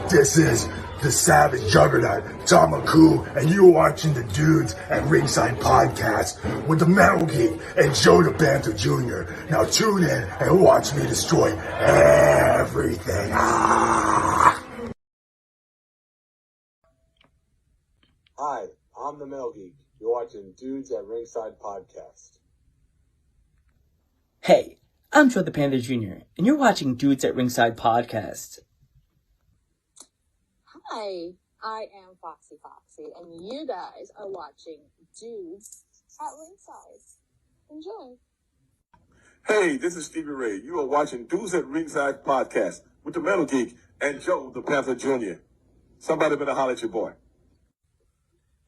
This is the Savage Juggernaut, Haku, and you're watching the Dudes at Ringside podcast with the Metal Geek and Joe the Panther Jr. Now tune in and watch me destroy everything. Hi, I'm the Metal Geek. You're watching Dudes at Ringside podcast. Hey, I'm Joe the Panther Jr., and you're watching Dudes at Ringside podcast. Hi, I am Foxy, and you guys are watching Dudes at Ringside. Enjoy. Hey, this is Stevie Ray. You are watching Dudes at Ringside podcast with the Metal Geek and Joe the Panther Jr. Somebody better holler at your boy.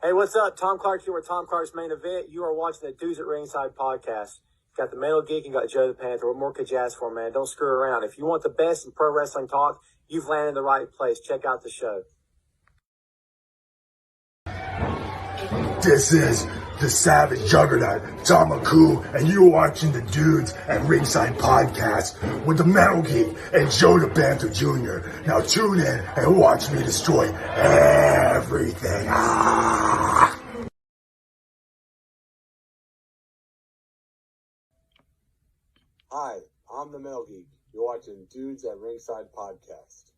Hey, what's up? Tom Clark here with Tom Clark's Main Event. You are watching the Dudes at Ringside podcast. Got the Metal Geek and got Joe the Panther. What more could you ask for, man? Don't screw around. If you want the best in pro wrestling talk, you've landed in the right place. Check out the show. This is the Savage Juggernaut, Haku, and you're watching the Dudes at Ringside podcast with the Metal Geek and Joe the Panther Jr. Now tune in and watch me destroy everything. Hi, I'm the Metal Geek. You're watching Dudes at Ringside podcast.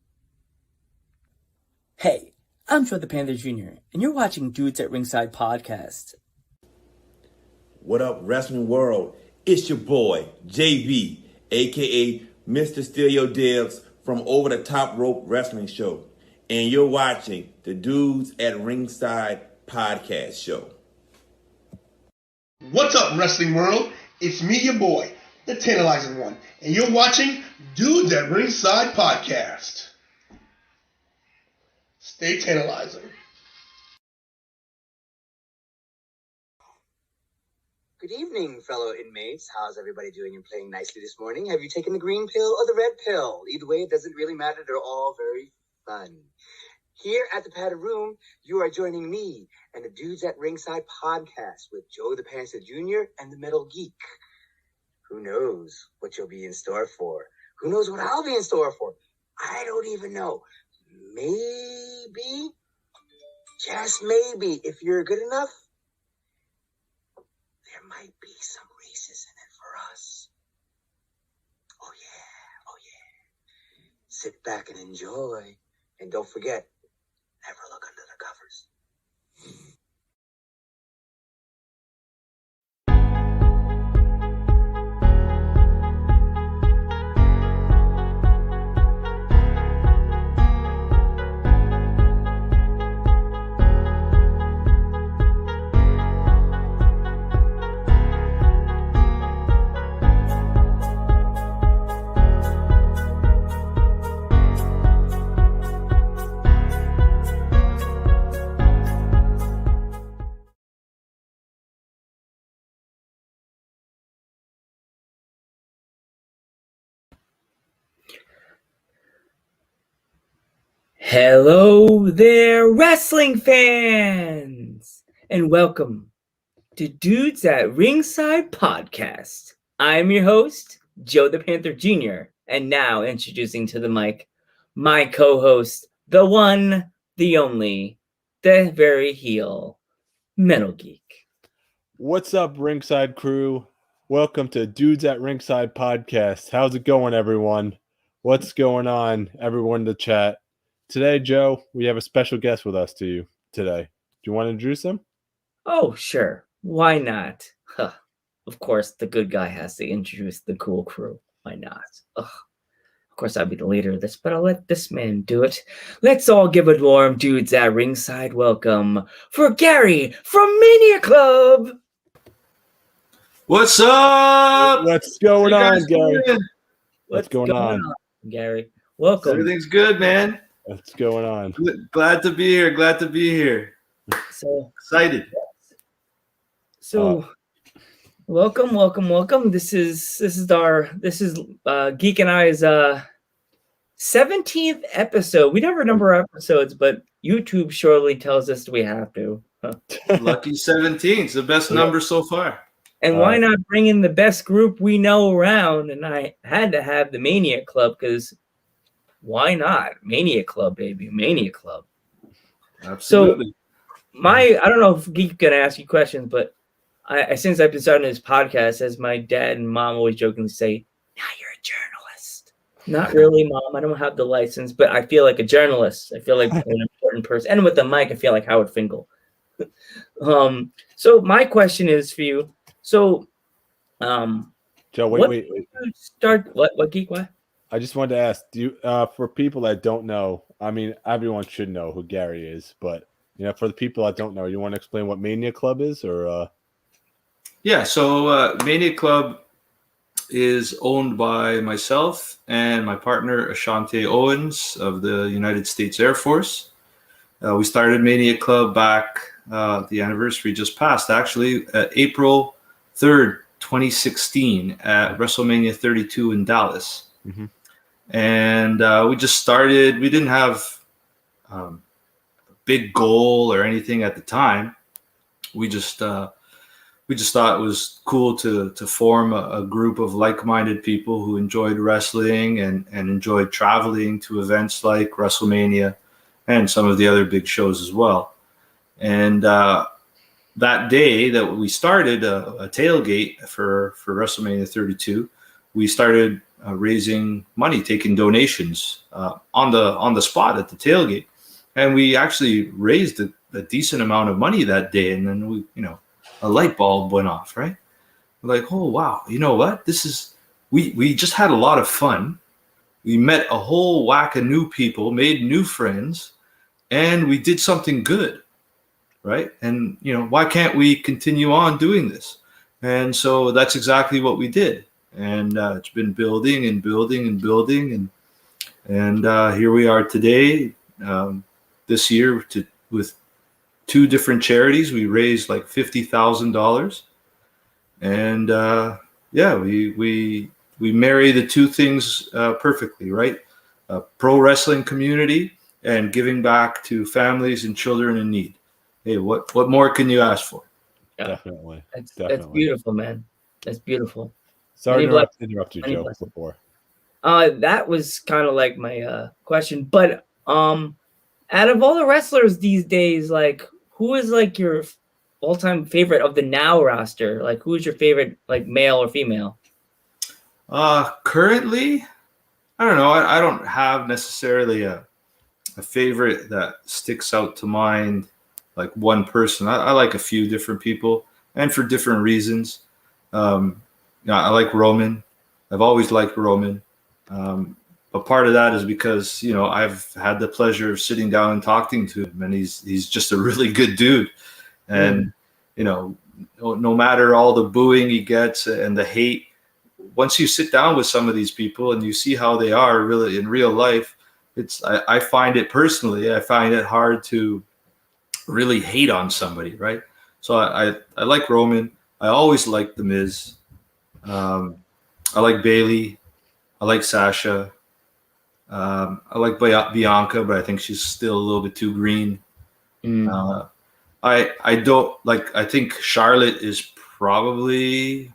Hey, I'm Joe the Panther Jr., and you're watching Dudes at Ringside podcast. What up, wrestling world? It's your boy, JV, a.k.a. Mr. Steal Your Dibs from Over the Top Rope Wrestling Show. And you're watching the Dudes at Ringside podcast show. What's up, wrestling world? It's me, your boy, the Tantalizing One, and you're watching Dudes at Ringside podcast. Stay tantalizing. Good evening, fellow inmates. How's everybody doing and playing nicely this morning? Have you taken the green pill or the red pill? Either way, it doesn't really matter. They're all very fun. Here at the Padded Room, you are joining me and the Dudes at Ringside podcast with Joe the Panther Jr. and the Metal Geek. Who knows what you'll be in store for? Who knows what I'll be in store for? I don't even know. Maybe, just maybe, if you're good enough, there might be some races in it for us. Oh yeah. Sit back and enjoy. And don't forget, never look under the covers. Hello there, wrestling fans, and welcome to Dudes at Ringside podcast. I'm your host, Joe the Panther Jr., and now introducing to the mic my co-host, the one, the only, the very heel, Metal Geek. What's up, Ringside crew? Welcome to Dudes at Ringside podcast. How's it going, everyone? What's going on, everyone in the chat? Today, Joe, we have a special guest with us today. Do you want to introduce him? Oh, sure. Why not? Huh. Of course, the good guy has to introduce the cool crew. Why not? Ugh. Of course, I'll be the leader of this, but I'll let this man do it. Let's all give a warm Dudes at Ringside welcome for Gary from maniaclub. What's up? What's going on, Gary? What's going on, Gary? Welcome. Everything's good, man. What's going on? Glad to be here. So excited. So welcome. This is Geek and I's 17th episode. We never number episodes, but YouTube surely tells us we have to. Lucky 17. It's the best number so far. And why not bring in the best group we know around? And I had to have the Maniac Club because why not? Mania Club, baby. Mania Club. Absolutely. So I don't know if Geek gonna ask you questions, but I since I've been starting this podcast, as my dad and mom always jokingly say, now you're a journalist. Not really, Mom. I don't have the license, but I feel like a journalist. I feel like an important person. And with the mic, I feel like Howard Finkel. So my question is for you. So, Joe, wait. Start what Geek? What? I just wanted to ask, do you, for people that don't know, I mean, everyone should know who Gary is, but for the people that don't know, you want to explain what Mania Club is, or? Yeah, so Mania Club is owned by myself and my partner Ashante Owens of the United States Air Force. We started Mania Club back, the anniversary just passed, actually, April 3rd, 2016 at WrestleMania 32 in Dallas. Mm-hmm. And we just started. We didn't have a big goal or anything at the time. We just thought it was cool to form a group of like-minded people who enjoyed wrestling and enjoyed traveling to events like WrestleMania and some of the other big shows as well. And that day that we started a tailgate for WrestleMania 32, we started raising money, taking donations on the spot at the tailgate, and we actually raised a decent amount of money that day. And then we, a light bulb went off, right? We're like, oh wow, you know what? This is we just had a lot of fun. We met a whole whack of new people, made new friends, and we did something good, right? And why can't we continue on doing this? And so that's exactly what we did. And it's been building and building and building, and here we are today. This year, with two different charities, we raised like $50,000, and we marry the two things perfectly, right? Pro wrestling community and giving back to families and children in need. Hey, what more can you ask for? Yeah. Definitely. That's beautiful, man. That's beautiful. Sorry to interrupt you, Joe, before. That was kind of like my question, but out of all the wrestlers these days, like, who is like your all-time favorite of the now roster? Like, who is your favorite, like, male or female? Currently, I don't know. I don't have necessarily a favorite that sticks out to mind, like one person. I like a few different people, and for different reasons. I like Roman. I've always liked Roman. But part of that is because, I've had the pleasure of sitting down and talking to him, and he's just a really good dude. And, no matter all the booing he gets and the hate, once you sit down with some of these people and you see how they are really in real life, I find it personally, I find it hard to really hate on somebody, right? So I like Roman. I always liked The Miz. I like Bailey. I like Sasha. I like Bianca, but I think she's still a little bit too green. I don't like. I think Charlotte is probably,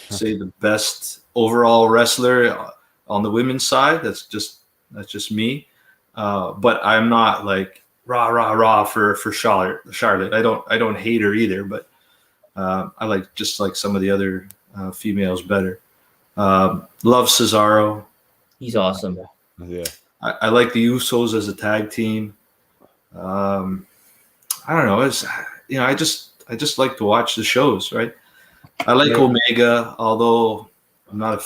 say, the best overall wrestler on the women's side. That's just me. But I'm not like rah for Charlotte. I don't hate her either, but I like some of the other females better. Love Cesaro. He's awesome. Yeah. I like the Usos as a tag team. I don't know. It's I just like to watch the shows, right? I like Omega, although I'm not a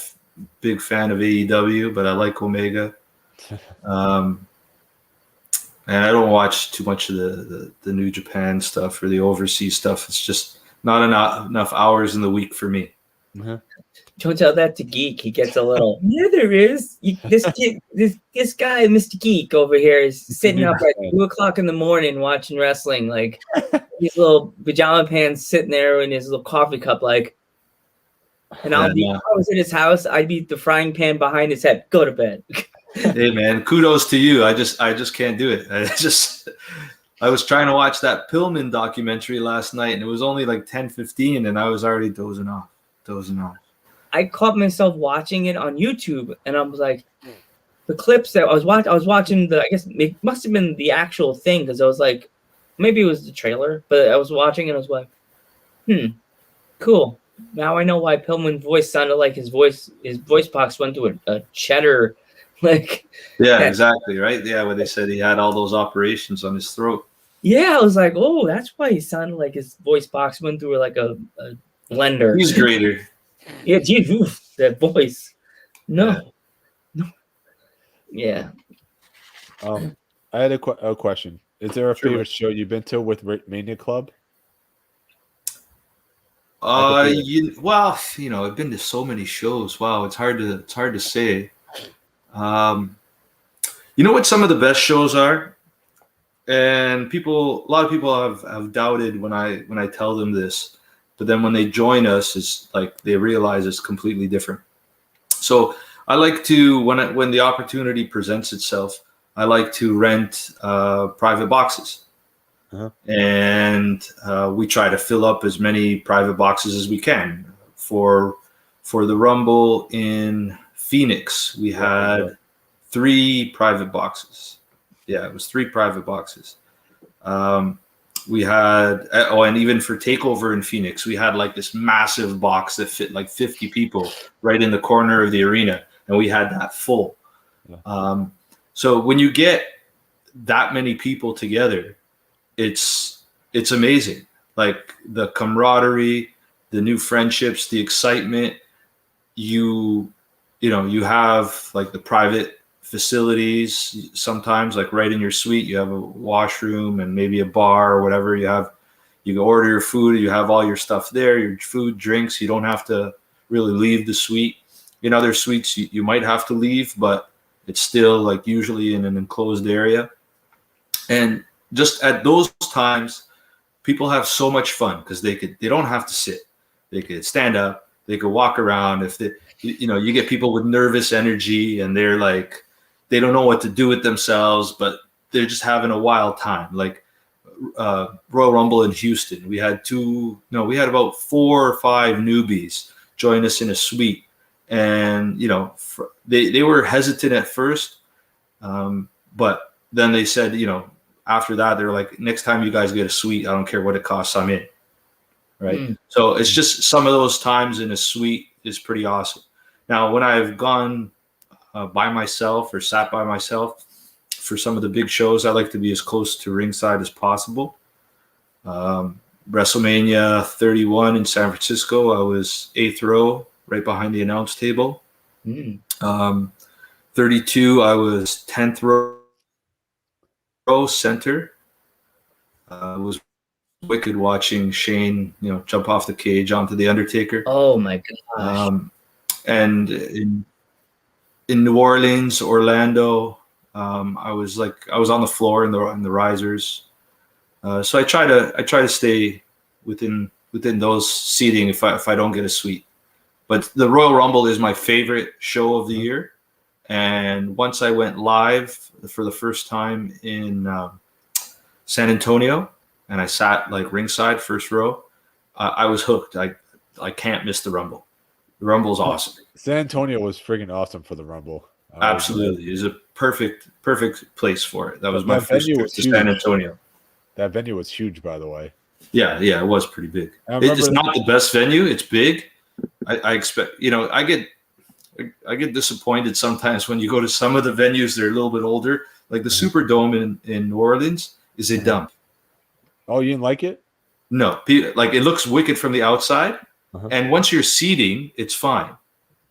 big fan of AEW, but I like Omega. And I don't watch too much of the New Japan stuff or the overseas stuff. It's just not enough hours in the week for me. Uh-huh. Don't tell that to Geek. He gets a little. Yeah, there is. This guy, Mr. Geek over here, is sitting up at 2:00 in the morning watching wrestling, like these little pajama pants, sitting there in his little coffee cup, like. And I was at his house. I'd be the frying pan behind his head. Go to bed. Hey man, kudos to you. I just can't do it. I was trying to watch that Pillman documentary last night, and it was only like 10:15, and I was already dozing off. I caught myself watching it on YouTube, and I was like, the clips that I was watching I guess it must have been the actual thing because I was like, maybe it was the trailer, but I was watching and I was like, cool. Now I know why Pillman's voice sounded like his voice box went to a cheddar, like. Yeah, exactly, right? Yeah, when they said he had all those operations on his throat. Yeah, I was like, oh, that's why he sounded like his voice box went through like a blender. He's greater. Yeah, geez, that voice. No. Yeah. I had a question. Is there a favorite show you've been to with maniaclub? I've been to so many shows. Wow, it's hard to say. You know what some of the best shows are? And a lot of people have doubted when I tell them this, but then when they join us, it's like they realize it's completely different. So I like to, when the opportunity presents itself, I like to rent private boxes. And we try to fill up as many private boxes as we can. For the Rumble in Phoenix, we had 3 private boxes. Yeah, it was 3 private boxes. We had, and even for Takeover in Phoenix, we had like this massive box that fit like 50 people right in the corner of the arena, and we had that full. So when you get that many people together, it's amazing. Like the camaraderie, the new friendships, the excitement. You have like the private facilities sometimes, like right in your suite you have a washroom and maybe a bar or whatever. You can order your food, you have all your stuff there, your food, drinks. You don't have to really leave the suite. In other suites you might have to leave, but it's still like usually in an enclosed area. And just at those times people have so much fun because they don't have to sit, they could stand up, they could walk around. If you get people with nervous energy and they're like, they don't know what to do with themselves, but they're just having a wild time. Like Royal Rumble in Houston, we had about 4 or 5 newbies join us in a suite, and they were hesitant at first, but then they said, after that they're like, next time you guys get a suite, I don't care what it costs, I'm in. Right. So it's just some of those times in a suite is pretty awesome. Now, when I've gone by myself or sat by myself for some of the big shows, I like to be as close to ringside as possible. WrestleMania 31 in San Francisco, I was 8th row, right behind the announce table. 32, I was 10th row center. It was wicked watching Shane, jump off the cage onto the Undertaker. Oh my gosh! And in New Orleans, Orlando, I was on the floor in the risers. So I try to stay within those seating if I don't get a suite. But the Royal Rumble is my favorite show of the year. And once I went live for the first time in San Antonio, and I sat like ringside, first row, I was hooked. I can't miss the Rumble. The Rumble's awesome. San Antonio was friggin' awesome for the Rumble. Absolutely. It was a perfect place for it. That was my first trip to San Antonio. That venue was huge, by the way. Yeah, it was pretty big. It's not the best venue. It's big. I expect, I get disappointed sometimes when you go to some of the venues that are a little bit older. Like the Superdome in New Orleans is a dump. Oh, you didn't like it? No, like it looks wicked from the outside, and once you're seating, it's fine.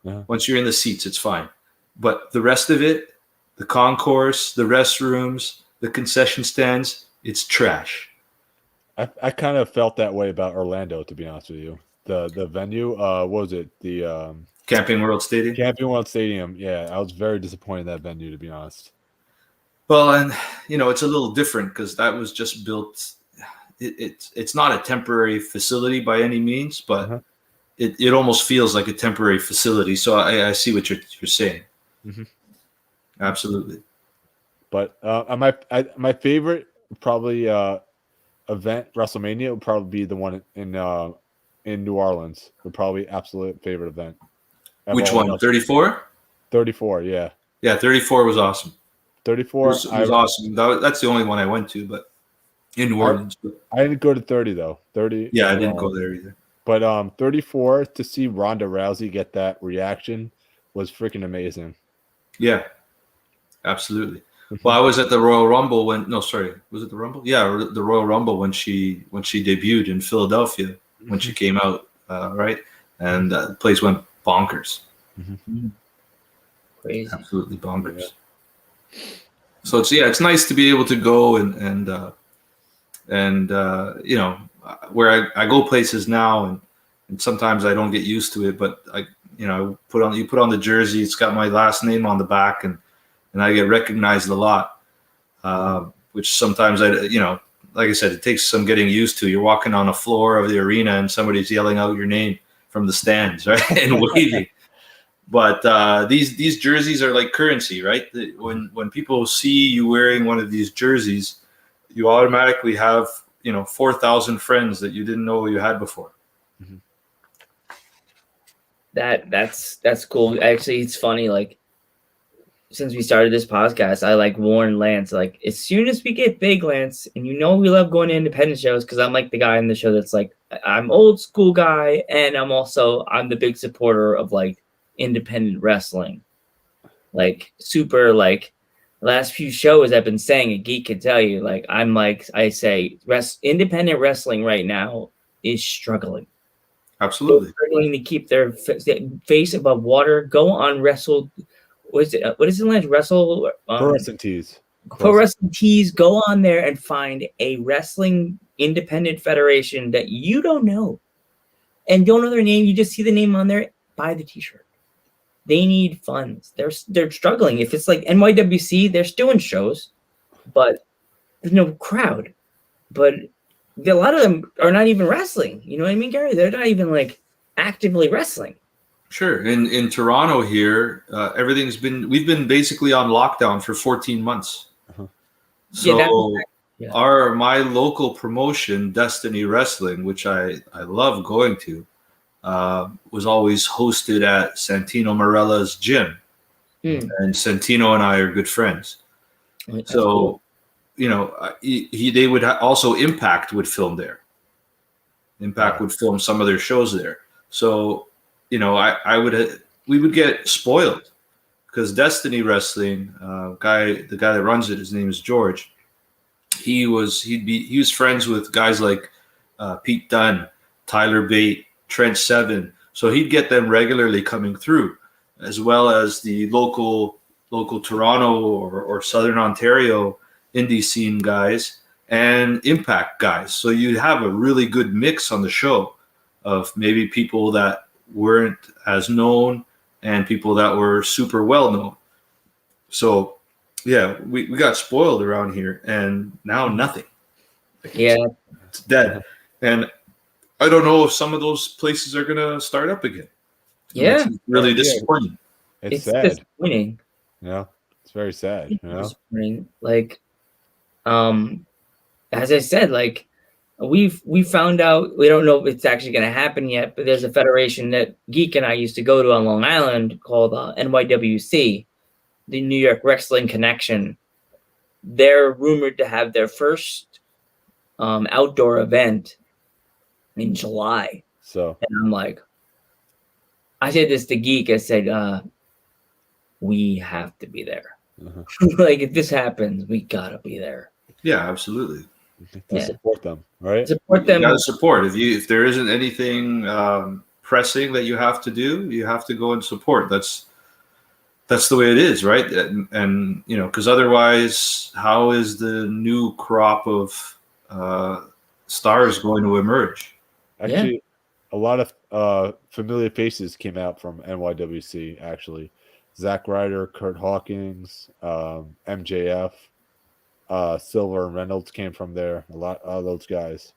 Once you're in the seats, it's fine. But the rest of it, the concourse, the restrooms, the concession stands, it's trash. I kind of felt that way about Orlando, to be honest with you. The venue, what was it? The Camping World Stadium? Camping World Stadium, yeah. I was very disappointed in that venue, to be honest. Well, and, it's a little different because that was just built. It's not a temporary facility by any means, but it almost feels like a temporary facility. So I see what you're saying. Absolutely. But my favorite probably event, WrestleMania, would probably be the one in New Orleans. Would probably absolute favorite event. Which one? 34? 34, yeah. Yeah, 34 was awesome. 34. It was awesome. That's the only one I went to, but in New Orleans. I didn't go to 30 though. 30. Yeah, I didn't go there either. But 34, to see Ronda Rousey get that reaction was freaking amazing. Yeah, absolutely. Well, I was at the Royal Rumble was it the Rumble? Yeah, the Royal Rumble when she debuted in Philadelphia when she came out, right? And the place went bonkers. Crazy. Absolutely bonkers. Yeah. So it's nice to be able to go and you know, where I go places now and sometimes I don't get used to it, but you put on the jersey, it's got my last name on the back and I get recognized a lot, which sometimes like I said, it takes some getting used to. You're walking on the floor of the arena and somebody's yelling out your name from the stands, right? And waving. But these jerseys are like currency, right? When people see you wearing one of these jerseys, you automatically have 4,000 friends that you didn't know you had before. That's cool. Actually, it's funny. Like, since we started this podcast, I like warn Lance. Like, as soon as we get big, Lance, and we love going to independent shows because I'm like the guy in the show that's like, I'm old school guy, and I'm the big supporter of like independent wrestling. Like, super, like, last few shows I've been saying, a geek can tell you, like, I say independent wrestling right now is struggling. Absolutely. They're struggling to keep their face above water. Go on Wrestle. What is it, Lance? Wrestle. Pro Wrestling Tees. Pro Wrestling Tees. Go on there and find a wrestling independent federation that you don't know and don't know their name. You just see the name on there. Buy the T-shirt. They need funds. They're struggling. If it's like NYWC, they're still in shows, but there's no crowd. But a lot of them are not even wrestling. You know what I mean, Gary? They're not even like actively wrestling. Sure. In Toronto here, we've been basically on lockdown for 14 months. So my local promotion, Destiny Wrestling, which I love going to, was always hosted at Santino Marella's gym. And Santino and I are good friends. That's cool. They would also Impact would film there. Impact would film some of their shows there. So, we would get spoiled because Destiny Wrestling, the guy that runs it, his name is George. He was friends with guys like Pete Dunne, Tyler Bate, Trent Seven. So he'd get them regularly coming through, as well as the local Toronto or Southern Ontario indie scene guys and Impact guys. So you'd have a really good mix on the show of maybe people that weren't as known and people that were super well known. So yeah, we got spoiled around here and now nothing. It's dead. And I don't know if some of those places are gonna start up again. Yeah. It's really disappointing. It's sad. Disappointing. Yeah. It's very sad. Disappointing. Like, as I said, like, we found out, we don't know if it's actually going to happen yet, but there's a federation that Geek and I used to go to on Long Island called NYWC, the New York Wrestling Connection. They're rumored to have their first outdoor event in July. So, and I'm like, I said this to Geek. I said, we have to be there. Like, if this happens, we gotta be there. Yeah, absolutely. Support them, right? Support them. You gotta support. If there isn't anything pressing that you have to do, you have to go and support. That's the way it is, right? And because otherwise, how is the new crop of stars going to emerge? Actually, a lot of familiar faces came out from NYWC. Actually, Zack Ryder, Kurt Hawkins, MJF, Silver and Reynolds came from there. A lot of those guys.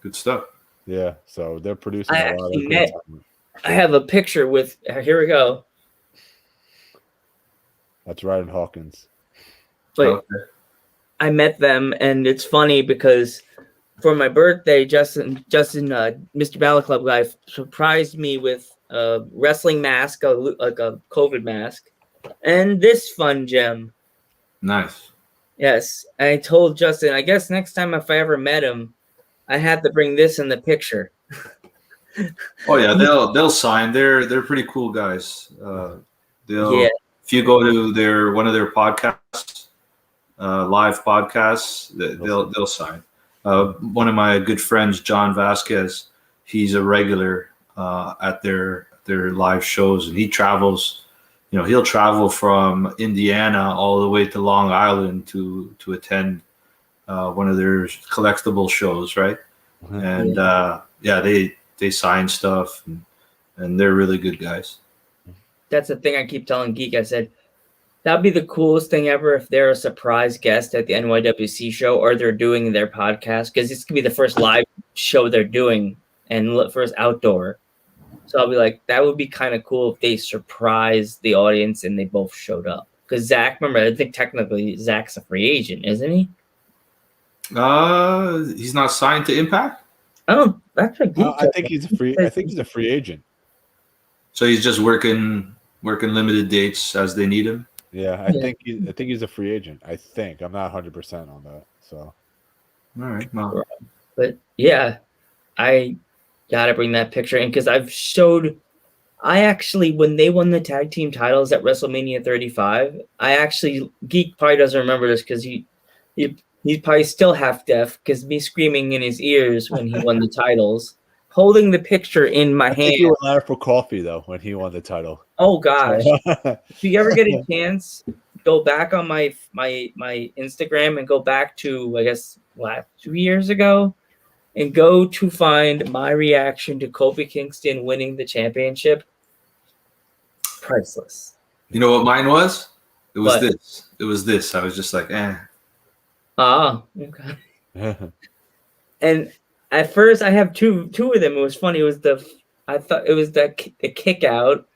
Good stuff. Yeah, so they're producing a lot of good content. I have a picture with. Here we go. That's Ryder Hawkins. But I met them, and it's funny because for my birthday, Justin, Mr. Ballet Club guy surprised me with a wrestling mask, like a COVID mask, and this fun gem. Nice. Yes, I told Justin, I guess next time if I ever met him, I had to bring this in the picture. Oh yeah, they'll sign. They're pretty cool guys. If you go to one of their podcasts, live podcasts, they'll sign. One of my good friends, John Vasquez, he's a regular at their live shows, and he travels. He'll travel from Indiana all the way to Long Island to attend one of their collectible shows, right? And they sign stuff, and they're really good guys. That's the thing I keep telling Geek. I said, that'd be the coolest thing ever if they're a surprise guest at the NYWC show or they're doing their podcast, because this could be the first live show they're doing and first outdoor. So I'll be like, that would be kind of cool if they surprised the audience and they both showed up. Because Zach, remember, I think technically Zach's a free agent, isn't he? He's not signed to Impact? Oh, that's a Geek. I think he's a free agent. So he's just working limited dates as they need him. Yeah, I think he's a free agent. I think I'm not 100% on that. So, all right, well. But yeah, I gotta bring that picture in because I actually when they won the tag team titles at WrestleMania 35, Geek probably doesn't remember this because he's probably still half deaf because me screaming in his ears when he won the titles. Holding the picture in my hand. I think you were loud for coffee though when he won the title. Oh gosh! If you ever get a chance, go back on my Instagram and go back to I guess 2 years ago, and go to find my reaction to Kofi Kingston winning the championship. Priceless. You know what mine was? It was this. It was this. I was just like, eh. Ah, okay. And at first, I have two of them. It was funny. I thought it was the kick out.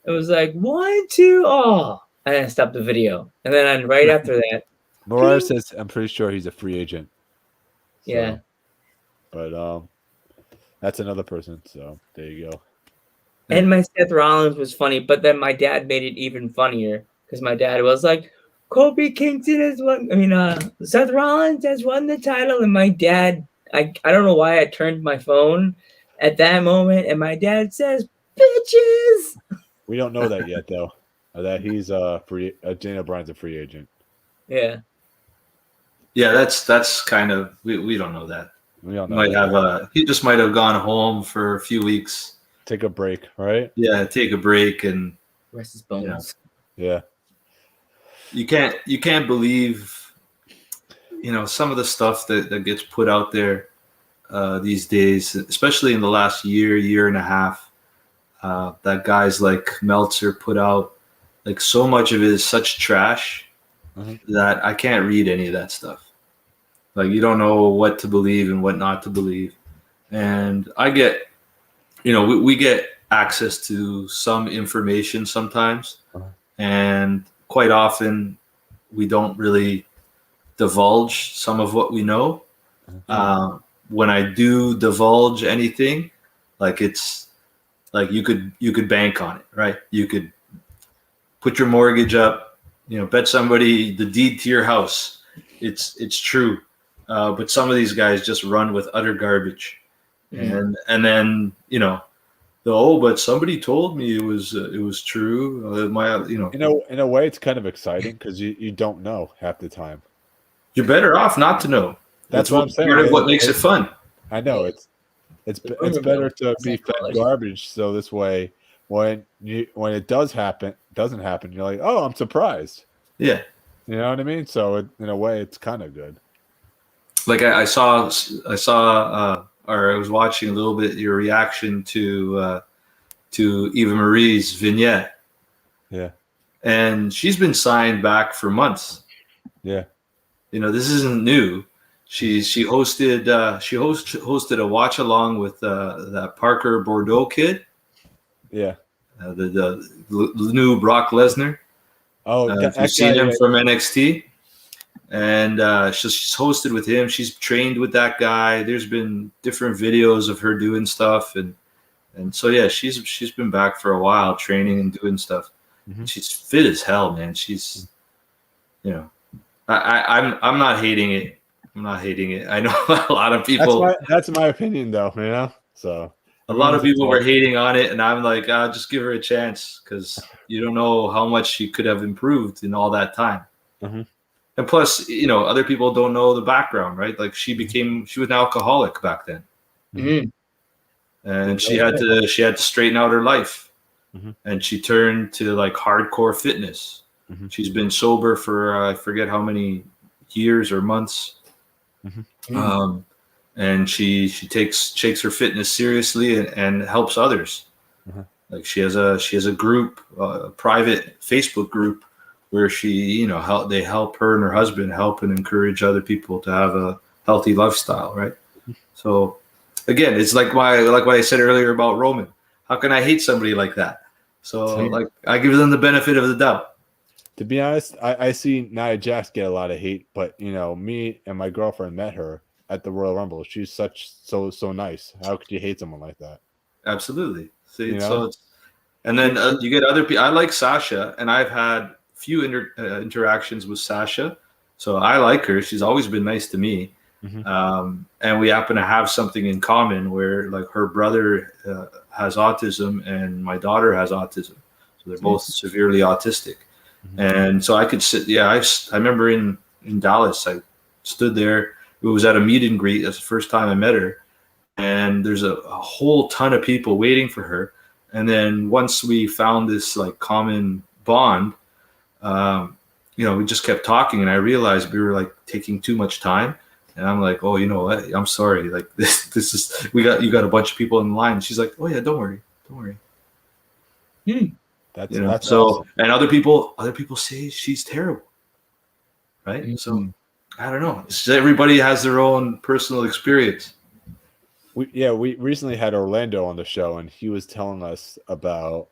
It was like 1, 2, oh, and I stopped the video. And then right after that, Mariah says, "I'm pretty sure he's a free agent." So, yeah, but that's another person. So there you go. And my Seth Rollins was funny, but then my dad made it even funnier because my dad was like, "Kofi Kingston has won. Seth Rollins has won the title," and my dad. I don't know why I turned my phone at that moment, and my dad says, "Bitches." We don't know that yet, though. That he's Daniel Bryan's a free agent. Yeah. Yeah, that's kind of we don't know that. We don't know. He just might have gone home for a few weeks. Take a break, right? Yeah, take a break and rest his bones. Yeah. You can't believe. Some of the stuff that gets put out there these days, especially in the last year and a half, that guys like Meltzer put out, like so much of it is such trash that I can't read any of that stuff. Like you don't know what to believe and what not to believe. And I get, we get access to some information sometimes, and quite often we don't really divulge some of what we know. When I do divulge anything, like it's like you could bank on it, right? You could put your mortgage up, bet somebody the deed to your house. It's true. But some of these guys just run with utter garbage. And then, but somebody told me it was true. In a way it's kind of exciting because you don't know half the time. You're better off not to know. That's what I'm saying. Part of what makes it fun. I know it's better to be fed garbage. So this way, when it doesn't happen, you're like, oh, I'm surprised. Yeah, you know what I mean. So in a way, it's kind of good. Like I was watching a little bit your reaction to Eva Marie's vignette. Yeah, and she's been signed back for months. Yeah. This isn't new. She hosted a watch along with that Parker Bordeaux kid. Yeah. The new Brock Lesnar. Oh, if you've seen him from NXT, and she's hosted with him. She's trained with that guy. There's been different videos of her doing stuff, and And so yeah, she's been back for a while, training and doing stuff. Mhm. She's fit as hell, man. She's, you know, I'm not hating it. I'm not hating it. I know a lot of people. That's my opinion, though. You know, so A lot of people were hating on it, and I'm like, just give her a chance because you don't know how much she could have improved in all that time. Mhm. And plus, you know, other people don't know the background, right? Like she was an alcoholic back then, Mhm. and she had to straighten out her life, Mhm. and she turned to like hardcore fitness. Mhm. She's been sober for I forget how many years or months. Mhm. And she takes her fitness seriously and helps others. Mhm. Like she has a group, a private Facebook group where she, you know, they help her and her husband help and encourage other people to have a healthy lifestyle, right? So again, it's like what I said earlier about Roman. How can I hate somebody like that? So like I give them the benefit of the doubt. To be honest, I see Nia Jax get a lot of hate, but you know, me and my girlfriend met her at the Royal Rumble. She's so nice. How could you hate someone like that? Absolutely. See, You know? so it's, and then you get other people. I like Sasha, and I've had few interactions with Sasha, so I like her. She's always been nice to me, and we happen to have something in common where like her brother has autism and my daughter has autism, so they're both severely autistic. And so I could sit. Yeah, I remember in Dallas, I stood there. It was at a meet and greet. That's the first time I met her, and there's a whole ton of people waiting for her. And then once we found this like common bond, you know, we just kept talking, and I realized we were like taking too much time. And I'm like, oh, you know what? I'm sorry. Like this is you got a bunch of people in line. She's like, oh yeah, don't worry. That's so awesome. And other people say she's terrible, right? So I don't know. It's just everybody has their own personal experience. We recently had Orlando on the show, and he was telling us about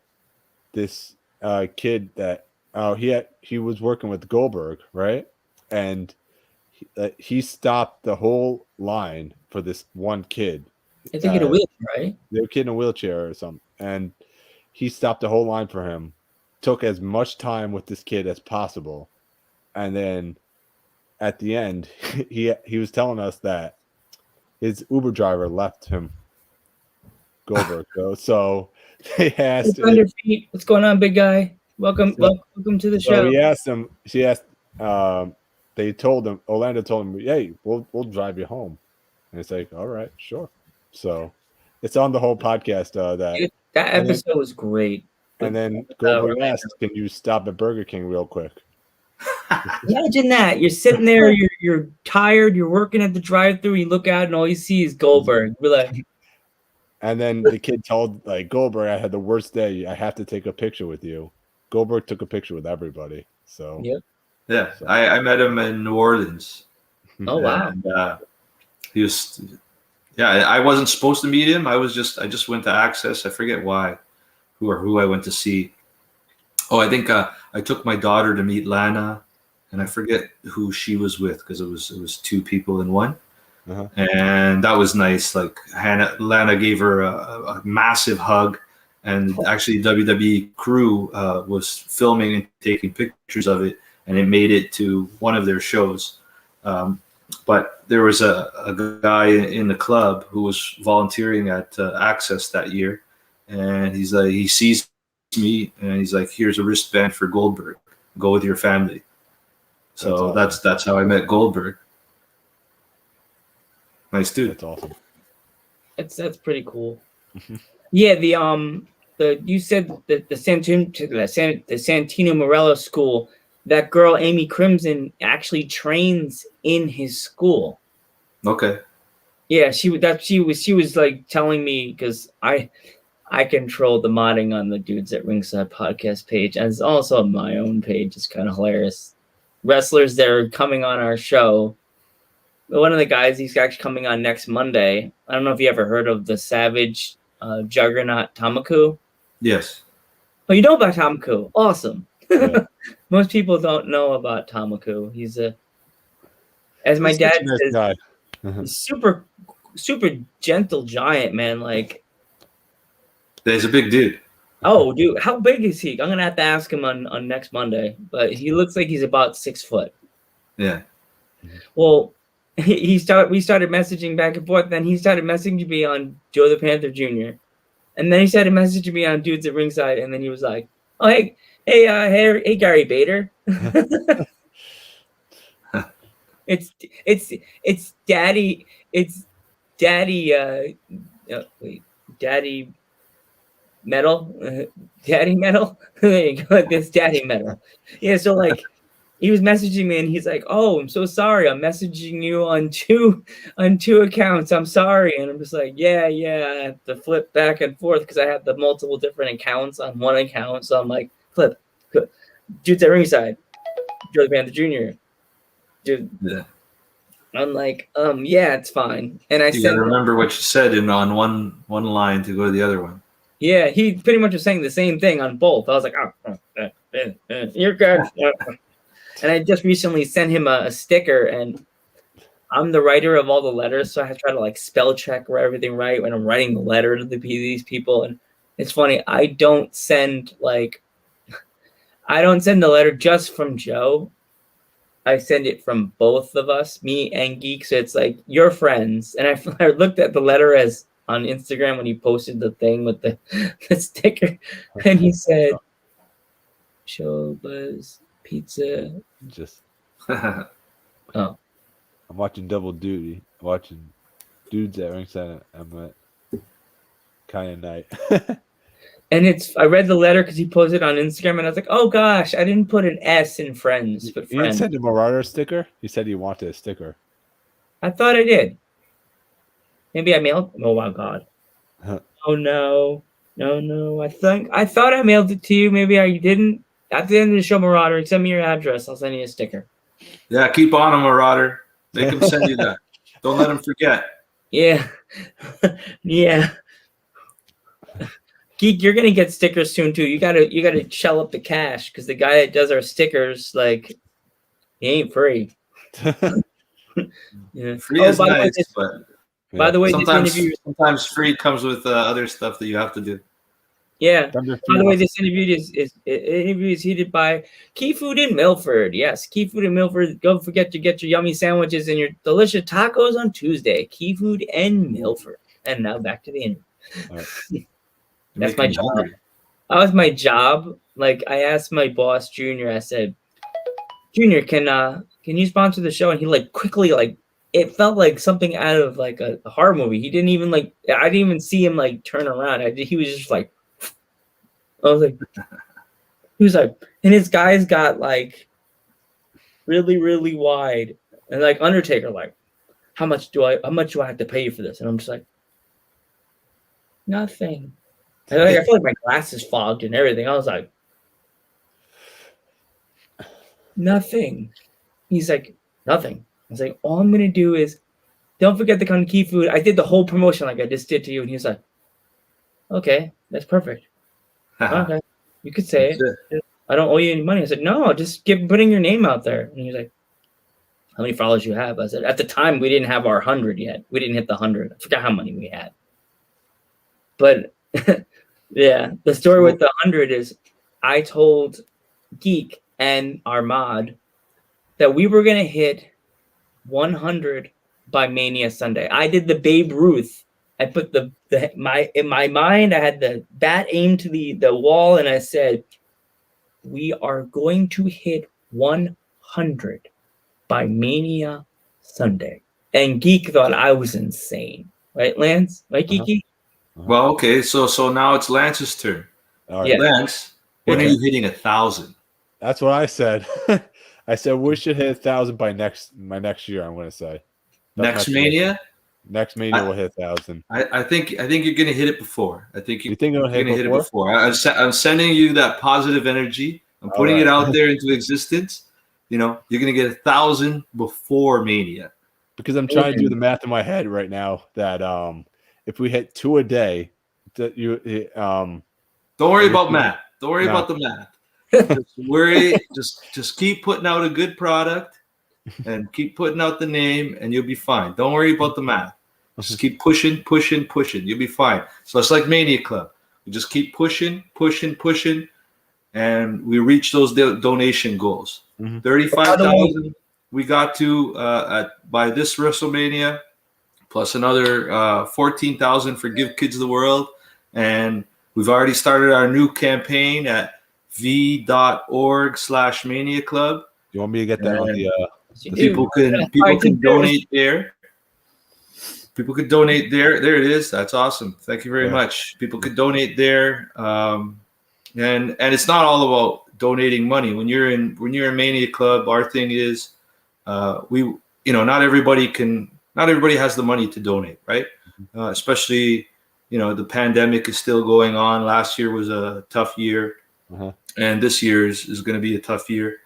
this kid that he was working with Goldberg, right? And he stopped the whole line for this one kid. I think in a wheelchair, right? The kid in a wheelchair or something, and he stopped the whole line for him. Took as much time with this kid as possible, and then at the end, he was telling us that his Uber driver left him, Goldberg. So they asked, on your feet. What's going on, big guy? Welcome to the show. So he asked him. She asked. They told him. Orlando told him, "Hey, we'll drive you home." And it's like, all right, sure. So it's on the whole podcast. Dude, that episode was great. And then Goldberg asked, "Can you stop at Burger King real quick?" Imagine that. You're sitting there, you're tired, you're working at the drive-thru, you look out and all you see is Goldberg. We're like, and then the kid told like Goldberg, "I had the worst day. I have to take a picture with you." Goldberg took a picture with everybody. So yeah, I met him in New Orleans. Oh wow. And, he was, I wasn't supposed to meet him. I just went to Access. I forget why, who I went to see. Oh, I think I took my daughter to meet Lana, and I forget who she was with because it was two people in one, and that was nice. Like Lana gave her a massive hug, and actually WWE crew was filming and taking pictures of it, and it made it to one of their shows. But there was a guy in the club who was volunteering at Access that year, and he's like, he sees me and he's like, "Here's a wristband for Goldberg. Go with your family." So that's how I met Goldberg. Nice dude. That's awesome. That's pretty cool. Yeah, you said that the Santino Morello school, that girl Amy Crimson actually trains in his school. Okay. Yeah, she was like telling me, because I control the modding on the Dudes at Ringside podcast page, and it's also on my own page. It's kind of hilarious. Wrestlers that are coming on our show. One of the guys, he's actually coming on next Monday. I don't know if you ever heard of the Savage Juggernaut Tamaku. Yes. Oh, you know about Tamaku? Awesome. Yeah. Most people don't know about Tamaku. He's as my dad says, super gentle giant, man. Like, He's a big dude. Oh, dude, how big is he? I'm gonna have to ask him on next Monday. But he looks like he's about 6 foot. Yeah. Well, we started messaging back and forth. Then he started messaging me on Joe the Panther Jr. And then he started messaging me on Dudes at Ringside. And then he was like, "Oh, hey, Gary Bader." It's Daddy. Daddy Metal. Daddy Metal. There you go. This Daddy Metal. Yeah. So like. He was messaging me and he's like, "Oh, I'm so sorry. I'm messaging you on two accounts. I'm sorry." And I'm just like, yeah, I have to flip back and forth because I have the multiple different accounts on one account. So I'm like, flip. Dude's at Ringside. Joe the Panther Jr. Dude. Yeah. I'm like, yeah, it's fine. And I you gotta remember what you said on one line to go to the other one. Yeah, he pretty much was saying the same thing on both. I was like, you're good. And I just recently sent him a sticker, and I'm the writer of all the letters, so I have to try to like spell check or everything right when I'm writing the letter to these people. And it's funny, I don't send the letter just from Joe. I send it from both of us, me and Geek. So it's like, you're friends. And I looked at the letter as on Instagram when he posted the thing with the sticker, and he said, "Show Buzz Pizza." Just oh, I'm watching Double Duty, watching Dudes at Ringside. I'm at kind of night. And I read the letter because he posted on Instagram, and I was like, "Oh gosh, I didn't put an S in friends." But you didn't send a Marauder sticker. He said he wanted a sticker. I thought I did. Maybe I mailed. Oh my god! Oh no! I thought I mailed it to you. Maybe I didn't. At the end of the show, Marauder, send me your address. I'll send you a sticker. Yeah, keep on him, Marauder. Make him send you that. Don't let him forget. Yeah. Yeah. Geek, you're gonna get stickers soon too. You gotta shell up the cash because the guy that does our stickers, like, he ain't free. Yeah. Free is nice, by the way, sometimes free comes with other stuff that you have to do. Yeah. By the way, this interview is heated by Key Food in Milford. Yes, Key Food in Milford. Don't forget to get your yummy sandwiches and your delicious tacos on Tuesday. Key Food in Milford. And now back to the interview. Right. That's my job. That was my job. Like, I asked my boss, Junior. I said, "Junior, can you sponsor the show?" And he like quickly like. It felt like something out of like a horror movie. He didn't even like. I didn't even see him like turn around. He was just like. I was like, he was like, and his guys got like really, really wide, and like Undertaker, like, how much do I have to pay you for this? And I'm just like, nothing. And like, I feel like my glasses fogged and everything. I was like, nothing. He's like, nothing. I was like, all I'm gonna do is, don't forget to come to Key Food. I did the whole promotion like I just did to you, and he was like, okay, that's perfect. Okay, you could say it. I don't owe you any money. I said, no, just putting your name out there. And he's like, how many followers you have? I said, at the time, we didn't have our 100 yet. We didn't hit the 100. I forgot how many we had. But yeah, the story with the 100 is I told Geek and our mod that we were going to hit 100 by Mania Sunday. I did the Babe Ruth. I put in my mind, I had the bat aimed to the wall, and I said, we are going to hit 100 by Mania Sunday. And Geek thought I was insane. Right, Lance? Right, Geeky? Well, okay, so now it's Lance's turn. All right. Yeah. Lance, when are you hitting 1,000? That's what I said. I said we should hit 1,000 by next year. I'm going to say next Mania. Next Mania we'll hit 1,000. I think you're going to hit it before. I think you think you're going to hit it before? I'm sending you that positive energy. I'm putting it out there into existence. You know, you're going to get 1,000 before Mania. Because I'm trying to do the math in my head right now that if we hit 2 a day, that you don't worry about math. Don't worry about the math. Just keep putting out a good product and keep putting out the name, and you'll be fine. Don't worry about the math. Just keep pushing. You'll be fine. So it's like Maniaclub. We just keep pushing, and we reach those donation goals. 35,000 we got to by this WrestleMania, plus another 14,000 for Give Kids the World, and we've already started our new campaign at v.org/maniaclub. You want me to get that on the people can donate there. People could donate there. There it is. That's awesome. Thank you very much. People could donate there. And it's not all about donating money. When you're in Mania Club, our thing is not everybody has the money to donate, right? Especially, the pandemic is still going on. Last year was a tough year. And this year is going to be a tough year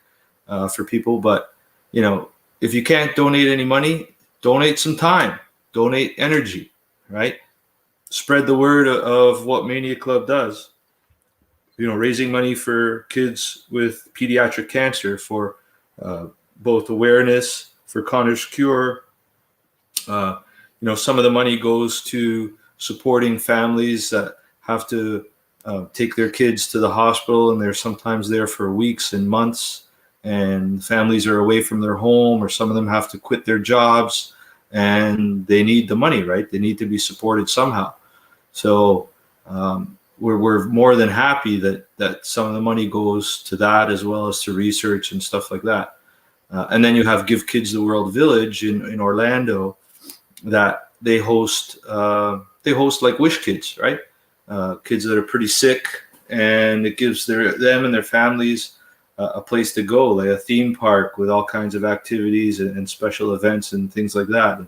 for people. But, if you can't donate any money, donate some time, donate energy, right? Spread the word of what Mania Club does. Raising money for kids with pediatric cancer, for both awareness, for Connor's Cure. Some of the money goes to supporting families that have to take their kids to the hospital, and they're sometimes there for weeks and months, and families are away from their home, or some of them have to quit their jobs, and they need the money, right? They need to be supported somehow. So we're more than happy that some of the money goes to that, as well as to research and stuff like that. And then you have Give Kids the World Village in Orlando, that they host like Wish Kids, right? Kids that are pretty sick, and it gives them and their families a place to go, like a theme park with all kinds of activities and special events and things like that.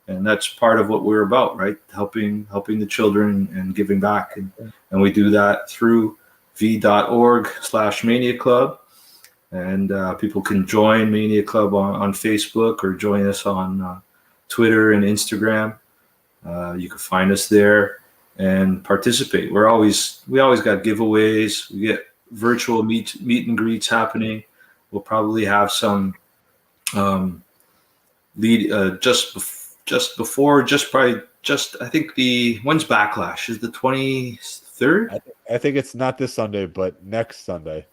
And that's part of what we're about, right? Helping the children and giving back. And we do that through v.org/Mania Club. And people can join Mania Club on Facebook, or join us on Twitter and Instagram. You can find us there and participate. We always got giveaways. We get virtual meet and greets happening. We'll probably have some I think when's Backlash? Is the 23rd? I think it's not this Sunday, but next Sunday.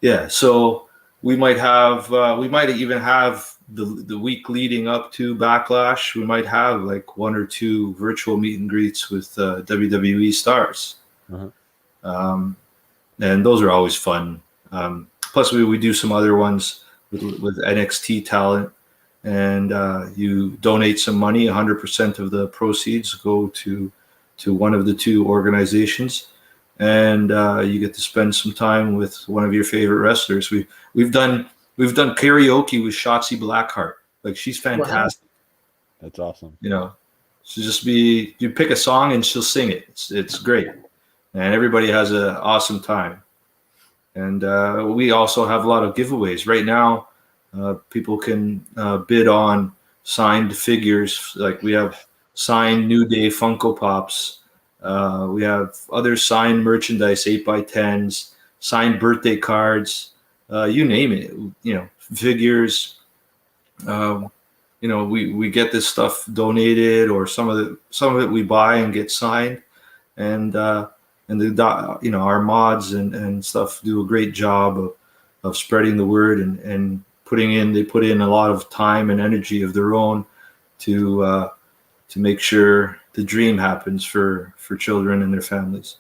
Yeah, so we might even have the week leading up to Backlash. We might have like one or two virtual meet and greets with WWE stars. And those are always fun. Plus we do some other ones with NXT talent, and you donate some money. 100% of the proceeds go to one of the two organizations, and you get to spend some time with one of your favorite wrestlers. We've done karaoke with Shotzi Blackheart. Like, she's fantastic. Wow. That's awesome. You pick a song and she'll sing it. It's great, and everybody has an awesome time. And we also have a lot of giveaways right now. People can bid on signed figures. Like, we have signed New Day Funko Pops. We have other signed merchandise, 8x10s, signed birthday cards, you name it, figures. We get this stuff donated, or some of it we buy and get signed. And our mods and stuff do a great job of spreading the word and they put in a lot of time and energy of their own to make sure the dream happens for children and their families.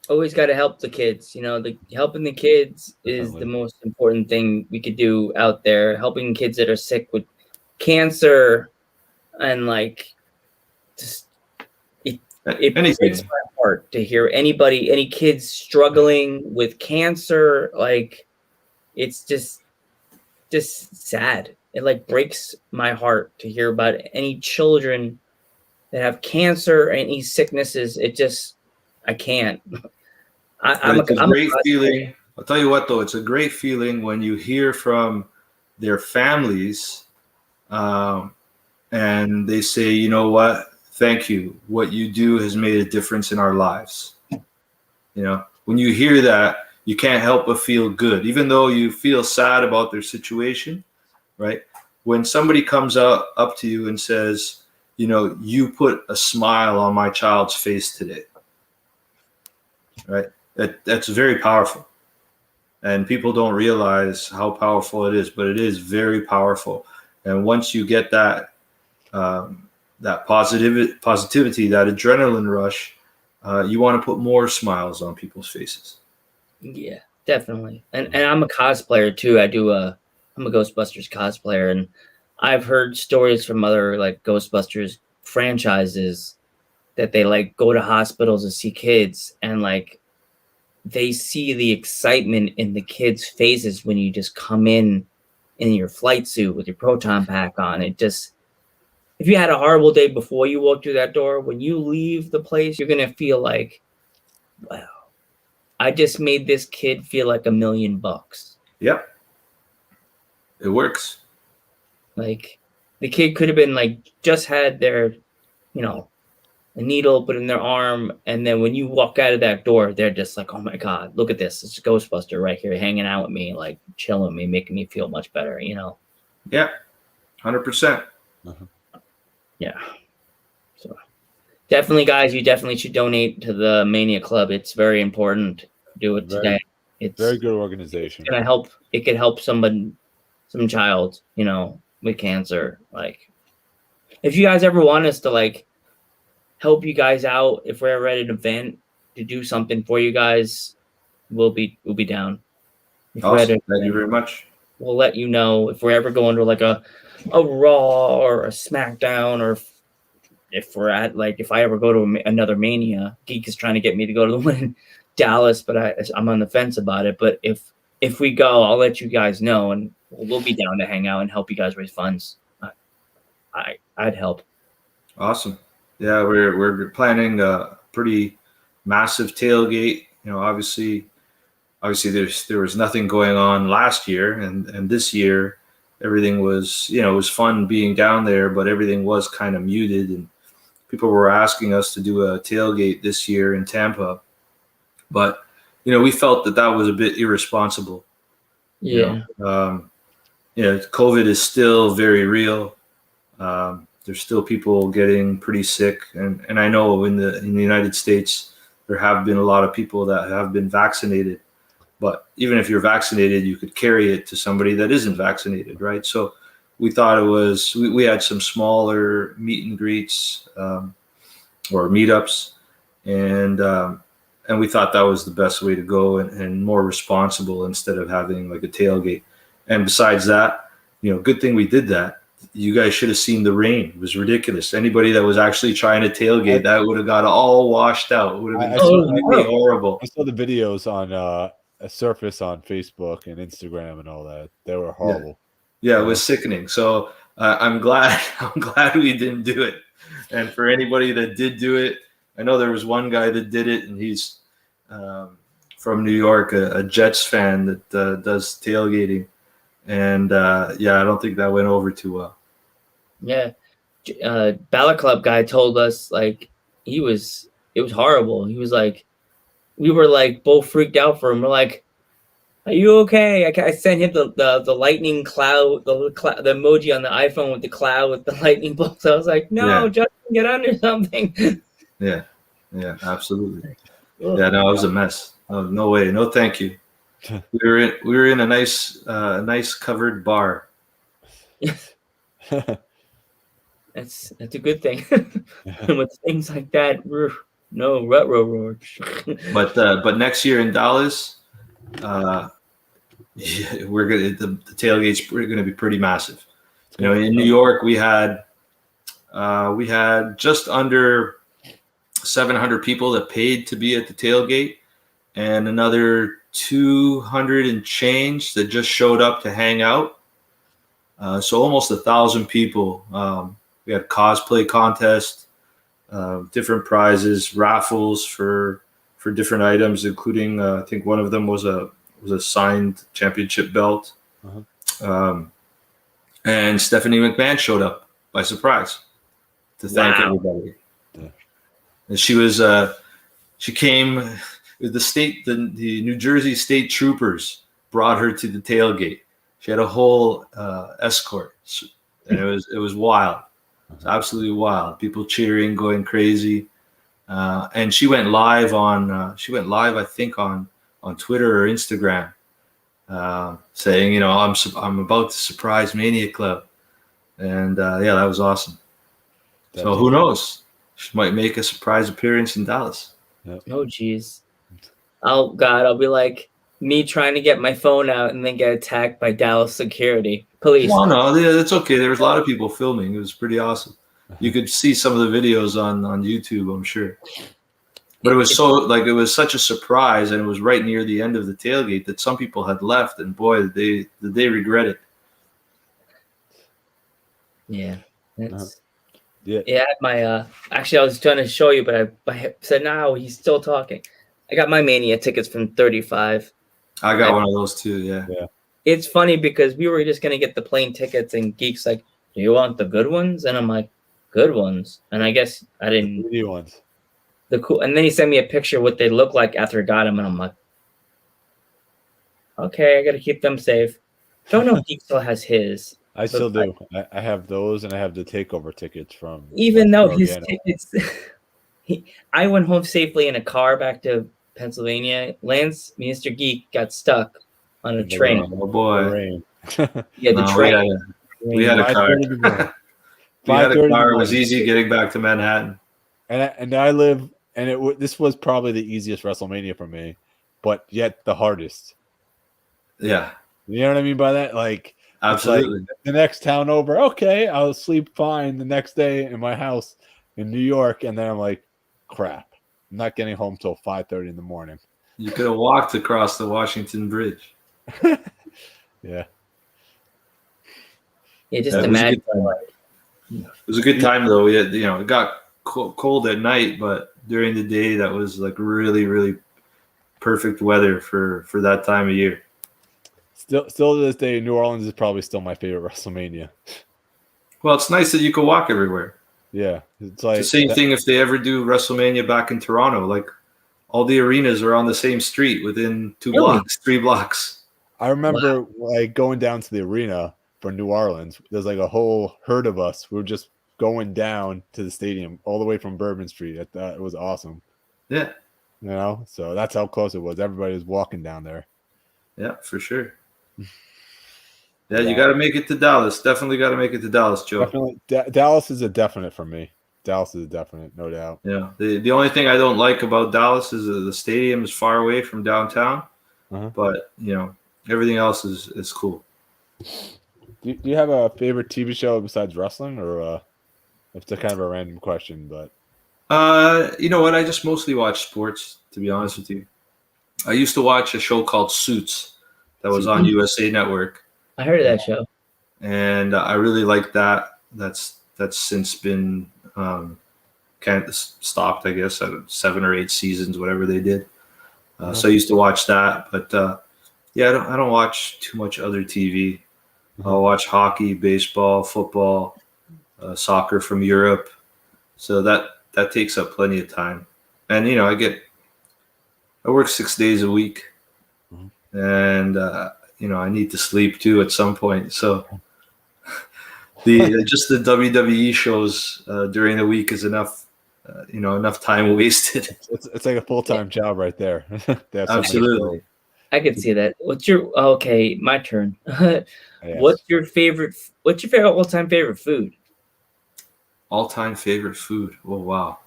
Always got to help the kids. Helping the kids is the most important thing we could do out there. Helping kids that are sick with cancer, and it breaks my heart to hear any kids struggling with cancer. It's just sad. It breaks my heart to hear about any children that have cancer or any sicknesses. I can't. It's a great feeling. I'll tell you what, though, it's a great feeling when you hear from their families, and they say, "You know what? Thank you. What you do has made a difference in our lives." When you hear that, you can't help but feel good, even though you feel sad about their situation, right? When somebody comes up to you and says, "You put a smile on my child's face today," right? That's very powerful. And people don't realize how powerful it is, but it is very powerful. And once you get that positivity, that adrenaline rush, you want to put more smiles on people's faces. Yeah, definitely. And I'm a cosplayer too. I'm a Ghostbusters cosplayer, and I've heard stories from other like Ghostbusters franchises that they like go to hospitals to see kids, and like they see the excitement in the kids' faces when you just come in your flight suit with your proton pack on. It just, if you had a horrible day before you walk through that door, when you leave the place, you're gonna feel like, wow, I just made this kid feel like $1 million. Yep. It works. Like the kid could have been like just had their, a needle put in their arm, and then when you walk out of that door, they're just like, oh my God, look at this. It's a Ghostbuster right here hanging out with me, like chilling with me, making me feel much better, Yeah, 100%. Yeah. So definitely, guys, you definitely should donate to the Mania Club. It's very important. Do it today. It's very good organization. It's gonna help. It could help some child, with cancer. Like, if you guys ever want us to like help you guys out, if we're ever at an event to do something for you guys, we'll be down. Awesome. Thank you very much. We'll let you know if we're ever going to like a Raw or a SmackDown, or if we're at like, if I ever go to another Mania. Geek is trying to get me to go to the one in Dallas, but I'm on the fence about it. But if we go, I'll let you guys know, and we'll be down to hang out and help you guys raise funds. I'd help. Awesome. Yeah, we're planning a pretty massive tailgate. Obviously there was nothing going on last year, and this year everything was, it was fun being down there, but everything was kind of muted, and people were asking us to do a tailgate this year in Tampa, but we felt that was a bit irresponsible. Yeah. COVID is still very real. There's still people getting pretty sick, and I know in the United States there have been a lot of people that have been vaccinated, but even if you're vaccinated, you could carry it to somebody that isn't vaccinated, right? So we thought we had some smaller meet and greets or meetups, and we thought that was the best way to go and more responsible instead of having like a tailgate. And besides that, good thing we did that. You guys should have seen the rain. It was ridiculous. Anybody that was actually trying to tailgate, that would have got all washed out. It would have been completely horrible. I saw the videos on a surface on Facebook and Instagram and all that. They were horrible. Yeah, it was sickening. So I'm glad we didn't do it. And for anybody that did do it, I know there was one guy that did it, and he's from New York, a Jets fan that does tailgating. And I don't think that went over too well. Yeah. Ballot Club guy told us like it was horrible. He was like, we were like both freaked out for him. We're like, are you okay? I sent him the lightning cloud, the emoji on the iPhone with the cloud with the lightning bolts. I was like, no, Justin, get under something. Yeah, absolutely. Yeah, no, it was a mess. Oh, no way, no, thank you. We were in a nice covered bar. That's a good thing. With things like that, no rut. But next year in Dallas, we're gonna the tailgates are gonna be pretty massive. In New York we had just under 700 people that paid to be at the tailgate, and another 200 and change that just showed up to hang out. So almost 1,000 people. We had cosplay contest, different prizes, raffles for different items, including I think one of them was a signed championship belt. And Stephanie McMahon showed up by surprise to thank everybody. Yeah. And she came. The New Jersey State Troopers brought her to the tailgate. She had a whole escort, and it was wild. It was absolutely wild. People cheering, going crazy. and she went live on I think on Twitter or Instagram, saying, you know, I'm about to surprise Mania Club, and yeah, that was awesome. So who knows? She might make a surprise appearance in Dallas. Yep. Oh, jeez. Oh, God. I'll be like me trying to get my phone out and then get attacked by Dallas security. Police. Well, no, it's okay. There was a lot of people filming. It was pretty awesome. You could see some of the videos on YouTube, I'm sure. But it was such a surprise, and it was right near the end of the tailgate that some people had left, and boy, did they regret it. Yeah. That's... Yeah. My actually I was trying to show you, but I said no, he's still talking. I got my Mania tickets from 35. I got one of those too, yeah. It's funny because we were just gonna get the plane tickets, and Geek's like, do you want the good ones? And I'm like, good ones. And I guess I didn't. The video ones. The cool, and then he sent me a picture of what they look like after I got them, and I'm like, okay, I gotta keep them safe. Don't know if Geek still has his. I still do. I have those, and I have the takeover tickets from. Even though his tickets, I went home safely in a car back to Pennsylvania. Lance, Mr. Geek, got stuck on a train. Oh boy! Yeah, the train. We had a car. We had a car. It was easy getting back to Manhattan. And I live, and this was probably the easiest WrestleMania for me, but yet the hardest. Yeah. You know what I mean by that? Like, absolutely. Like the next town over, okay, I'll sleep fine the next day in my house in New York, and then I'm like, crap, I'm not getting home till 5:30 in the morning. You could have walked across the Washington Bridge. Yeah. Yeah, just imagine. It was a good time though. We had, it got cold at night, but during the day, that was like really, really perfect weather for that time of year. Still to this day, New Orleans is probably still my favorite WrestleMania. Well, it's nice that you can walk everywhere. Yeah, it's like the same thing if they ever do WrestleMania back in Toronto. Like all the arenas are on the same street within 2 blocks, 3 blocks. I remember like going down to the arena for New Orleans. There's like a whole herd of us. We were just going down to the stadium all the way from Bourbon Street. It was awesome. Yeah. So that's how close it was. Everybody was walking down there. Yeah, for sure. Yeah, you got to make it to Dallas. Definitely got to make it to Dallas, Joe. Definitely. Dallas is a definite for me. Dallas is a definite, no doubt. Yeah. The only thing I don't like about Dallas is the stadium is far away from downtown. But, everything else is cool. Do you have a favorite TV show besides wrestling, or it's a kind of a random question? But you know what? I just mostly watch sports, to be honest with you. I used to watch a show called Suits that was on USA Network. I heard of that show, and I really liked that. That's since been kind of stopped, I guess, at 7 or 8 seasons, whatever they did. So I used to watch that, but I don't watch too much other TV. I'll watch hockey, baseball, football, soccer from Europe. So that takes up plenty of time. And, I work 6 days a week, and, I need to sleep too at some point. So just the WWE shows during the week is enough, enough time wasted. It's like a full-time job right there. Absolutely. I could see that. My turn. Yes. What's your favorite all-time favorite food? All-time favorite food. Oh,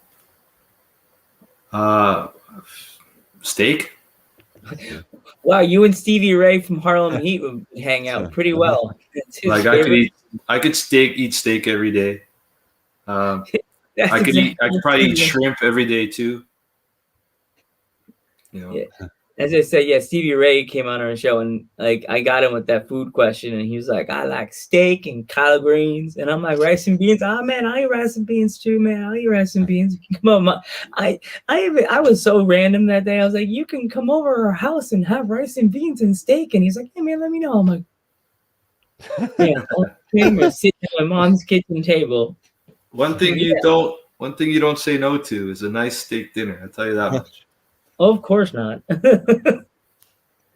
wow. Steak. Wow, you and Stevie Ray from Harlem Heat would hang out pretty well. Like I could eat steak every day. I could probably eat shrimp every day too. Yeah. As I said, Stevie Ray came on our show, and like I got him with that food question, and he was like, "I like steak and collard greens," and I'm like, "Rice and beans." Oh man, I eat rice and beans too, man. I eat rice and beans. Come on, I was so random that day. I was like, "You can come over to our house and have rice and beans and steak," and he's like, "Hey man, let me know." I'm like, "Yeah, sitting at my mom's kitchen table." One thing you don't say no to is a nice steak dinner. I'll tell you that much. Oh, of course not.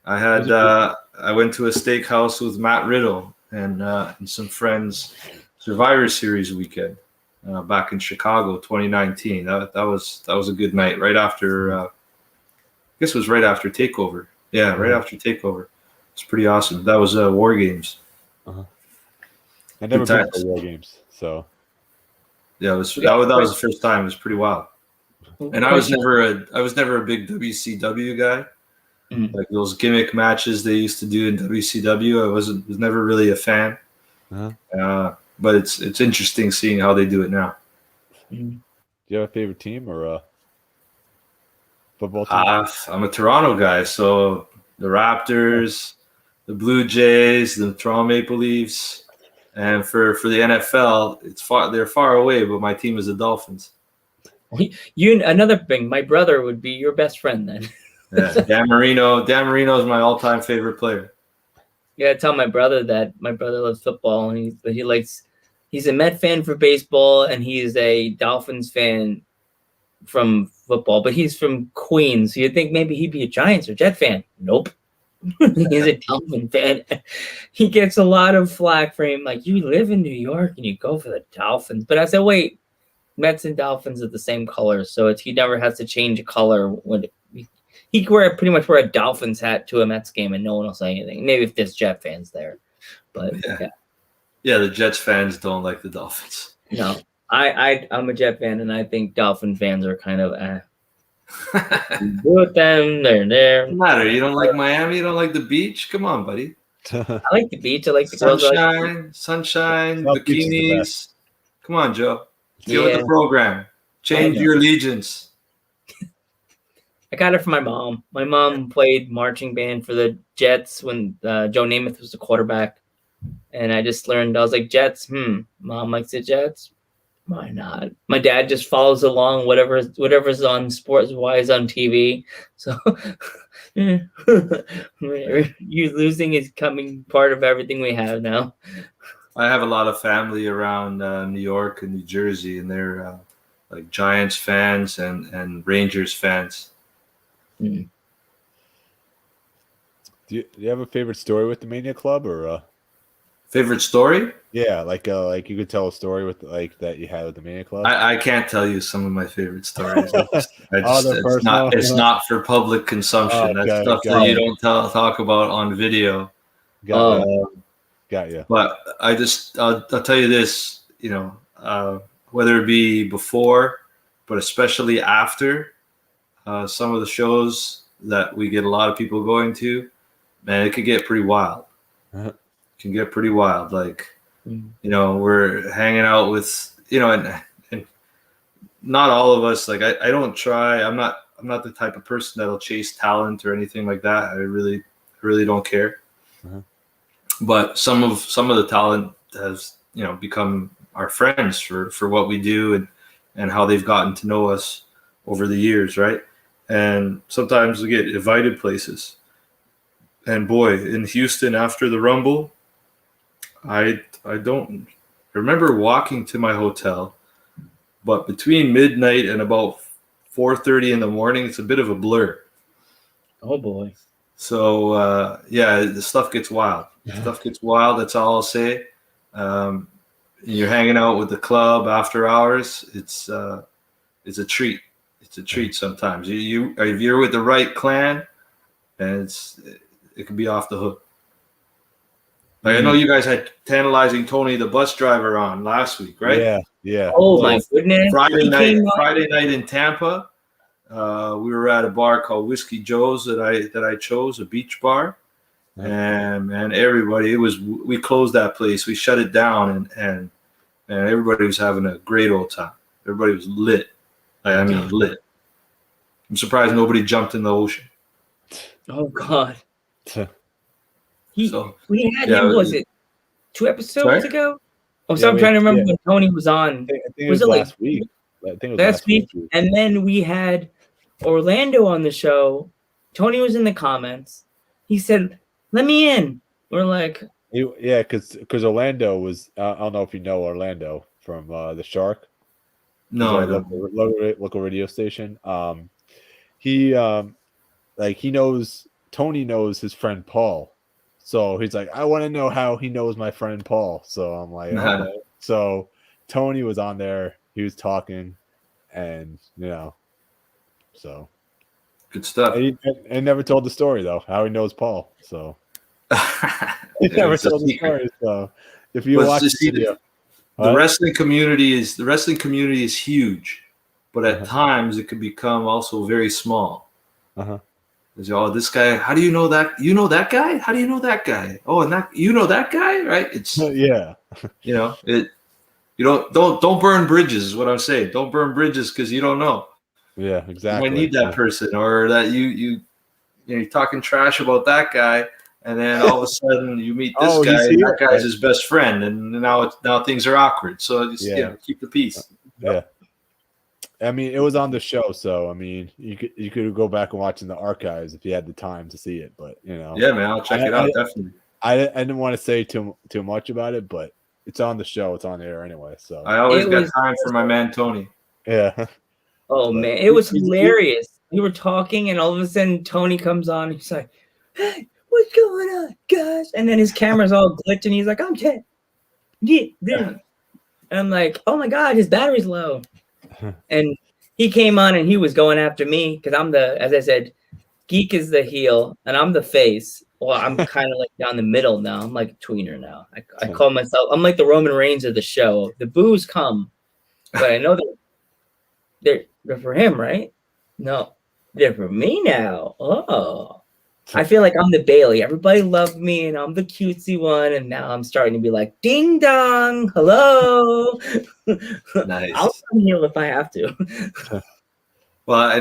I went to a steakhouse with Matt Riddle and some friends, Survivor Series weekend, back in Chicago, 2019. That was a good night. Right after, I guess it was right after Takeover. Yeah, right after Takeover. It's pretty awesome. That was War Games. I've never been to War Games, so yeah, that was the first time. It was pretty wild. And I was never a big WCW guy. Like those gimmick matches they used to do in WCW, I was never really a fan. But it's interesting seeing how they do it now. Do you have a favorite team or a football team? I'm a Toronto guy, so the Raptors, the Blue Jays, the Toronto Maple Leafs, and for the NFL, they're far away, but my team is the Dolphins. Another thing, my brother would be your best friend then. Yeah, Dan Marino is my all-time favorite player. Yeah, I tell my brother that. My brother loves football, and he's a Met fan for baseball, and he's a Dolphins fan from football, but he's from Queens. So you'd think maybe he'd be a Giants or Jet fan. Nope. He's a Dolphin fan. He gets a lot of flack for him, like, you live in New York and you go for the Dolphins. But I said, wait, Mets and Dolphins are the same color, so he never has to change a color when he could pretty much wear a Dolphins hat to a Mets game and no one will say anything. Maybe if there's Jet fans there. But yeah, the Jets fans don't like the Dolphins. No. I'm a Jet fan, and I think Dolphin fans are kind of with them. They're there. What's the matter? You don't like Miami? You don't like the beach? Come on, buddy. I like the beach. I like the sunshine, bikinis. Come on, Joe. Get with the program. Change your allegiance. I got it from my mom. My mom played marching band for the Jets when Joe Namath was the quarterback. And I just learned, I was like, Jets, mom likes the Jets. Why not? My dad just follows along whatever's on sports-wise on TV. So you losing is coming part of everything we have now. I have a lot of family around New York and New Jersey, and they're like Giants fans and Rangers fans. Mm. Do you have a favorite story with the Mania Club or favorite story? Yeah, like you could tell a story with like that you had with the Mania Club. I can't tell you some of my favorite stories. It's not for public consumption. That's stuff that you don't talk about on video. Got you. But I'll tell you this, whether it be before, but especially after some of the shows that we get a lot of people going to, man, it could get pretty wild. It can get pretty wild. Like, we're hanging out with, and not all of us, like I don't try, I'm not the type of person that'll chase talent or anything like that. I really don't care. But some of the talent has, become our friends for what we do and how they've gotten to know us over the years, right? And sometimes we get invited places. And boy, in Houston after the Rumble, I don't remember walking to my hotel, but between midnight and about 4:30 in the morning, it's a bit of a blur. Oh boy. So the stuff gets wild. Stuff gets wild. That's all I'll say. You're hanging out with the club after hours. It's a treat. It's a treat sometimes. If you're with the right clan, and it can be off the hook. Like I know you guys had Tantalizing Tony, the bus driver, on last week, right? Yeah. Oh my goodness! Friday night in Tampa. We were at a bar called Whiskey Joe's that I chose, a beach bar, and everybody. We closed that place. We shut it down, and everybody was having a great old time. Everybody was lit. Lit. I'm surprised nobody jumped in the ocean. Oh God. We had him. Was it 2 episodes ago? I'm trying to remember when Tony was on. I think it was last week. I think it was last week. And then we had Orlando on the show. Tony was in the comments. He said, "Let me in." We're like, because Orlando was. I don't know if you know Orlando from the Shark. No, I don't. Local radio station. He knows. Tony knows his friend Paul. So he's like, I want to know how he knows my friend Paul. So I'm like, okay. So Tony was on there. He was talking, and so Good stuff. And he never told the story though. How he knows Paul, so he Yeah, never it's a told the secret. story. So if you But watch you the see, video, the wrestling community is huge, but at times it could become also very small. Oh, this guy, how do you know that? You know that guy? How do you know that guy? Oh, and that you know that guy, right? It's yeah. it. You don't burn bridges is what I'm saying. Don't burn bridges because you don't know. Yeah, exactly. You might need that person, or that you're talking trash about that guy, and then all of a sudden you meet this guy, and that guy's his best friend, and now things are awkward. So just keep the peace. Yeah. I mean, it was on the show, so I mean, you could go back and watch in the archives if you had the time to see it. But yeah, man, I'll check it out definitely. I didn't want to say too much about it, but it's on the show. It's on air anyway. So I always got time for my man Tony. Yeah. Oh man, it was hilarious. We were talking, and all of a sudden Tony comes on. He's like, "Hey, what's going on, guys?" And then his camera's all glitching. He's like, "I'm dead." Yeah. And I'm like, "Oh my god, his battery's low." And he came on, and he was going after me because I'm as I said, Geek is the heel, and I'm the face. Well, I'm kind of like down the middle now. I'm like a tweener now. I call myself. I'm like the Roman Reigns of the show. The boos come, but I know they're for him, right? No, they're for me now. Oh, I feel like I'm the Bailey. Everybody loved me, and I'm the cutesy one. And now I'm starting to be like, ding dong, hello. Nice. I'll come heel if I have to. Well, I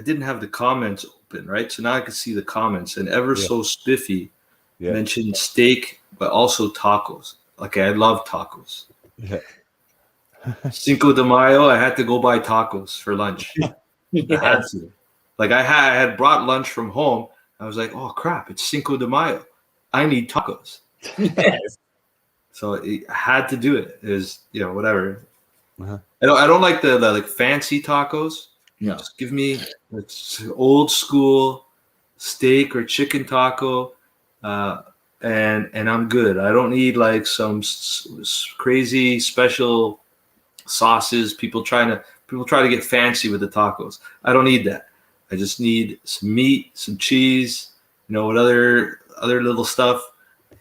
didn't have the comments open, right? So now I can see the comments, and Ever So Spiffy mentioned steak, but also tacos. Okay, I love tacos. Yeah. Cinco de Mayo, I had to go buy tacos for lunch. Yes. I had to. Like I had brought lunch from home. I was like, oh crap, it's Cinco de Mayo. I need tacos. Yes. So I had to do it. It was, whatever. I don't like the like fancy tacos. No. Just give me old school steak or chicken taco, and I'm good. I don't need like some crazy special sauces. People try to get fancy with the tacos. I don't need that. I just need some meat, some cheese, what other little stuff,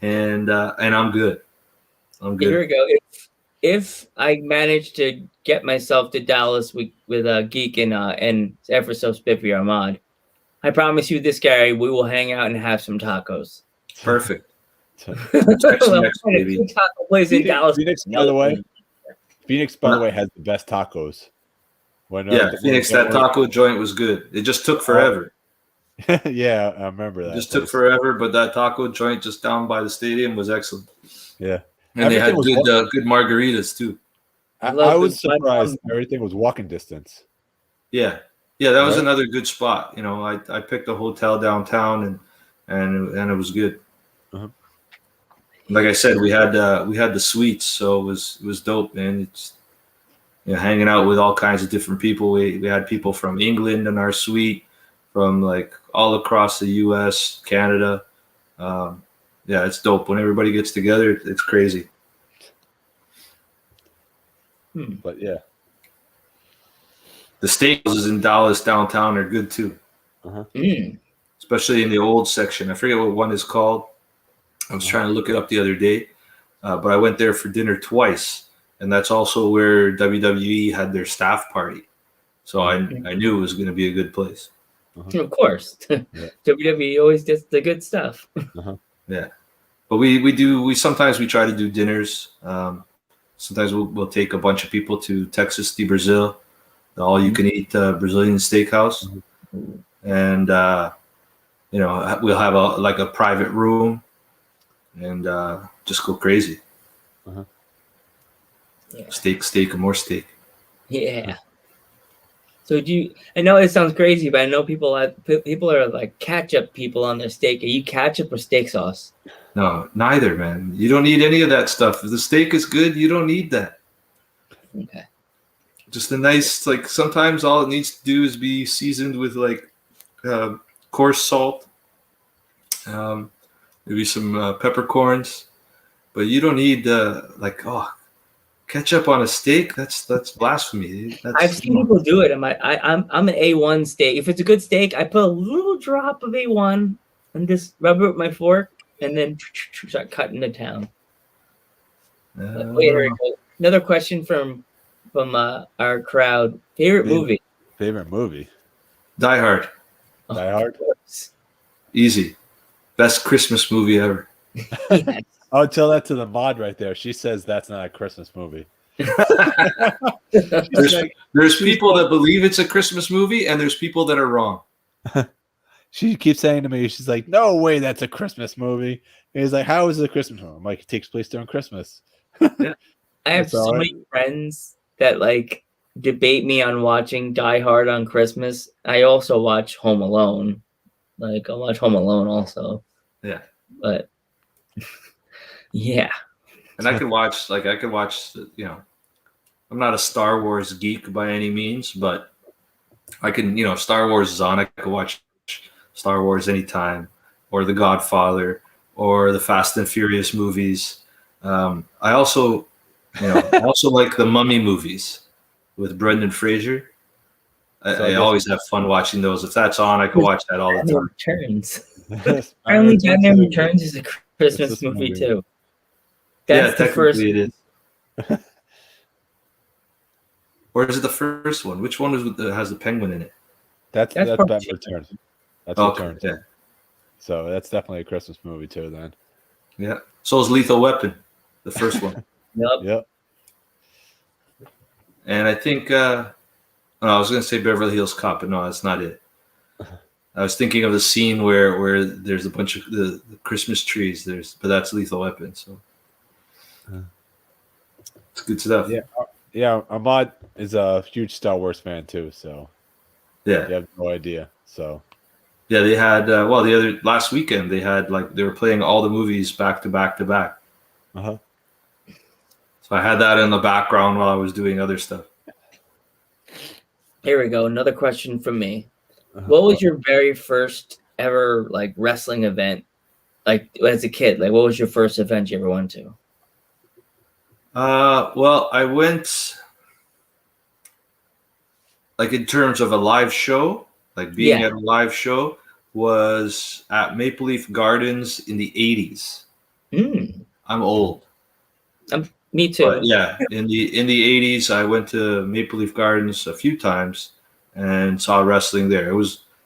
and I'm good. I'm good. Here we go. If I manage to get myself to Dallas with Geek and Ever So Spiffy Ahmad, I promise you, this guy, we will hang out and have some tacos. Perfect. Next, baby. Taco place in Dallas. Phoenix, by the way, has the best tacos. Phoenix, that taco joint was good. It just took forever. Yeah, I remember that. It just took forever, but that taco joint just down by the stadium was excellent. Yeah. And they had good margaritas too. I was surprised everything was walking distance. Yeah. Yeah, that was another good spot. I picked a hotel downtown and it was good. Like I said, we had the suites, so it was dope, man. It's hanging out with all kinds of different people. We had people from England in our suite, from like all across the US, Canada. It's dope. When everybody gets together, it's crazy. But yeah. The steakhouses in Dallas downtown are good too. Especially in the old section. I forget what one is called. I was trying to look it up the other day. But I went there for dinner twice. And that's also where WWE had their staff party. So I knew it was going to be a good place. Of course. WWE always does the good stuff. Yeah. But we sometimes try to do dinners. Sometimes we'll take a bunch of people to Texas de Brazil, the all-you-can-eat Brazilian steakhouse, and we'll have a private room and just go crazy. Yeah. Steak, and more steak. Yeah. So I know it sounds crazy, but I know people are like ketchup people on their steak. Are you ketchup or steak sauce? No, neither, man. You don't need any of that stuff. If the steak is good, you don't need that. Okay. Just a nice, like, sometimes all it needs to do is be seasoned with like coarse salt, maybe some peppercorns, but you don't need ketchup on a steak. That's blasphemy. I've seen people do it. I'm an A1 steak. If it's a good steak, I put a little drop of A1 and just rub it with my fork and then start cutting it down. Another question from our crowd. Favorite movie? Favorite movie? Die Hard. Die Hard. Easy. Best Christmas movie ever. Yes. I'll tell that to the mod right there. She says that's not a Christmas movie. There's people that believe it's a Christmas movie, and there's people that are wrong. She keeps saying to me, she's like, no way that's a Christmas movie. And he's like, how is it a Christmas movie? I'm like, it takes place during Christmas. Yeah. I have so many friends that like debate me on watching Die Hard on Christmas. I also watch Home Alone. Like, I'll watch Home Alone also. Yeah. But yeah. And I could watch, I'm not a Star Wars geek by any means, but I can, Star Wars is on. I could watch Star Wars anytime, or The Godfather, or the Fast and Furious movies. I also like the Mummy movies with Brendan Fraser. I always have fun watching those. If that's on, I can watch that all the time. Returns. Apparently, Batman Returns is a Christmas movie too. That's the first. It is. Or is it the first one? Which one has the penguin in it? That's Batman Returns. That's okay, Returns. Yeah. So that's definitely a Christmas movie too. Then. Yeah. So is Lethal Weapon, the first one. Yep. And I think I was going to say Beverly Hills Cop, but no, that's not it. I was thinking of the scene where there's a bunch of the Christmas trees. But that's Lethal Weapon. So it's good stuff. Yeah. Ahmad is a huge Star Wars fan too. So yeah, you have no idea. So yeah, they had last weekend they had they were playing all the movies back to back to back. Uh-huh. So I had that in the background while I was doing other stuff. Here we go. Another question from me. What was your very first ever wrestling event? As a kid, what was your first event you ever went to? Well, I went in terms of a live show, being at a live show was at Maple Leaf Gardens in the 80s. I'm old. Me too. But yeah, in the 80s, I went to Maple Leaf Gardens a few times and saw wrestling there.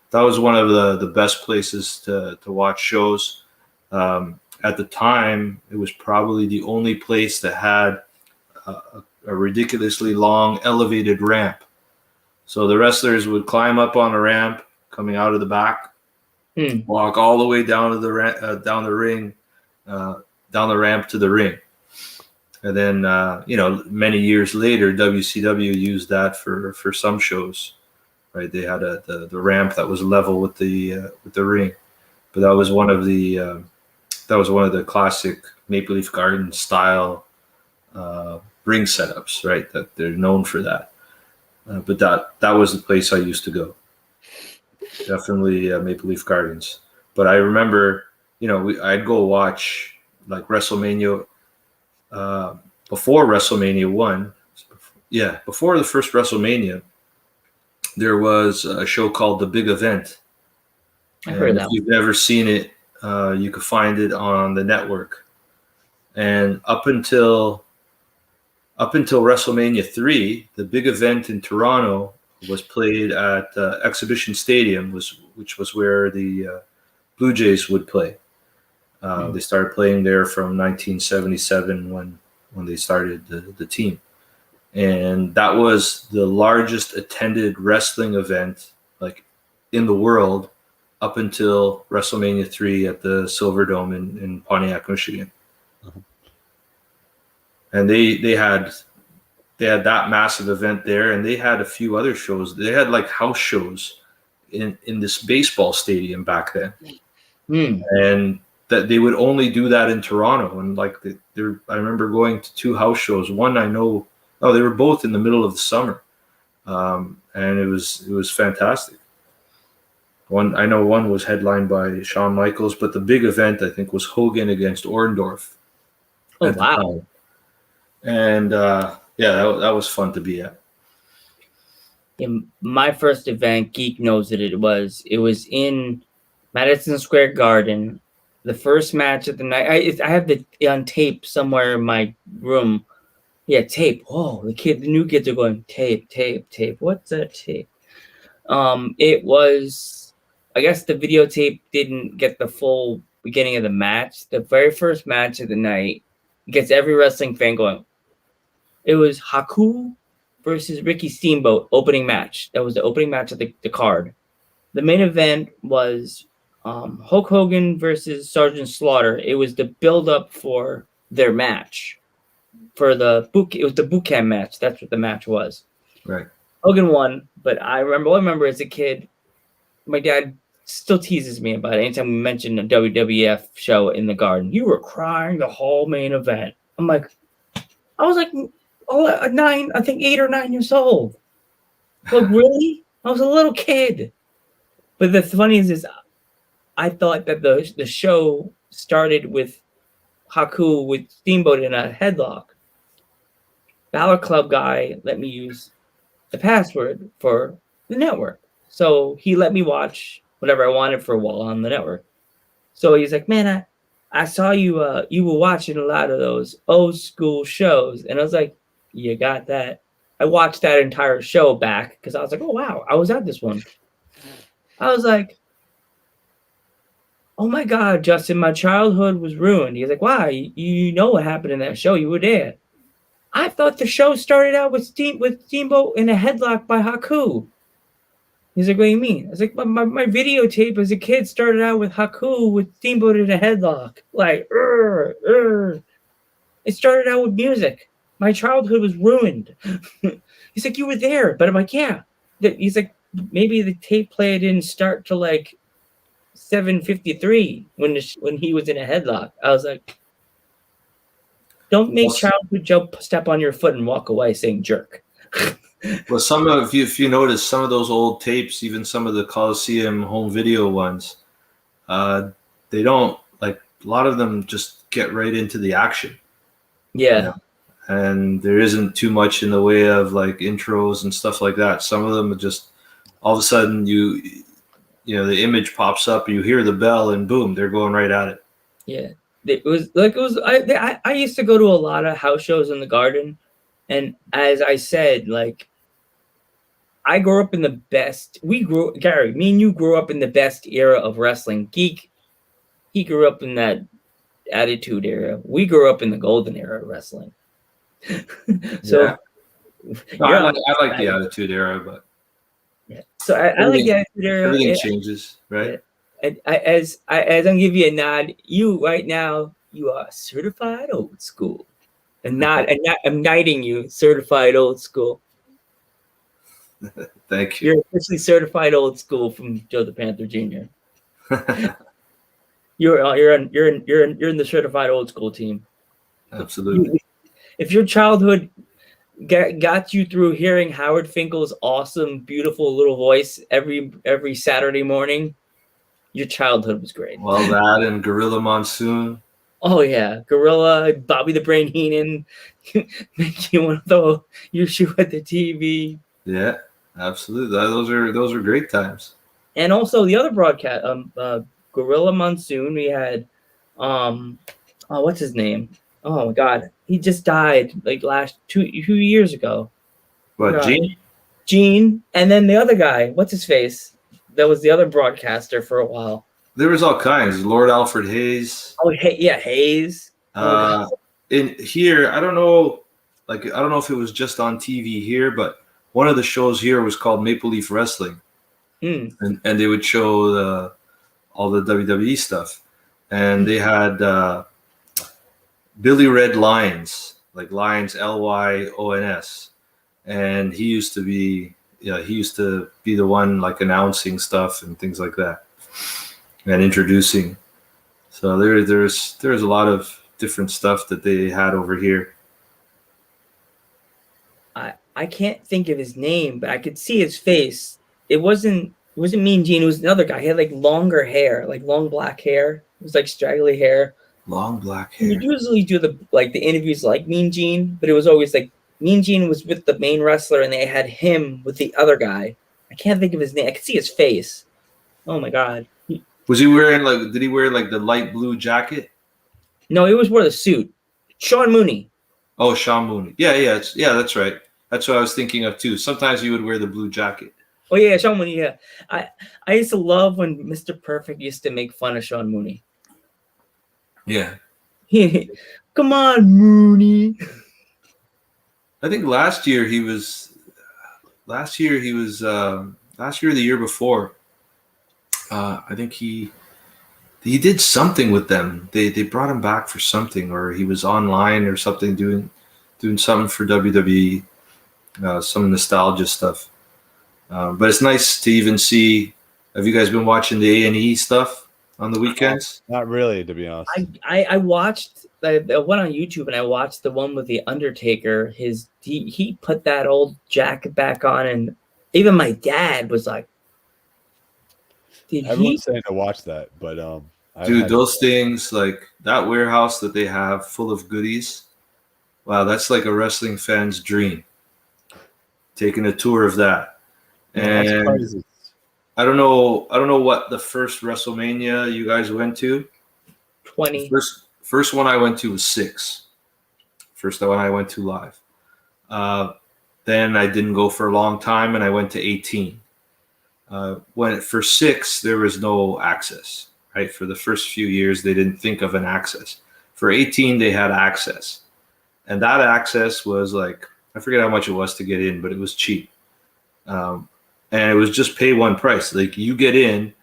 That was one of the best places to watch shows. At the time, it was probably the only place that had a ridiculously long elevated ramp. So the wrestlers would climb up on a ramp coming out of the back, walk all the way down to down the ramp to the ring. And then, many years later, WCW used that for some shows, right? They had the ramp that was level with the ring, but that was one of the classic Maple Leaf Garden style ring setups, right? That they're known for that. But that was the place I used to go. Definitely Maple Leaf Gardens. But I remember, I'd go watch WrestleMania. Before WrestleMania 1, before the first WrestleMania, there was a show called The Big Event. I heard that. If you've never seen it, you could find it on the network. And up until WrestleMania 3, The Big Event in Toronto was played at Exhibition Stadium, which was where the Blue Jays would play. They started playing there from 1977 when they started the team. And that was the largest attended wrestling event in the world up until WrestleMania 3 at the Silverdome in Pontiac, Michigan. Uh-huh. And they had that massive event there, and they had a few other shows. They had house shows in this baseball stadium back then. And that they would only do that in Toronto. And I remember going to 2 house shows. One they were both in the middle of the summer. And it was fantastic. One was headlined by Shawn Michaels, but the big event I think was Hogan against Orndorff. Oh, at the wow. time. And that was fun to be at. In my first event, Geek knows that it was in Madison Square Garden. The first match of the night. I have the on tape somewhere in my room. Yeah, tape. Whoa, the new kids are going tape. What's that tape? It was, I guess the videotape didn't get the full beginning of the match. The very first match of the night gets every wrestling fan going. It was Haku versus Ricky Steamboat opening match. That was the opening match of the card. The main event was Hulk Hogan versus Sergeant Slaughter. It was the build-up for their match. It was the boot camp match. That's what the match was. Right. Hogan won, but I remember as a kid, my dad still teases me about it. Anytime we mention a WWF show in the Garden, you were crying the whole main event. I'm like, I was like 8 or 9 years old. Like, really? I was a little kid. But the funniest is I thought that the show started with Haku with Steamboat in a headlock. Balor Club guy let me use the password for the network. So he let me watch whatever I wanted for a while on the network. So he's like, man, I saw you you were watching a lot of those old school shows. And I was like, you got that. I watched that entire show back because I was like, oh, wow, I was at this one. I was like, oh, my God, Justin, my childhood was ruined. He's like, why? You know what happened in that show. You were there. I thought the show started out with Steamboat in a headlock by Haku. He's like, what do you mean? I was like, my videotape as a kid started out with Haku with Steamboat in a headlock. Like, It started out with music. My childhood was ruined. He's like, you were there. But I'm like, yeah. He's like, maybe the tape player didn't start till like 7:53 when he was in a headlock. I was like, don't make childhood step on your foot and walk away saying jerk. Well, if you notice, some of those old tapes, even some of the Coliseum home video ones, they don't, like, a lot of them just get right into the action. Yeah. You know? And there isn't too much in the way of like intros and stuff like that. Some of them are just all of a sudden you know the image pops up, you hear the bell, and boom, they're going right at it. Yeah, I used to go to a lot of house shows in the Garden, and as I said, like, I grew up in the best. Gary, me and you grew up in the best era of wrestling. Geek, he grew up in that Attitude era. We grew up in the golden era of wrestling. So yeah. No, I like the Attitude era, but yeah. So I like the Attitude era. Everything changes, right? And as I'm give you a nod, you right now you are certified old school, and I'm knighting you certified old school. Thank you. You're officially certified old school from Joe the Panther Jr. You're in the certified old school team. Absolutely. If your childhood got you through hearing Howard Finkel's awesome, beautiful little voice every Saturday morning, your childhood was great. Well, that and Gorilla Monsoon. Oh yeah, Gorilla, Bobby the Brain Heenan, make you want to throw your shoe at the TV. Yeah, absolutely. Those are great times. And also the other broadcast, Gorilla Monsoon. We had, what's his name? Oh my God, he just died like last two years ago. What, Gene? Gene, and then the other guy, what's his face? That was the other broadcaster for a while. There was all kinds. Lord Alfred Hayes. Oh, yeah, Hayes. In here, I don't know if it was just on TV here, but one of the shows here was called Maple Leaf Wrestling, and they would show all the WWE stuff, and they had Billy Red Lyons, like Lyons, Lyons, and he used to be the one like announcing stuff and things like that, and introducing. So there's a lot of different stuff that they had over here. I can't think of his name, but I could see his face. It wasn't Mean Gene. It was another guy. He had like longer hair, like long black hair. It was like straggly hair. Long black hair. You usually do the interviews like Mean Gene, but it was always like Mean Gene was with the main wrestler, and they had him with the other guy. I can't think of his name. I can see his face. Oh my god. Was he wearing like? Did he wear like the light blue jacket? No, he always wore the suit. Sean Mooney. Oh, Sean Mooney. Yeah, that's right. That's what I was thinking of too. Sometimes he would wear the blue jacket. Oh yeah, Sean Mooney. Yeah, I used to love when Mr. Perfect used to make fun of Sean Mooney. Yeah. Come on, Mooney. I think last year or the year before. I think he did something with them. They brought him back for something, or he was online or something doing something for WWE, some nostalgia stuff. But it's nice to even see. Have you guys been watching the A&E stuff on the weekends? Not really, to be honest. I watched. I went on YouTube and I watched the one with the Undertaker. He put that old jacket back on, and even my dad was like, Everyone's saying to watch that, but dude, those things, like that warehouse that they have full of goodies. Wow, that's like a wrestling fan's dream. Taking a tour of that. And I don't know what the first WrestleMania you guys went to. 20. First one I went to was 6. First one I went to live. Then I didn't go for a long time, and I went to 18. For 6, there was no access. Right, for the first few years, they didn't think of an access. For 18, they had access, and that access was like, I forget how much it was to get in, but it was cheap. And it was just pay one price. Like, you get in,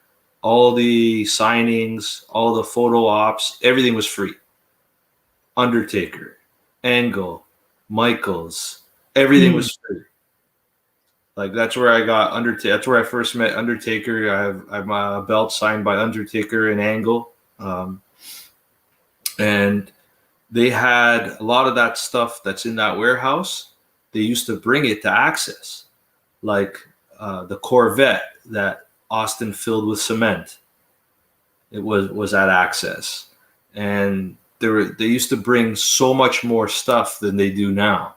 all the signings, all the photo ops, everything was free. Undertaker, Angle, Michaels, everything was free. Like, that's where I got Undertaker. That's where I first met Undertaker. I have my belt signed by Undertaker and Angle. And they had a lot of that stuff that's in that warehouse. They used to bring it to Access, like the Corvette that Austin filled with cement. It was at Access, and they used to bring so much more stuff than they do now.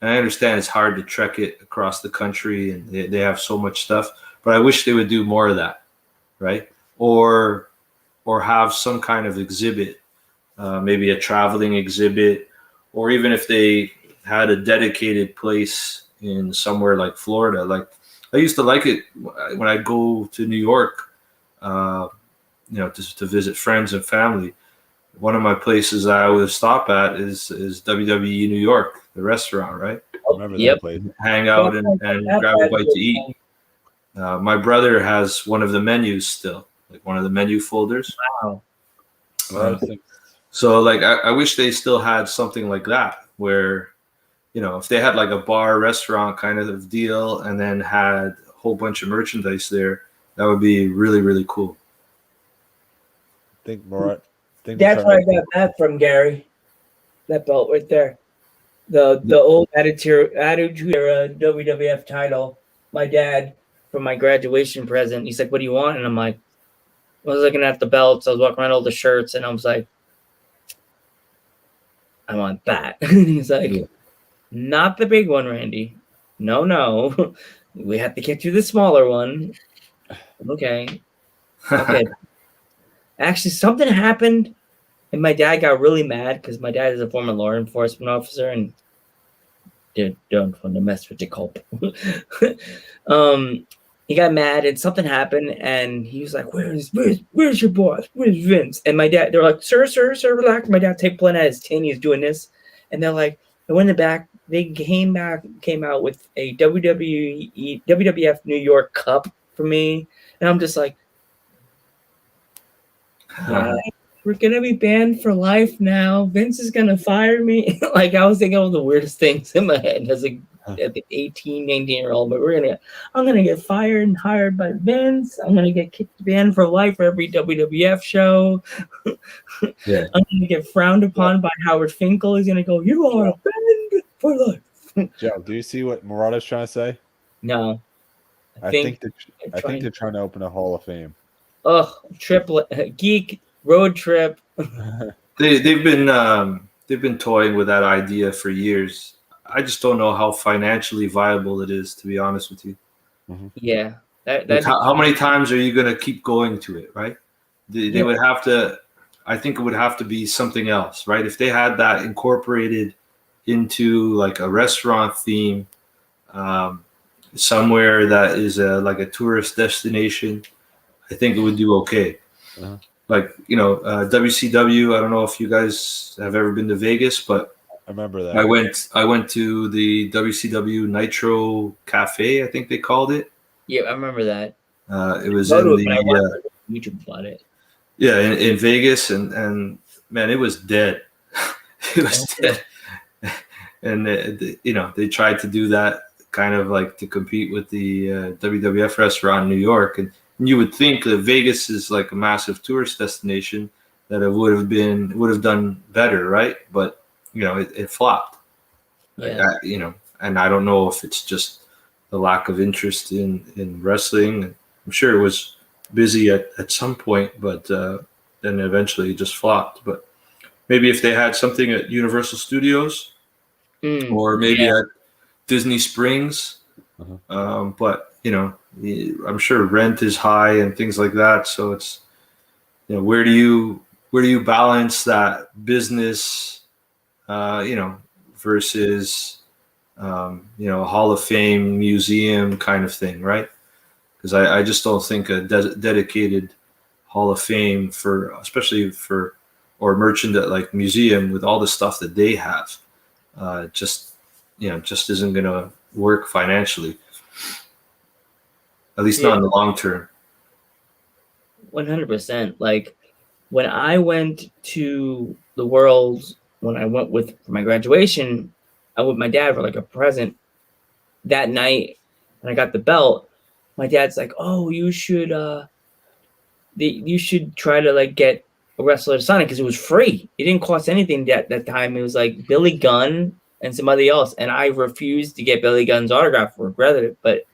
And I understand it's hard to trek it across the country, and they have so much stuff. But I wish they would do more of that, right? Or have some kind of exhibit, maybe a traveling exhibit, or even if they had a dedicated place in somewhere like Florida. Like, I used to like it when I go to New York, to visit friends and family. One of my places I always stop at is WWE New York, the restaurant, right? I remember that place. Hang out and grab a bite to eat. My brother has one of the menus still, like one of the menu folders. Wow. So like, I wish they still had something like that, where, if they had like a bar restaurant kind of deal and then had a whole bunch of merchandise there, that would be really, really cool. That's where I got that from, Gary. That belt right there. The old Attitude Era WWF title. My dad, for my graduation present, he's like, "What do you want?" And I'm like, I was looking at the belts. I was walking around all the shirts, and I was like, "I want that." And he's like, "Not the big one, Randy. No. We have to get you the smaller one." Okay. Actually, something happened, and my dad got really mad because my dad is a former law enforcement officer, and they don't want to mess with the cop. He got mad, and something happened, and he was like, "Where's your boss? Where's Vince?" And my dad, they're like, "Sir, relax." My dad take pulling out his tin. He's doing this, and they're like, they went in the back. They came out with a WWF New York Cup for me, and I'm just like, we're gonna be banned for life now. Vince is gonna fire me. Like, I was thinking all the weirdest things in my head as an 18, 19-year-old. But I'm gonna get fired and hired by Vince. I'm gonna get banned for life for every WWF show. Yeah. I'm gonna get frowned upon by Howard Finkel. He's gonna go, "You are banned for life." Joe, do you see what Murata's trying to say? No. I think they're trying to open a Hall of Fame. Triplet geek road trip. they've been toying with that idea for years. I just don't know how financially viable it is, to be honest with you. Yeah, Like how many times are you going to keep going to it, right? They would have to. I think it would have to be something else, right? If they had that incorporated into like a restaurant theme, somewhere that is like a tourist destination, I think it would do okay. Like, WCW. I don't know if you guys have ever been to Vegas, but I remember that. I went to the WCW Nitro Cafe, I think they called it. Yeah, I remember that. It was in the YouTube about it. Yeah, in Vegas, and man, it was dead. It was dead. And they tried to do that kind of like to compete with the WWF restaurant in New York, and you would think that Vegas is like a massive tourist destination, that it would have done better, right? But it flopped. Yeah. And I don't know if it's just the lack of interest in wrestling. I'm sure it was busy at some point, but then eventually it just flopped. But maybe if they had something at Universal Studios or maybe at Disney Springs, but I'm sure rent is high and things like that. So it's where do you balance that business, versus a Hall of Fame museum kind of thing, right? Because I just don't think a dedicated Hall of Fame especially for merchandise like museum with all the stuff that they have, just isn't going to work financially, at least not in the long term. 100%. Like when I went to the World, when I went for my graduation, I went with my dad for like a present that night, and I got the belt. My dad's like, "Oh, you should try to like get a wrestler to sign it because it was free. It didn't cost anything that time. It was like Billy Gunn and somebody else, and I refused to get Billy Gunn's autograph. Regretted it, but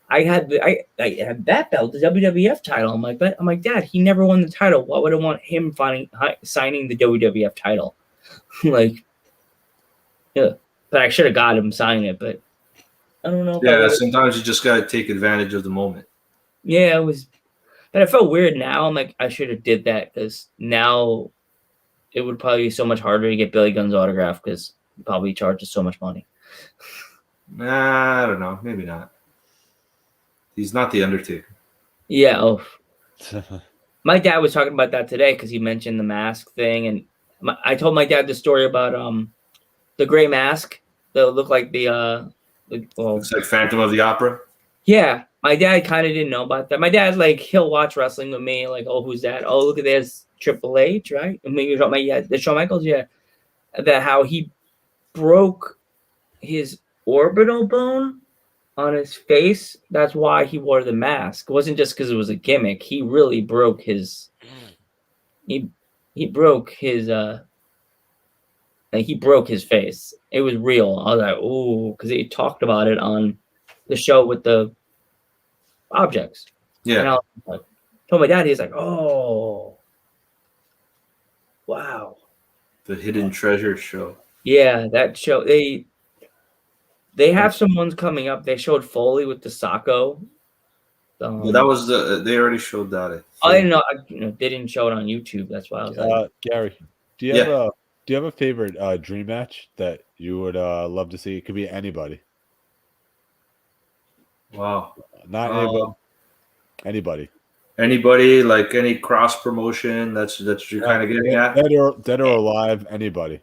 I had that belt, the WWF title. I'm like, Dad, he never won the title. Why would I want him signing the WWF title? Like, yeah, but I should have got him sign it, but I don't know. Yeah, sometimes you just got to take advantage of the moment. Yeah, it was, but I felt weird now. I'm like, I should have did that because now it would probably be so much harder to get Billy Gunn's autograph because he probably charges so much money. Nah, I don't know. Maybe not. He's not the Undertaker. Yeah. Oh, my dad was talking about that today because he mentioned the mask thing, and I told my dad the story about the gray mask that looked like looks like Phantom of the Opera. Yeah, my dad kind of didn't know about that. My dad's like, he'll watch wrestling with me, like, oh, who's that? Oh, look at this, Triple H, right? And maybe the Shawn Michaels, that how he broke his orbital bone on his face. That's why he wore the mask. It wasn't just because it was a gimmick. He really broke his. He broke his. He broke his face. It was real. I was like, ooh, because he talked about it on the show with the objects. Yeah. And I was like, told my dad, he's like, oh, wow. The Hidden Treasure show. Yeah, that show. They have some ones coming up. They showed Foley with the Sacco. That was they already showed that. I didn't know. They didn't show it on YouTube. That's why I was like, Gary, do you have a favorite dream match that you would love to see? It could be anybody. Wow. Not anybody. Anybody. Anybody, like any cross promotion. That's what you're kind of getting at. Dead or alive. Anybody.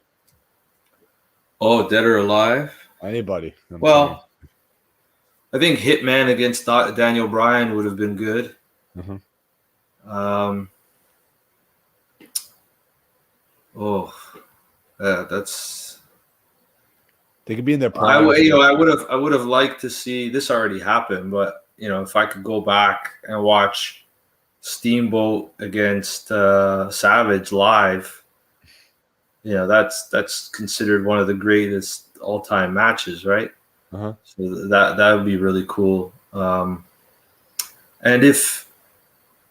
Oh, dead or alive. Anybody. Well, I think Hitman against Daniel Bryan would have been good. That's. They could be in their prime. I would have liked to see this already happen, but if I could go back and watch Steamboat against Savage live, that's considered one of the greatest all-time matches, right? So that would be really cool. And if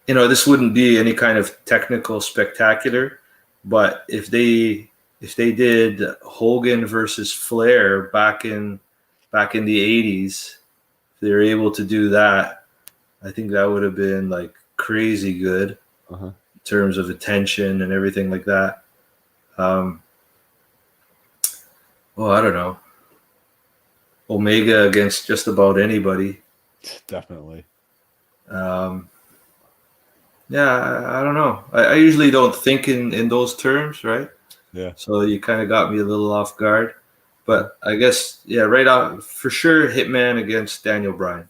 this wouldn't be any kind of technical spectacular, But if they did Hogan versus Flair back in the 80s, if they were able to do that, I think that would have been like crazy good in terms of attention and everything like that. Well, I don't know. Omega against just about anybody. Definitely. Yeah, I don't know. I usually don't think in those terms, right? Yeah. So you kind of got me a little off guard. But I guess, yeah, right off, for sure, Hitman against Daniel Bryan.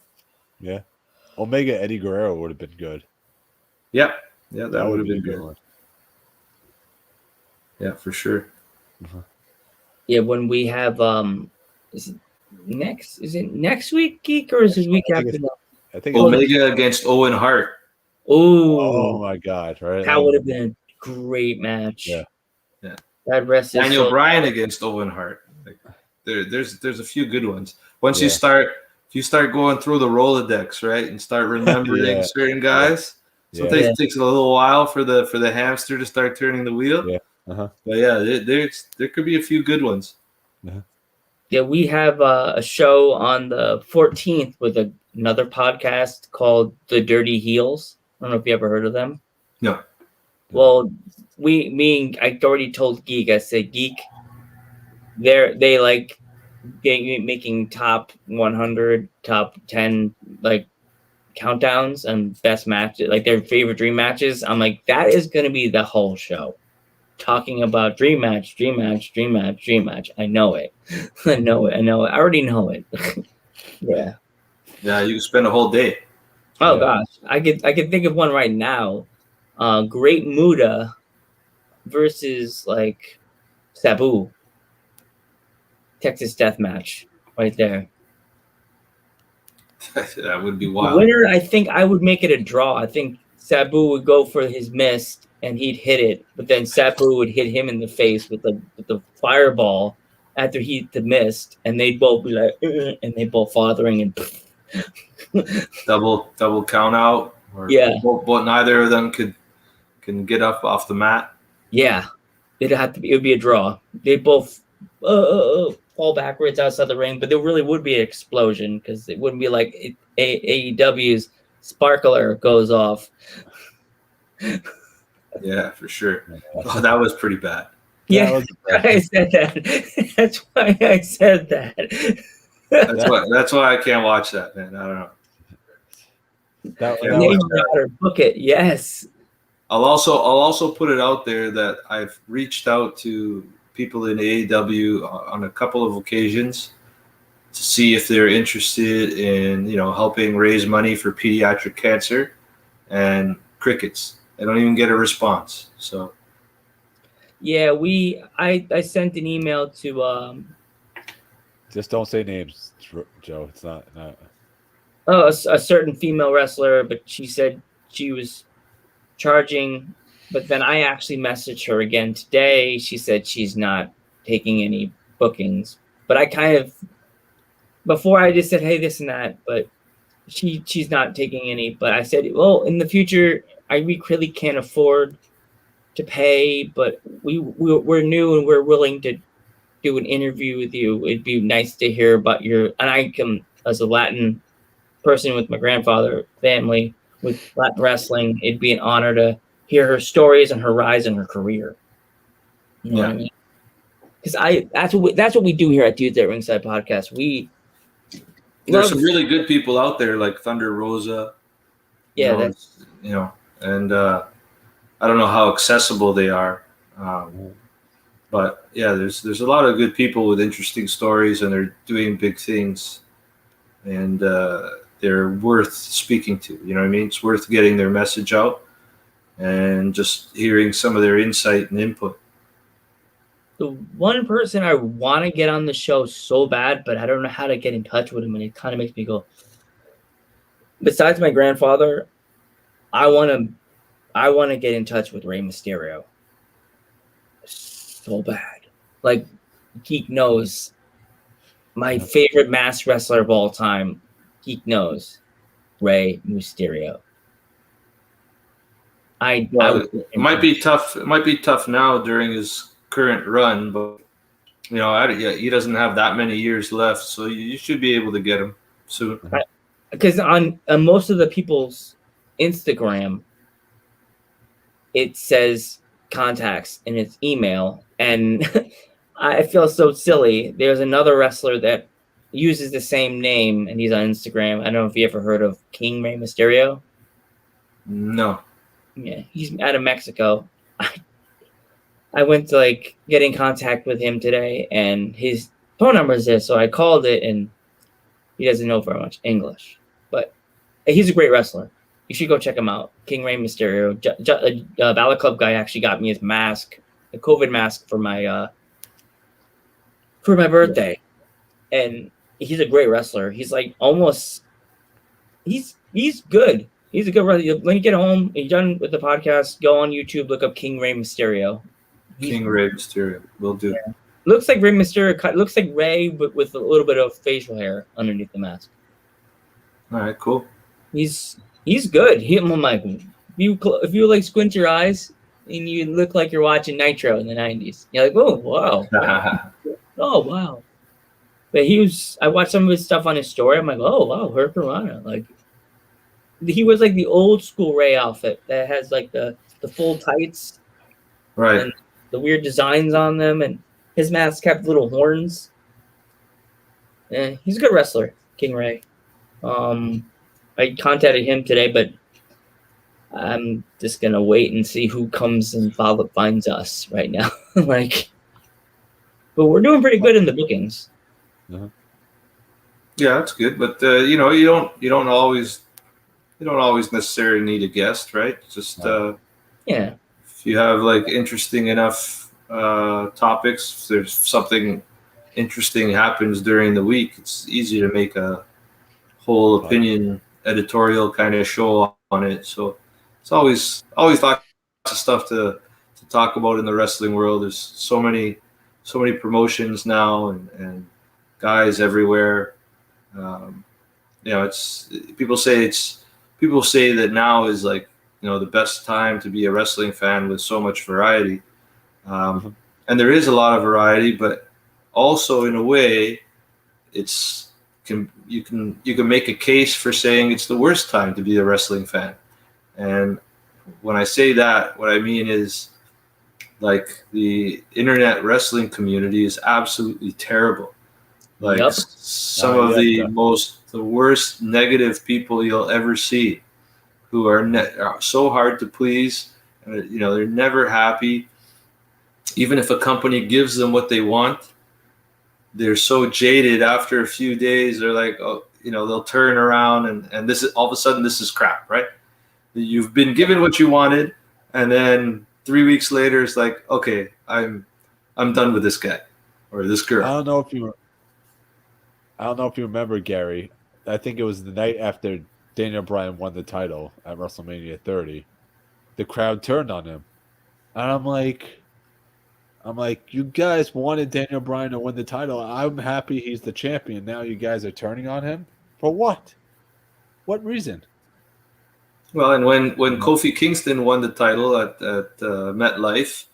Yeah. Omega Eddie Guerrero would have been good. Yeah, that would have been a good. one. Yeah, for sure. Yeah, when we have is it next week, Geek, or is it week after that? I think Omega against Owen Hart. Oh my God! Right, that would have been a great match. Yeah. That rest Daniel Bryan against Owen Hart. Like, there's a few good ones. Once you start going through the Rolodex, right, and start remembering certain guys. Sometimes it takes a little while for the hamster to start turning the wheel. Yeah. But yeah, there could be a few good ones. Yeah, we have a show on the 14th with another podcast called The Dirty Heels. I don't know if you ever heard of them. No. Well, I already told Geek. I said, Geek, they like making top 100, top 10 like countdowns and best matches, like their favorite dream matches. I'm like, that is going to be the whole show. Talking about dream match. I know it. I already know it. Yeah. Yeah, you can spend a whole day. Oh gosh, I could think of one right now. Great Muda versus like Sabu. Texas Death Match right there. That would be The wild. winner, I think I would make it a draw. I think Sabu would go for his mist and he'd hit it, but then Sabu would hit him in the face with the fireball after he hit the mist, and they'd both be like, and they both fathering and double count out. Or but neither of them can get up off the mat. Yeah, it would be a draw. They both fall backwards outside the ring, but there really would be an explosion because it wouldn't be like AEW's sparkler goes off. Yeah, for sure. Oh, that was pretty bad. Yeah, I said that. That's why I said that. That's why I can't watch that, man. I don't know. Book it. Yes. I'll also put it out there that I've reached out to people in AEW on a couple of occasions to see if they're interested in, helping raise money for pediatric cancer, and crickets. I don't even get a response. So yeah, I sent an email to just don't say names, Joe. It's not a certain female wrestler, but she said she was charging, but then I actually messaged her again today. She said she's not taking any bookings, but I kind of, before I just said, hey, this and that, but she's not taking any, but I said, well, in the future, we really can't afford to pay, but we're new and we're willing to do an interview with you. It'd be nice to hear about and I come as a Latin person with my grandfather family with Latin wrestling. It'd be an honor to hear her stories and her rise in her career. You know what I mean? Because that's what we do here at Dudes at Ringside Podcast. There's some really good people out there like Thunder Rosa. Yeah, and I don't know how accessible they are, but yeah, there's a lot of good people with interesting stories, and they're doing big things, and they're worth speaking to. You know what I mean? It's worth getting their message out and just hearing some of their insight and input. The one person I want to get on the show so bad, but I don't know how to get in touch with him, and it kind of makes me go. Besides my grandfather, I want to get in touch with Rey Mysterio. So bad. Like, Geek knows. My favorite masked wrestler of all time, Geek knows. Rey Mysterio. I Well, was it might be tough. It might be tough now during his current run, but yeah, he doesn't have that many years left, so you should be able to get him soon. because on most of the people's Instagram, it says contacts and it's email, and I feel so silly. There's another wrestler that uses the same name, and he's on Instagram. I don't know if you ever heard of King Rey Mysterio. No. Yeah, he's out of Mexico. I went to like get in contact with him today, and his phone number is there, so I called it, and he doesn't know very much English, but he's a great wrestler. You should go check him out. King Rey Mysterio. Ballet Club guy actually got me his mask, the COVID mask for my birthday, and he's a great wrestler. He's like almost, he's good. He's a good wrestler. When you get home, you're done with the podcast, go on YouTube, look up King Rey Mysterio. King Rey Mysterio. Will do. Yeah. Looks like Rey Mysterio. Looks like Rey, but with a little bit of facial hair underneath the mask. All right, cool. He's good. I'm like, if you like squint your eyes and you look like you're watching Nitro in the 90s. You're like, oh wow. Oh wow. But I watched some of his stuff on his story. I'm like, oh wow, Hurricane. Like he was like the old school Rey outfit that has like the full tights. Right. And the weird designs on them, and his mask kept little horns. Yeah, he's a good wrestler, King Rey. I contacted him today, but I'm just gonna wait and see who comes and finds us right now. But we're doing pretty good in the bookings. Yeah, that's good. But you don't always necessarily need a guest, right? Just yeah. If you have like interesting enough topics, if there's something interesting happens during the week, it's easy to make a whole opinion editorial kind of show on it. So it's always lots of stuff to talk about in the wrestling world. There's so many promotions now and guys everywhere. It's people say that now is like the best time to be a wrestling fan with so much variety. And there is a lot of variety, but also in a way, you can make a case for saying it's the worst time to be a wrestling fan. And when I say that, what I mean is like the internet wrestling community is absolutely terrible. Like some of the worst negative people you'll ever see, who are so hard to please. They're never happy. Even if a company gives them what they want, they're so jaded after a few days. They're like, they'll turn around and this is all of a sudden this is crap, right? You've been given what you wanted, and then 3 weeks later it's like, okay, I'm done with this guy or this girl. I don't know if you remember, Gary. I think it was the night after Daniel Bryan won the title at WrestleMania 30. The crowd turned on him, and I'm like, you guys wanted Daniel Bryan to win the title. I'm happy he's the champion. Now you guys are turning on him for what? What reason? Well, and when Kofi Kingston won the title at MetLife,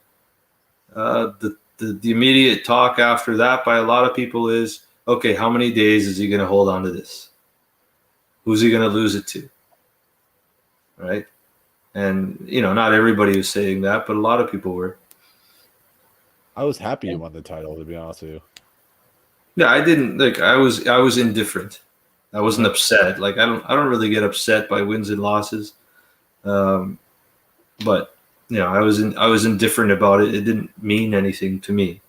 the immediate talk after that by a lot of people is, okay, how many days is he going to hold on to this? Who's he going to lose it to? Right? And, not everybody was saying that, but a lot of people were. I was happy he won the title, to be honest with you. Yeah, I didn't I was indifferent. I wasn't upset. Like I don't really get upset by wins and losses. But I was indifferent about it. It didn't mean anything to me,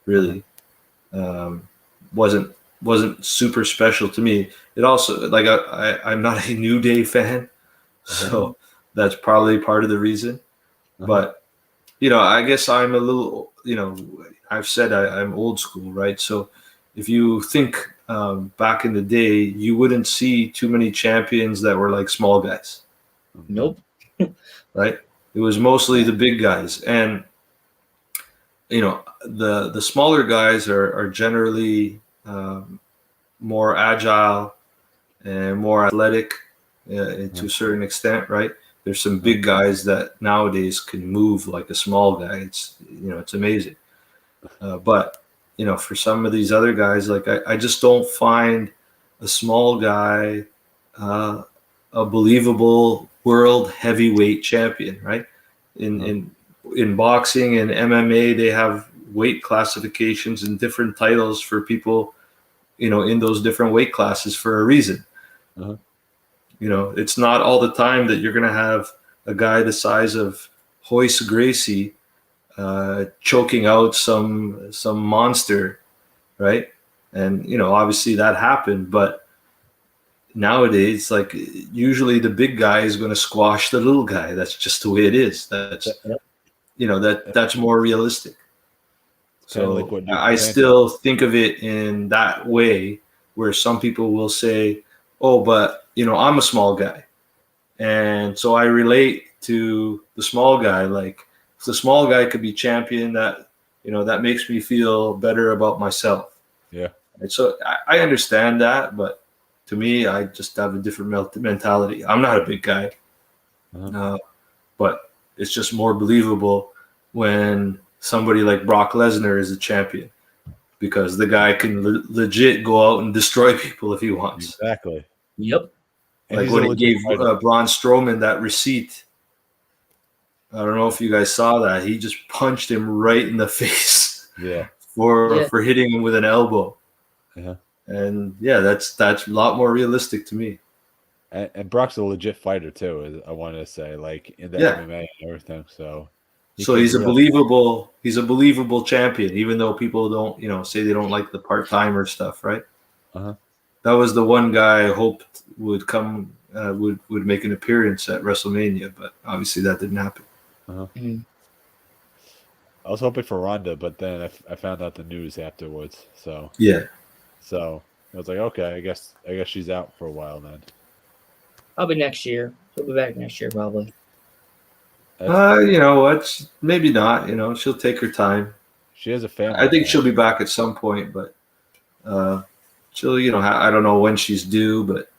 really. Wasn't super special to me. It also I'm not a New Day fan, so that's probably part of the reason. But I guess I'm a little, I've said I'm old school, right? So if you think back in the day, you wouldn't see too many champions that were like small guys. Nope. Right? It was mostly the big guys. And, the smaller guys are generally more agile and more athletic to a certain extent, right? There's some big guys that nowadays can move like a small guy. It's amazing. But for some of these other guys, like I just don't find a small guy a believable world heavyweight champion, right? In boxing and MMA, they have weight classifications and different titles for people, in those different weight classes for a reason. It's not all the time that you're going to have a guy the size of Hoist Gracie choking out some monster, right? And obviously that happened, but nowadays, like, usually the big guy is going to squash the little guy. That's just the way it is. That's more realistic. So like what I still think of it in that way, where some people will say, oh, but I'm a small guy, and so I relate to the small guy. Like, if the small guy could be champion, that makes me feel better about myself. Yeah. And so I understand that, but to me, I just have a different mentality. I'm not a big guy, but it's just more believable when somebody like Brock Lesnar is a champion, because the guy can legit go out and destroy people if he wants. Exactly. Yep. Like when he gave Braun Strowman that receipt. I don't know if you guys saw that. He just punched him right in the face. Yeah. For hitting him with an elbow. Yeah. And that's a lot more realistic to me. And Brock's a legit fighter too, I wanted to say, like in the MMA and everything. So he's a believable champion, even though people don't, say they don't like the part-timer stuff, right? That was the one guy I hoped would come, would make an appearance at WrestleMania, but obviously that didn't happen. I was hoping for Ronda, but then I found out the news afterwards. So So I was like, okay, I guess she's out for a while then. Probably next year. She'll be back next year, probably. You know what? Maybe not. She'll take her time. She has a family. I think she'll be back at some point, but she'll, I don't know when she's due, but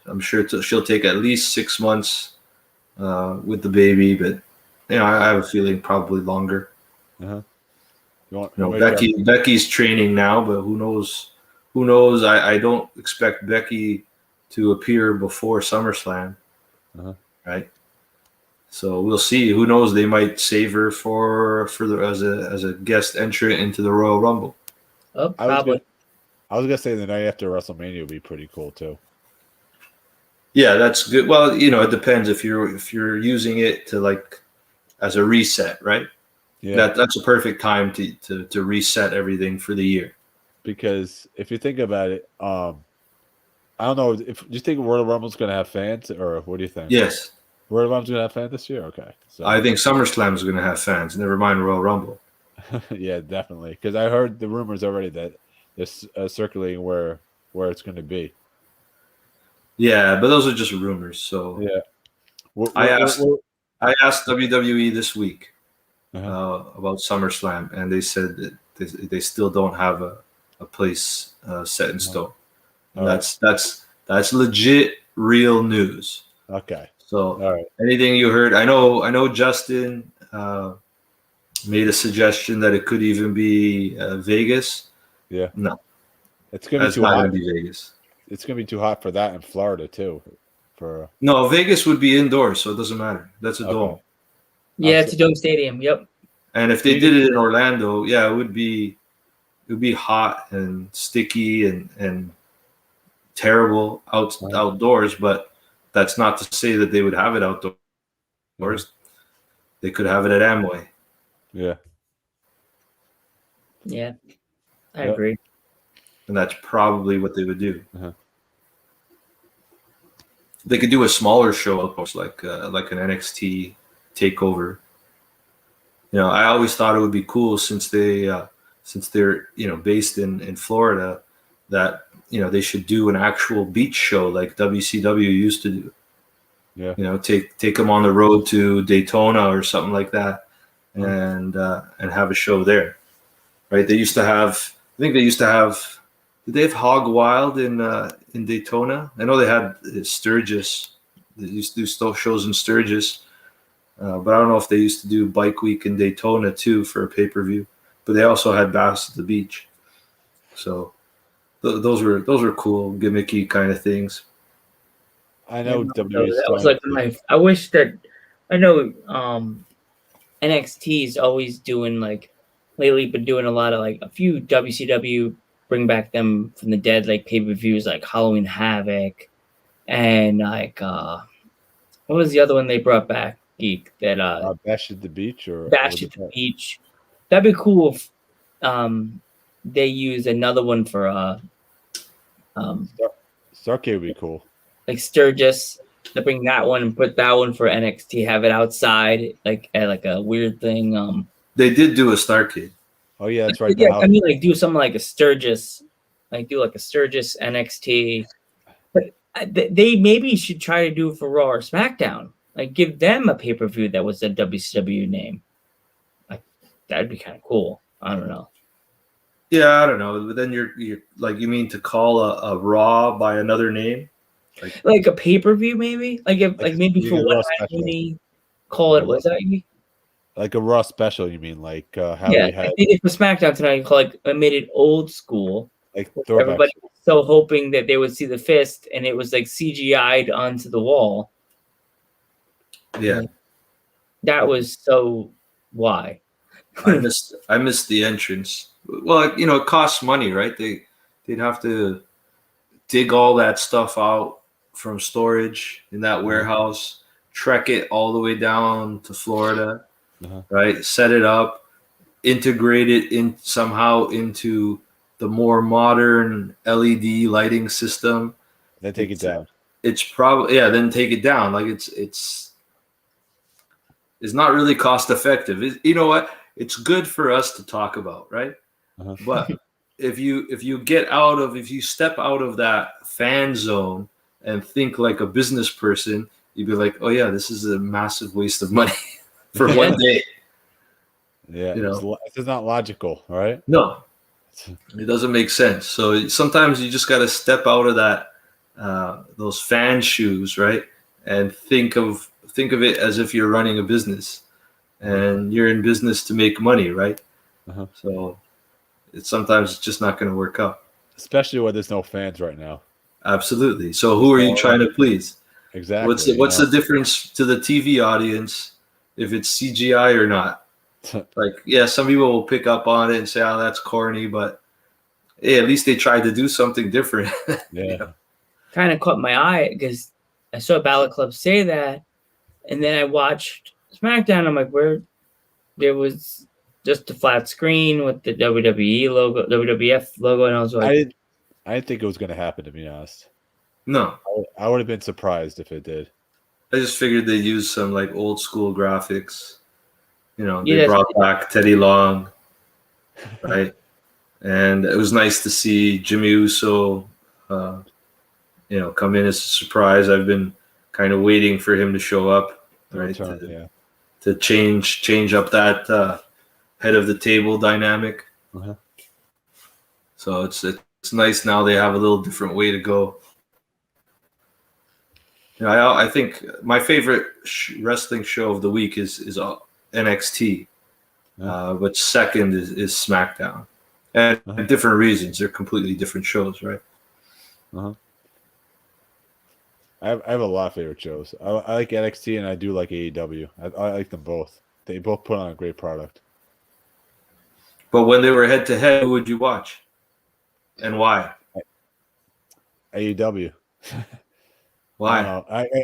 I'm sure she'll take at least 6 months with the baby. But I have a feeling probably longer. Becky's training now, but who knows? Who knows? I don't expect Becky to appear before SummerSlam, right? So we'll see. Who knows? They might save her as a guest entrant into the Royal Rumble. Oh, probably. I was gonna say the night after WrestleMania would be pretty cool too. Yeah, that's good. Well, it depends if you're using it to, like, as a reset, right? Yeah, that's a perfect time to reset everything for the year. Because if you think about it, I don't know. Do you think Royal Rumble's going to have fans, or what do you think? Yes. Royal Rumble's going to have fans this year? Okay. So I think SummerSlam is going to have fans. Never mind Royal Rumble. Yeah, definitely. Because I heard the rumors already that they're circulating where it's going to be. Yeah, but those are just rumors. So yeah, I asked WWE this week about SummerSlam, and they said that they still don't have a place set in stone. That's legit, real news. Okay. So anything you heard, I know Justin made a suggestion that it could even be Vegas. Yeah. No, it's gonna be too not hot. Gonna be Vegas. It's gonna be too hot for that in Florida too. No, Vegas would be indoors, so it doesn't matter. That's a dome. Yeah, it's a dome stadium. Yep. And if they did it in Orlando, it would be hot and sticky and terrible outdoors. But that's not to say that they would have it outdoors. They could have it at Amway. Yeah. Yeah, I agree. And that's probably what they would do. They could do a smaller show, of course, like an NXT takeover. I always thought it would be cool since they're based in Florida, that they should do an actual beach show like WCW used to do. Yeah. Take them on the road to Daytona or something like that, and have a show there. Right? They used to have. I think they used to have. Did they have Hog Wild in Daytona? I know they had Sturgis They used to do still shows in Sturgis, but I don't know if they used to do Bike Week in Daytona too for a pay-per-view. But they also had Bass at the Beach, so those were cool, gimmicky kind of things. I know that WWE. was like I wish that I know NXT is always doing like lately been doing a lot of like a few WCW bring back them from the dead like pay-per-views like Halloween Havoc and like what was the other one they brought back, Geek, that Bash at the Beach or Bash at the Beach. That'd be cool if they use another one for Starcade would be cool. like Sturgis. To bring that one and put that one for NXT, have it outside, like at like a weird thing. They did do a Starcade. Oh yeah, that's right. Yeah, I mean, like do something like a Sturgis, like do like a Sturgis NXT. But they maybe should try to do it for Raw or SmackDown. Like give them a pay per view that was a WCW name. Like that'd be kind of cool. I don't know. Yeah, I don't know. But then you're like, you mean to call a Raw by another name? Like a pay per view, maybe. Like if like maybe for one night, call it. What's that? Like a Raw special, you mean? Like how yeah, we had. I think it's for SmackDown tonight. You call like I made it old school. Like everybody was so hoping that they would see the fist, and it was like CGI'd onto the wall. Yeah, that was so why. I missed the entrance. Well, you know, it costs money, right? They'd have to dig all that stuff out from storage in that warehouse, trek it all the way down to Florida, right? Set it up, integrate it in somehow into the more modern LED lighting system. Then take it down. It's probably then take it down. Like it's not really cost effective. You know what? It's good for us to talk about, right? But if you step out of that fan zone and think like a business person, you'd be like, oh yeah, this is a massive waste of money for one day. Yeah, you know, it's not logical, right? No, it doesn't make sense. So sometimes you just got to step out of that those fan shoes, right? And think of it as if you're running a business, and you're in business to make money, right? So sometimes it's just not going to work out. Especially when there's no fans right now. Absolutely. So who are you trying to please? Exactly. What's the difference to the TV audience if it's CGI or not? Like, yeah, some people will pick up on it and say, oh, that's corny, but hey, at least they tried to do something different. Yeah. You know? Kind of caught my eye because I saw Ballet Club say that, and then I watched SmackDown. I'm like, where there was just a flat screen with the WWE logo, WWF logo, and I was like, I didn't think it was going to happen, to be honest. No, I would have been surprised if it did. I just figured they'd use some like old school graphics. You know, they brought back Teddy Long, right? And it was nice to see Jimmy Uso, come in as a surprise. I've been kind of waiting for him to show up, right? To change up that head of the table dynamic. So it's nice now they have a little different way to go. You know, I think my favorite wrestling show of the week is NXT, but second is SmackDown, and different reasons. They're completely different shows, right? I have a lot of favorite shows. I like NXT and I do like AEW. I like them both. They both put on a great product. But when they were head to head, who would you watch, and why? AEW. Why?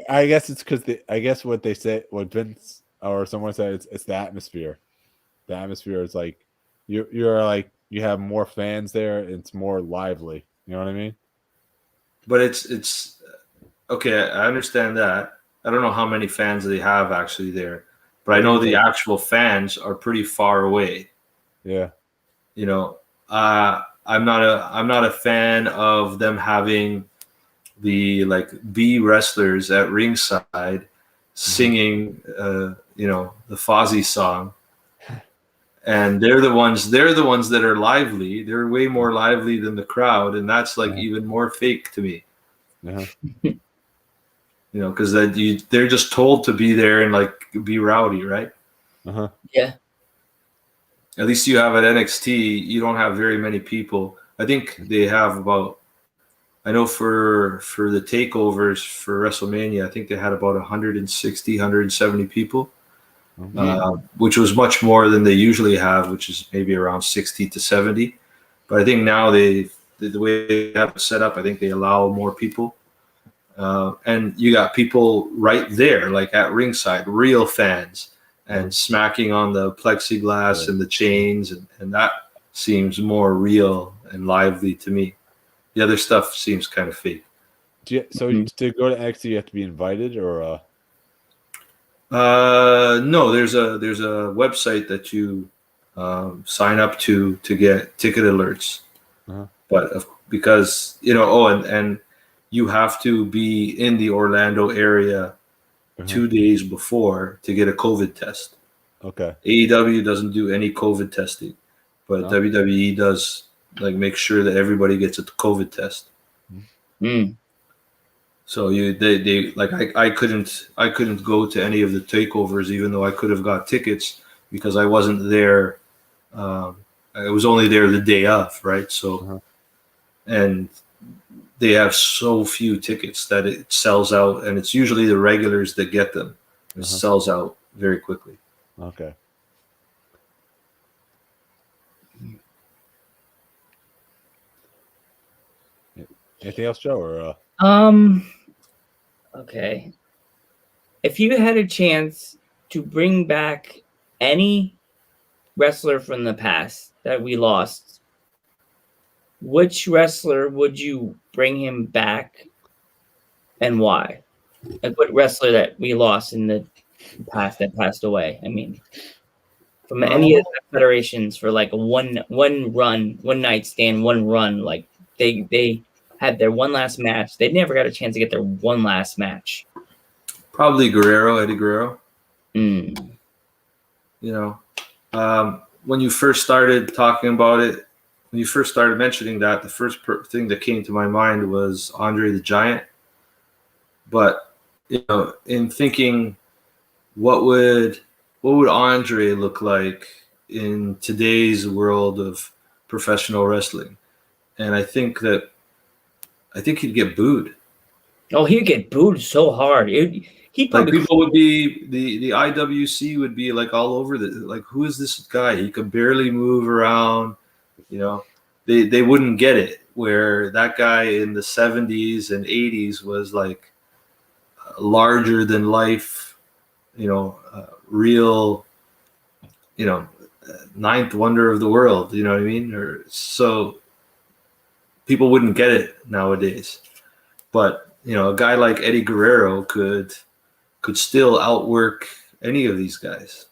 I guess it's because I guess what they say, what Vince or someone said, it's the atmosphere. The atmosphere is like you're like you have more fans there. It's more lively. You know what I mean? But it's okay. I understand that. I don't know how many fans they have actually there, but I know the actual fans are pretty far away. Yeah. You know, I'm not a fan of them having the like B wrestlers at ringside singing the Fozzy song, and they're the ones that are lively. They're way more lively than the crowd, and that's like even more fake to me. You you know, because they're just told to be there and like be rowdy, right? Yeah. At least you have at NXT, you don't have very many people. I think they have about, I know for the takeovers for WrestleMania, I think they had about 160, 170 people, which was much more than they usually have, which is maybe around 60 to 70. But I think now the way they have it set up, I think they allow more people. And you got people right there, like at ringside, real fans, and smacking on the plexiglass and the chains, and that seems more real and lively to me. The other stuff seems kind of fake. So to go to NXT, you have to be invited, or no, there's a website that you sign up to get ticket alerts. But because and you have to be in the Orlando area 2 days before to get a COVID test. Okay. AEW doesn't do any COVID testing, but WWE does, like, make sure that everybody gets a COVID test. So they like I couldn't go to any of the takeovers, even though I could have got tickets, because I wasn't there. I was only there the day of, right? So, and they have so few tickets that it sells out, and it's usually the regulars that get them. It sells out very quickly. Okay. Anything else, Joe? Or okay. If you had a chance to bring back any wrestler from the past that we lost, which wrestler would you bring him back, and why? Like, what wrestler that we lost in the past that passed away? I mean, from any of the federations for like a one night stand, one run, like they had their one last match. They never got a chance to get their one last match. Probably Eddie Guerrero. You know, when you first started talking about it, when you first started mentioning that, the first thing that came to my mind was Andre the Giant. But, you know, in thinking, what would Andre look like in today's world of professional wrestling? And I think he'd get booed. Oh, he'd get booed so hard. He probably, like, people would be, the IWC would be like all over like, who is this guy? He could barely move around. You know, they wouldn't get it, where that guy in the 70s and 80s was like larger than life, you know, real, you know, ninth wonder of the world, you know what I mean? Or so people wouldn't get it nowadays. But, you know, a guy like Eddie Guerrero could still outwork any of these guys.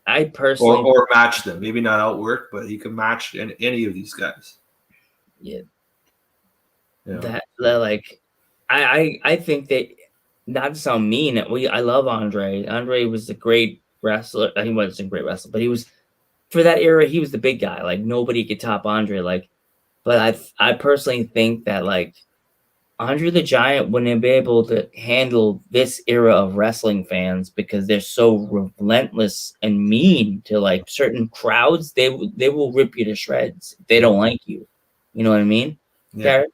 I personally, or match them. Maybe not outwork, but he could match any of these guys. Yeah. You know? That like, I think that, not to sound mean, I love Andre. Andre was a great wrestler. He wasn't a great wrestler, but he was, for that era, he was the big guy. Like, nobody could top Andre. Like, but I personally think that, like, Andre the Giant wouldn't be able to handle this era of wrestling fans, because they're so relentless and mean to, like, certain crowds. They will rip you to shreds if they don't like you. You know what I mean? Yeah. Garrett?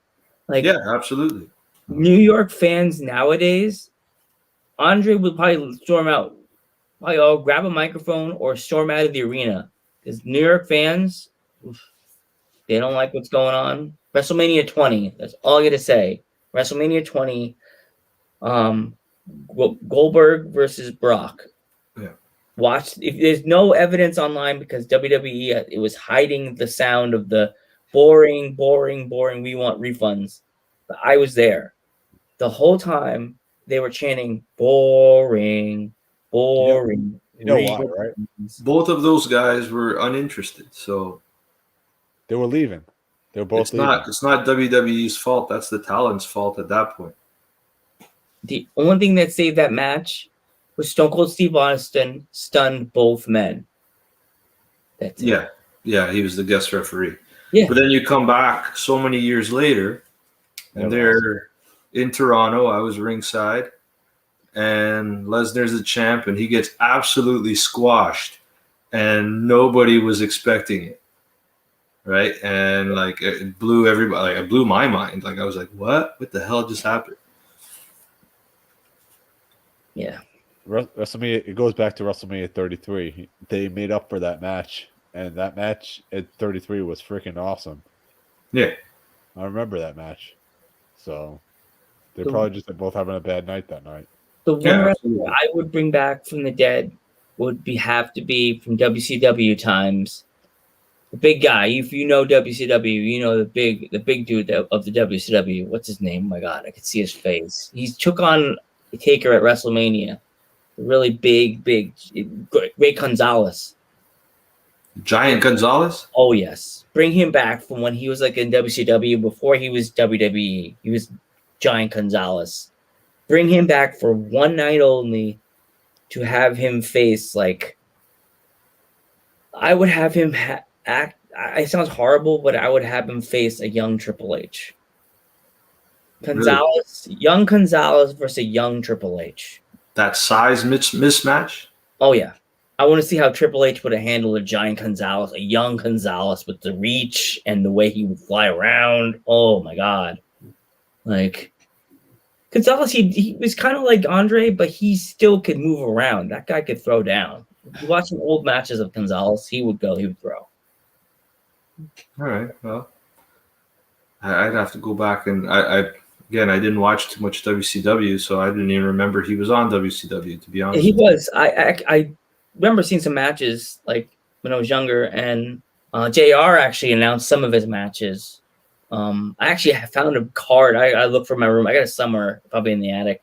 Like, yeah, absolutely. New York fans nowadays, Andre would probably storm out, probably all grab a microphone or storm out of the arena, because New York fans, they don't like what's going on. WrestleMania 20, that's all I got to say. WrestleMania 20, Goldberg versus Brock. Yeah. Watch, if there's no evidence online, because WWE, it was hiding the sound of the boring, we want refunds. But I was there. The whole time they were chanting boring. You know why, right? Both of those guys were uninterested, so they were leaving. They were both leaving. It's not WWE's fault. That's the talent's fault at that point. The only thing that saved that match was Stone Cold Steve Austin stunned both men. That's it. Yeah. Yeah, he was the guest referee. Yeah. But then you come back so many years later, and they're in Toronto. I was ringside, and Lesnar's the champ, and he gets absolutely squashed, and nobody was expecting it, right? And like it blew everybody, like it blew my mind. Like I was like, what the hell just happened? Yeah. WrestleMania, it goes back to WrestleMania 33. They made up for that match, and that match at 33 was freaking awesome. Yeah, I remember that match. So they're probably just both having a bad night that night. The one wrestler I would bring back from the dead would have to be from WCW times. The big guy. If you know WCW, you know the big dude of the WCW. What's his name? Oh my God, I could see his face. He took on Taker at WrestleMania. Really big, Ray Gonzalez. Giant Gonzalez? Oh, yes. Bring him back from when he was like in WCW before he was WWE. He was Giant Gonzalez. Bring him back for one night only to have him face like... I would have him act... It sounds horrible, but I would have him face a young Triple H. Gonzalez, really? Young Gonzalez versus a young Triple H. That size mismatch? Oh, yeah. I want to see how Triple H would have handled a giant Gonzalez, a young Gonzalez with the reach and the way he would fly around. Oh, my God. Like, Gonzalez, he was kind of like Andre, but he still could move around. That guy could throw down. If you watch some old matches of Gonzalez, he would throw. All right. Well, I'd have to go back and Again, I didn't watch too much WCW, so I didn't even remember he was on WCW, to be honest. He was. I remember seeing some matches like when I was younger, and JR actually announced some of his matches. I actually found a card. I looked for my room. I got it somewhere, probably in the attic,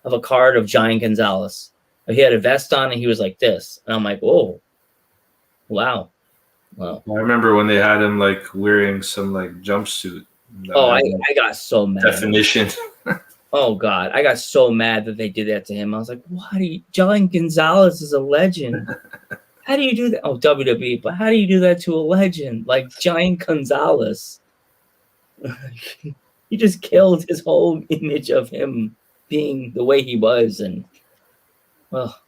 of a card of Giant Gonzalez. He had a vest on, and he was like this. And I'm like, whoa. Wow. I remember when they had him like wearing some like jumpsuit. I got so mad. Definition. Oh God, I got so mad that they did that to him. I was like, "What? Giant Gonzalez is a legend. How do you do that?" Oh, WWE, but how do you do that to a legend like Giant Gonzalez? He just killed his whole image of him being the way he was, and well,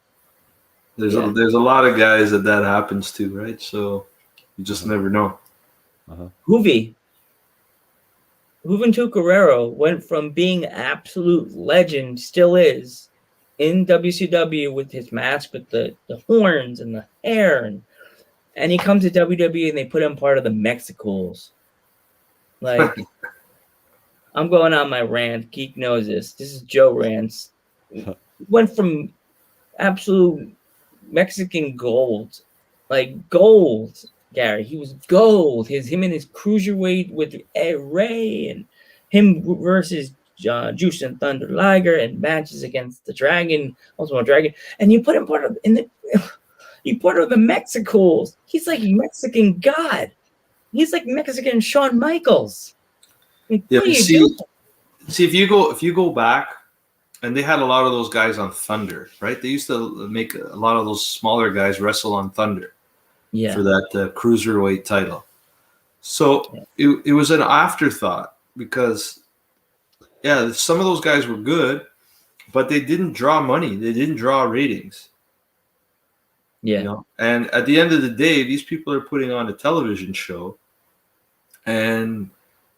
there's a lot of guys that happens to, right? So you just never know. Juventud Guerrero went from being an absolute legend, still is, in WCW with his mask with the horns and the hair. And he comes to WWE and they put him part of the Mexicals. Like, I'm going on my rant. Geek knows this. This is Joe Rants. Went from absolute Mexican gold. Like, gold. Gary, he was gold. Him and his cruiserweight with Ray and him versus Juice and Thunder Liger and matches against the Dragon, Ultimate Dragon, and you put him part of the Mexicals. He's like Mexican God. He's like Mexican Shawn Michaels. Like, yeah, see if you go back, and they had a lot of those guys on Thunder, right? They used to make a lot of those smaller guys wrestle on Thunder. Yeah. For that cruiserweight title. So it was an afterthought because, some of those guys were good, but they didn't draw money. They didn't draw ratings. Yeah. You know? And at the end of the day, these people are putting on a television show, and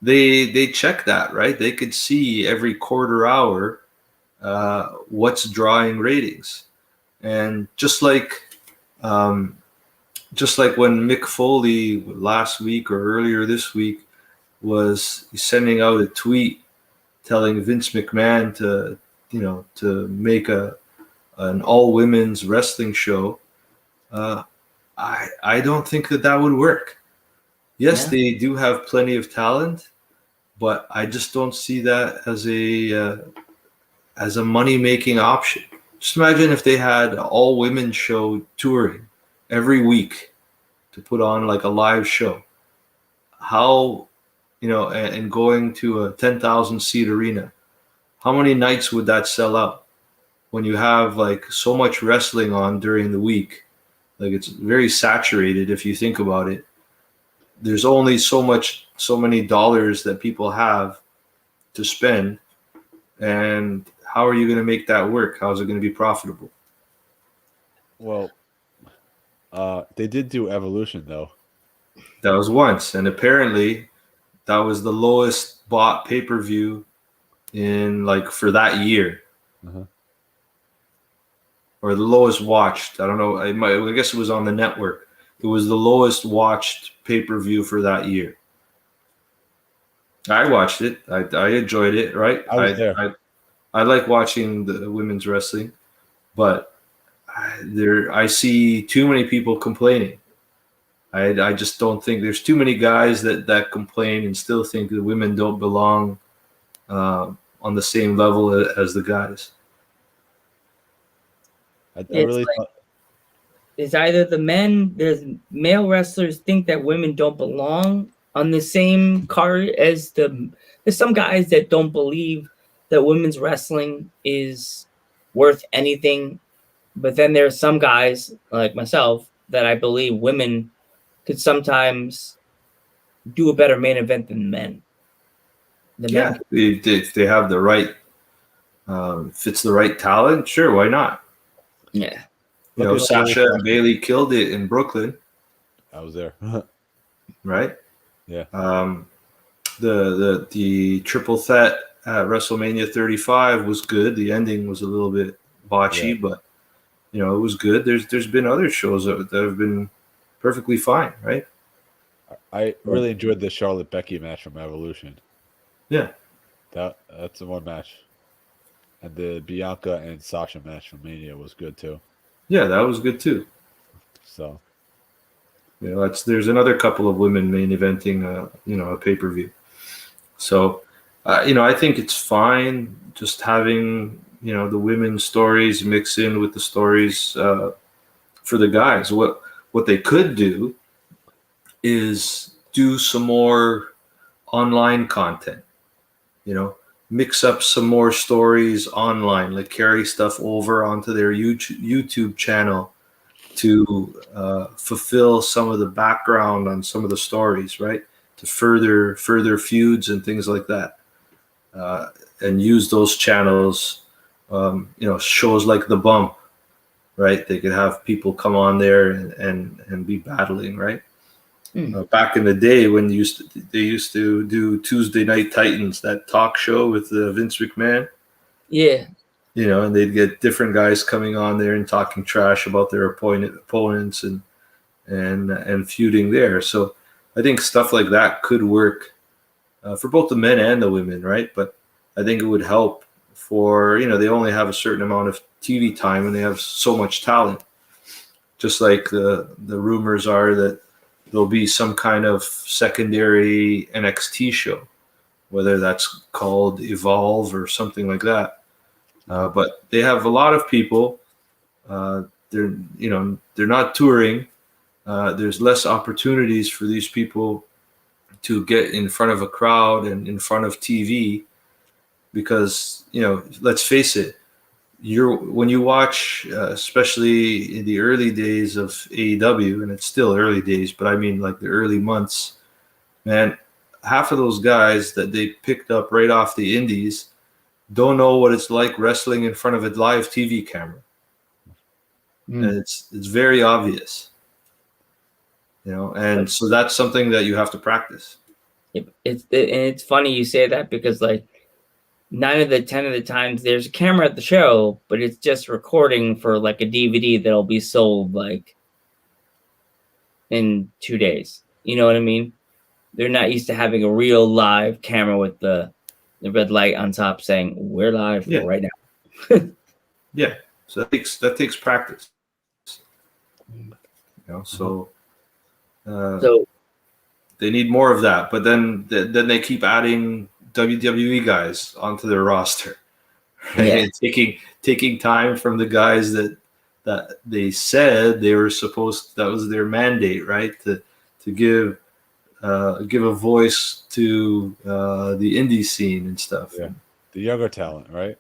they check that, right? They could see every quarter hour what's drawing ratings. And just like when Mick Foley last week or earlier this week was sending out a tweet telling Vince McMahon to make an all women's wrestling show, I don't think that would work. Yes, they do have plenty of talent, but I just don't see that as a money making option. Just imagine if they had an all women's show touring every week to put on like a live show. How, and going to a 10,000 seat arena, how many nights would that sell out when you have like so much wrestling on during the week? Like, it's very saturated if you think about it. There's only so many dollars that people have to spend, and how are you going to make that work? How is it going to be profitable? Well, they did do Evolution though. That was once, and apparently that was the lowest bought pay-per-view in like for that year. Uh-huh. Or the lowest watched. I don't know. I guess it was on the network. It was the lowest watched pay-per-view for that year. I watched it. I enjoyed it. Right. I was there. I like watching the women's wrestling, but I see too many people complaining. I just don't think there's too many guys that complain and still think the women don't belong on the same level as the guys. It's either there's male wrestlers think that women don't belong on the same card as there's some guys that don't believe that women's wrestling is worth anything. But then there's some guys like myself that I believe women could sometimes do a better main event than men. If they have the right, fits the right talent, sure, why not? Yeah. Sasha and Bailey killed it in Brooklyn. I was there. Right? Yeah. The triple threat at WrestleMania 35 was good. The ending was a little bit botchy, but it was good. There's been other shows that have been perfectly fine, right? I really enjoyed the Charlotte Becky match from Evolution. Yeah. That's the one match. And the Bianca and Sasha match from Mania was good too. Yeah, that was good too. So, there's another couple of women main eventing, a pay-per-view. So, I think it's fine just having, the women's stories mix in with the stories for the guys. What they could do is do some more online content, mix up some more stories online, like carry stuff over onto their YouTube channel to fulfill some of the background on some of the stories, right? To further feuds and things like that, and use those channels. Shows like The Bump, right? They could have people come on there and be battling, right? Back in the day when they used to do Tuesday Night Titans, that talk show with Vince McMahon. Yeah. And they'd get different guys coming on there and talking trash about their opponents and feuding there. So I think stuff like that could work for both the men and the women, right? But I think it would help for, they only have a certain amount of TV time and they have so much talent. Just like the rumors are that there'll be some kind of secondary NXT show, whether that's called Evolve or something like that. But they have a lot of people. They're not touring. There's less opportunities for these people to get in front of a crowd and in front of TV because, let's face it, when you watch, especially in the early days of AEW, and it's still early days, but I mean like the early months, man, half of those guys that they picked up right off the indies don't know what it's like wrestling in front of a live TV camera. And it's very obvious, and so that's something that you have to practice. It's funny you say that because like 9 of the 10 of the times there's a camera at the show, but it's just recording for like a DVD that'll be sold like in 2 days. You know what I mean? They're not used to having a real live camera with the red light on top saying we're live right now. Yeah. So that takes practice. So they need more of that, but then they keep adding WWE guys onto their roster, right? And taking time from the guys that they said they were supposed, that was their mandate, right? To give a voice to the indie scene and stuff. Yeah, the younger talent, right?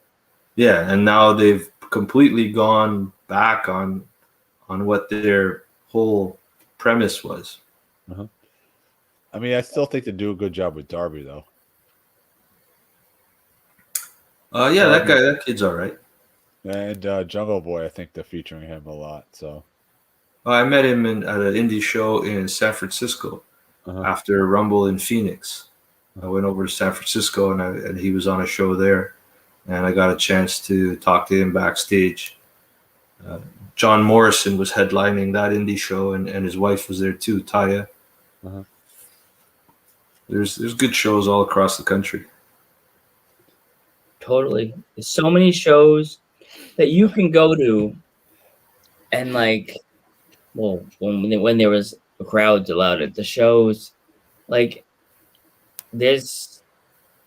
Yeah, and now they've completely gone back on what their whole premise was. Uh-huh. I mean, I still think they do a good job with Darby, though. Yeah, that kid's all right. And Jungle Boy, I think they're featuring him a lot. So I met him at an indie show in San Francisco after Rumble in Phoenix. I went over to San Francisco and he was on a show there, and I got a chance to talk to him backstage. John Morrison was headlining that indie show, and his wife was there too, Taya. There's good shows all across the country. Totally. There's so many shows that you can go to, and like, well, when there was crowds allowed at the shows, like, there's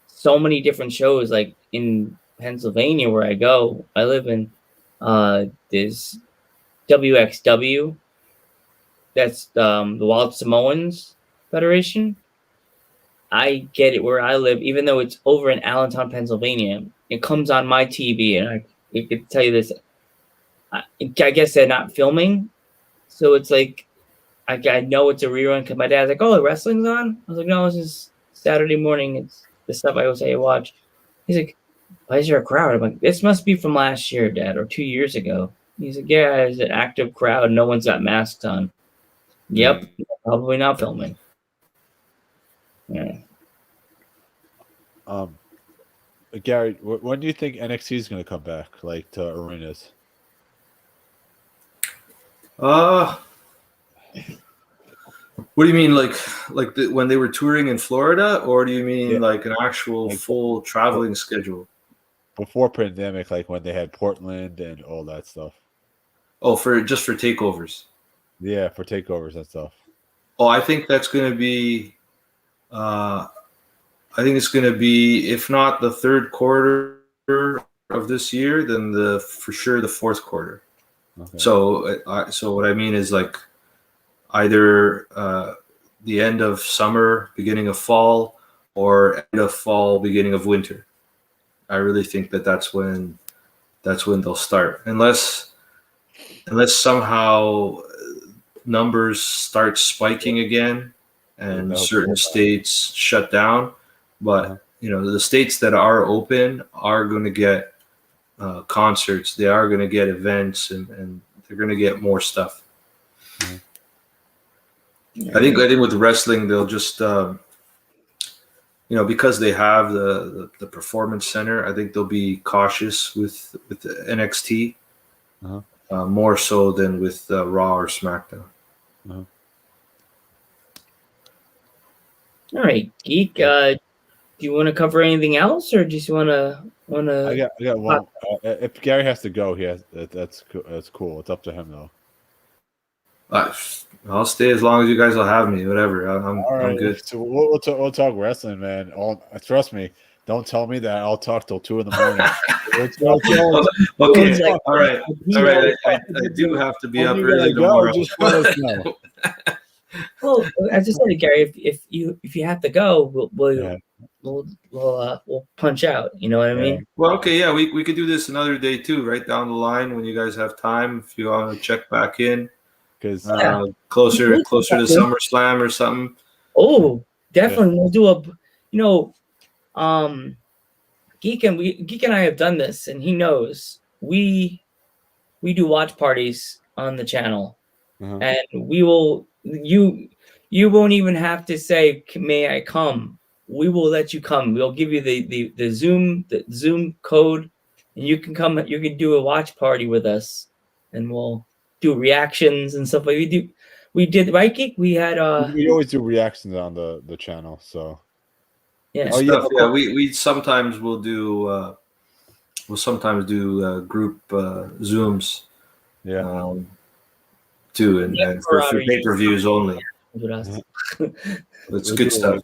so many different shows. Like in Pennsylvania, where I live in, there's WXW. That's the Wild Samoans Federation. I get it where I live, even though it's over in Allentown, Pennsylvania. It comes on my TV, and I could tell you this. I guess they're not filming, so it's like I know it's a rerun because my dad's like, "Oh, the wrestling's on." I was like, "No, this is Saturday morning. It's the stuff I always say I watch." He's like, "Why is there a crowd?" I'm like, "This must be from last year, Dad, or 2 years ago." He's like, "Yeah, it's an active crowd. No one's got masks on." Yep, probably not filming. Yeah. Gary, when do you think NXT is going to come back, like to arenas? What do you mean, like when they were touring in Florida, or do you mean like an actual full traveling schedule? Before pandemic, like when they had Portland and all that stuff. Oh, for takeovers. Yeah, for takeovers and stuff. Oh, I think that's going to be. I think it's going to be, if not the third quarter of this year, then for sure the fourth quarter. Okay. So what I mean is like either the end of summer, beginning of fall, or end of fall, beginning of winter. I really think that's when they'll start, unless somehow numbers start spiking again and certain states shut down. But the states that are open are going to get concerts. They are going to get events, and they're going to get more stuff. I think with wrestling, they'll just because they have the performance center. I think they'll be cautious with the NXT more so than with Raw or SmackDown. All right, Geek. Do you want to cover anything else, or just want to? I got one. If Gary has to go, that's cool. It's up to him though. I'll stay as long as you guys will have me. Whatever. I'm good. So we'll talk wrestling, man. Trust me. Don't tell me that I'll talk till 2 a.m. Okay. All right. I do have to be up early tomorrow. Just let us know. Well, as I said, Gary, if you have to go, we'll punch out. You know what I mean? Well, okay, yeah, we could do this another day too, right down the line when you guys have time. If you want to check back in, because closer to SummerSlam or something. Oh, definitely, we'll do Geek and I have done this, and he knows we do watch parties on the channel, and we will. You won't even have to say, "May I come?" We will let you come. We'll give you the Zoom code, and you can come. You can do a watch party with us, and we'll do reactions and stuff like we did. Right, Geek? We had we always do reactions on the channel. So yeah, we sometimes will do group Zooms. Yeah. Too, and for pay-per-views only. That's good stuff.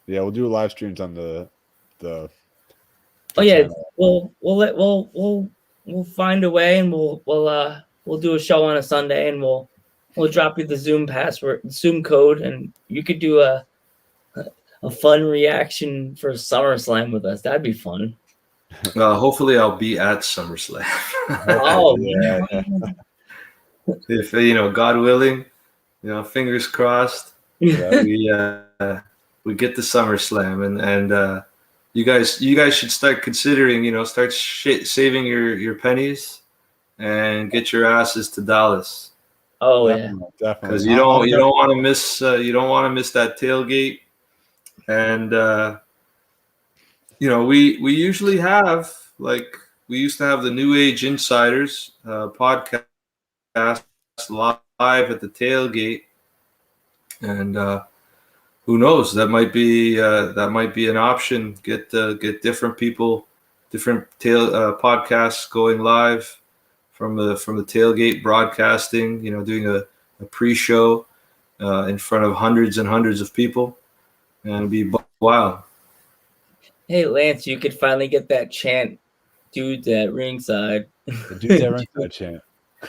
Yeah, we'll do live streams on the channel. We'll find a way, and we'll do a show on a Sunday, and we'll drop you the Zoom password, Zoom code, and you could do a fun reaction for SummerSlam with us. That'd be fun. Hopefully I'll be at SummerSlam. Oh yeah. If God willing, fingers crossed, we get the SummerSlam, and you guys should start considering, start saving your pennies and get your asses to Dallas. Oh Definitely. Because you don't want to miss that tailgate. And we usually have, like, we used to have the New Age Insiders podcast live at the tailgate, and who knows, that might be an option. Get different people, different podcasts going live from the tailgate, broadcasting, doing a pre-show in front of hundreds and hundreds of people, and it'd be wild. Hey, Lance, you could finally get that chant, dudes at ringside. The dudes at ringside chant.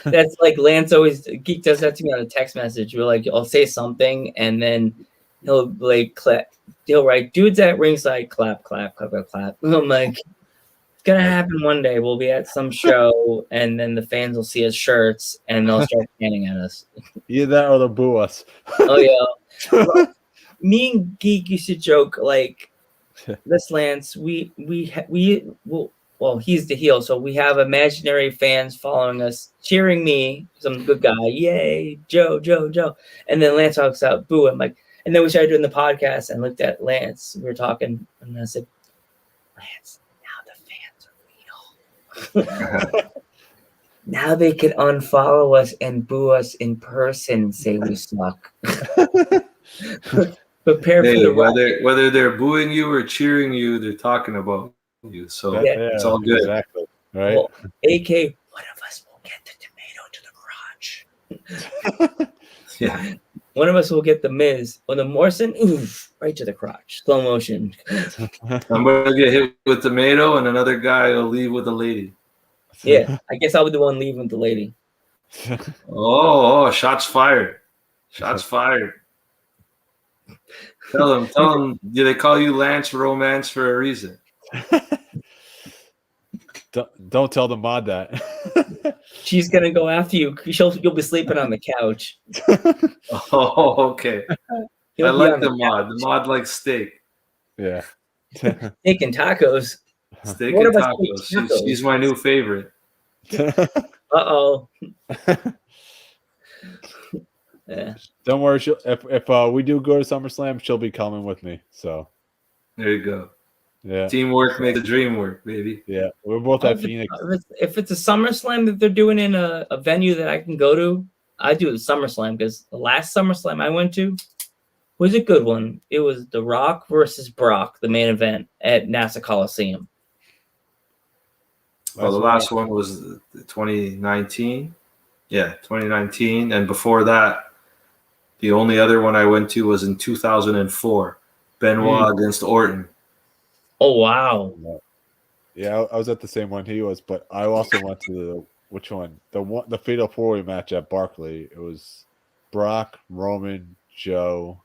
That's like Lance always Geek does that to me on a text message. We're like, I'll say something, and then he'll write dudes at ringside, clap, clap, clap, clap, clap. I'm like, it's gonna happen one day. We'll be at some show, and then the fans will see his shirts, and they'll start chanting at us. Either that or they'll boo us. Oh yeah. Well, me and Geek used to joke like, this Lance, we well, he's the heel, so we have imaginary fans following us, cheering me, some good guy, yay, Joe, Joe, Joe. And then Lance talks out, boo. I'm like, and then we started doing the podcast and looked at Lance. We were talking, and I said, Lance, now the fans are real. Now they can unfollow us and boo us in person and say we suck. Prepare for the whether they're booing you or cheering you, they're talking about you. So it's all good. Exactly. Right. Well, AK, one of us will get the tomato to the crotch. Yeah. One of us will get the Miz or the Morrison, oof, right to the crotch. Slow motion. I'm gonna get hit with tomato, and another guy will leave with a lady. Yeah, I guess I'll be the one leaving with the lady. Oh, shots fired. Shots fired. Tell them, do they call you Lance Romance for a reason? Don't tell the mod that. She's gonna go after you. You'll be sleeping on the couch. Oh, okay. I like the mod. The mod likes steak. Yeah. Steak and tacos. Steak and tacos. She's my new favorite. Uh-oh. Yeah. Don't worry. If we do go to SummerSlam, she'll be coming with me. So there you go. Yeah. Teamwork makes the dream work, baby. Yeah. We're both at Phoenix. If it's a SummerSlam that they're doing in a venue that I can go to, I do the SummerSlam, because the last SummerSlam I went to was a good one. It was The Rock versus Brock, the main event at NASA Coliseum. Well, the last one was 2019. Yeah, 2019. And before that, the only other one I went to was in 2004. Benoit against Orton. Oh, wow. Yeah, I was at the same one he was, but I also went to which one? The Fatal 4-Way match at Barclay. It was Brock, Roman, Joe,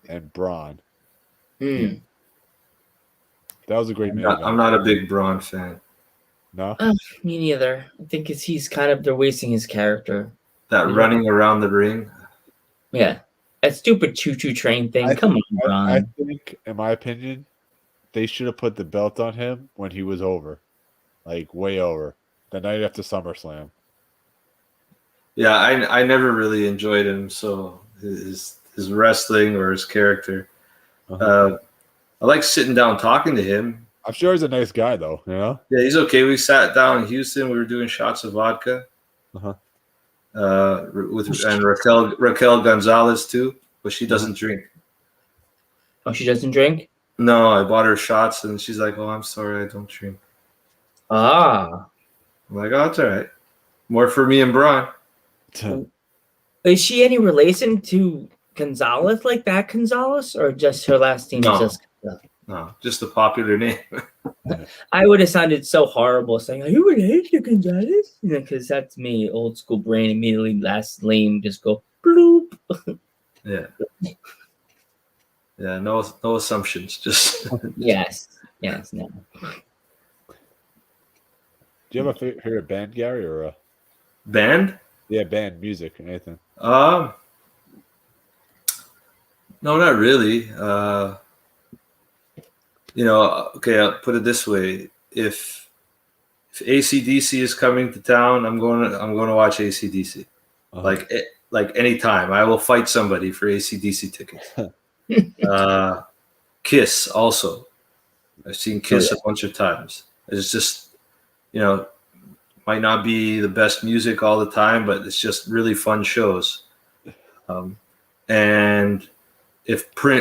and Braun. Mm. That was a great match. I'm not a big Braun fan. No? Me neither. I think he's kind of, they're wasting his character. That running around the ring. Yeah. That stupid choo-choo train thing. Come on, Braun. I think, in my opinion, they should have put the belt on him when he was over. Like, way over. The night after SummerSlam. Yeah, I never really enjoyed him, so his wrestling or his character. I like sitting down talking to him. I'm sure he's a nice guy, though. You know? Yeah, he's okay. We sat down in Houston. We were doing shots of vodka. And Raquel Gonzalez too, but she doesn't drink. Oh, she doesn't drink? No, I bought her shots, and she's like, "Oh, I'm sorry, I don't drink." Ah. I'm like, "Oh, it's all right. More for me and Braun." Is she any relation to Gonzalez, like that Gonzalez, or just her last name is just Gonzalez? No, just a popular name. I would have sounded so horrible saying, "Are you related to Gonzalez?" Because that's me, old school brain. Immediately, last name, just go bloop. Yeah. Yeah. No assumptions. Just yes. No. Do you have a favorite band, Gary, or a band? Yeah, band, music, anything. No, not really. Okay, I'll put it this way: if AC/DC is coming to town, I'm going to watch AC/DC. Like anytime, I will fight somebody for AC/DC tickets. Kiss also. I've seen Kiss a bunch of times. It's just, might not be the best music all the time, but it's just really fun shows. And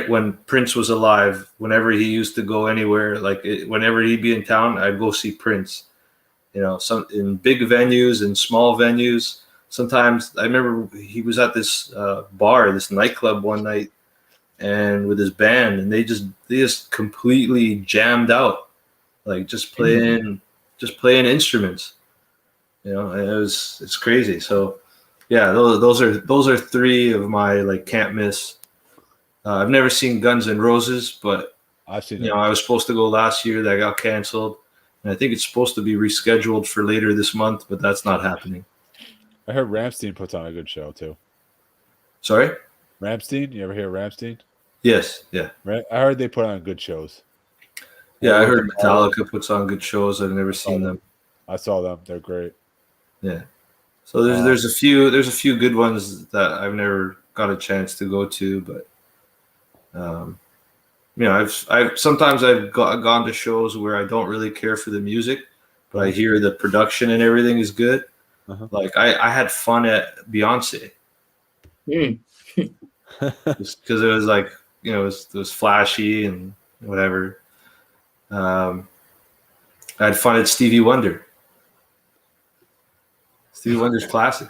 when Prince was alive, whenever he used to go anywhere, whenever he'd be in town, I'd go see Prince. Some in big venues and small venues. Sometimes I remember he was at this bar, this nightclub one night, and with his band, and they just completely jammed out, like just playing instruments. It's crazy. So yeah, those are three of my like can't miss. I've never seen Guns N' Roses, but I've seen them. I was supposed to go last year. That got canceled, and I think it's supposed to be rescheduled for later this month, but that's not happening. I heard Rammstein puts on a good show too. Sorry? Rammstein? You ever hear Rammstein? Yes, yeah. Right. I heard they put on good shows. Yeah, I heard Metallica puts on good shows. I've never seen them. I saw them. They're great. Yeah. So there's a few good ones that I've never got a chance to go to, but I've sometimes gone to shows where I don't really care for the music, but I hear the production and everything is good. Like I had fun at Beyonce. Just because it was like, it was flashy and whatever. I had fun at Stevie Wonder. Stevie Wonder's classic.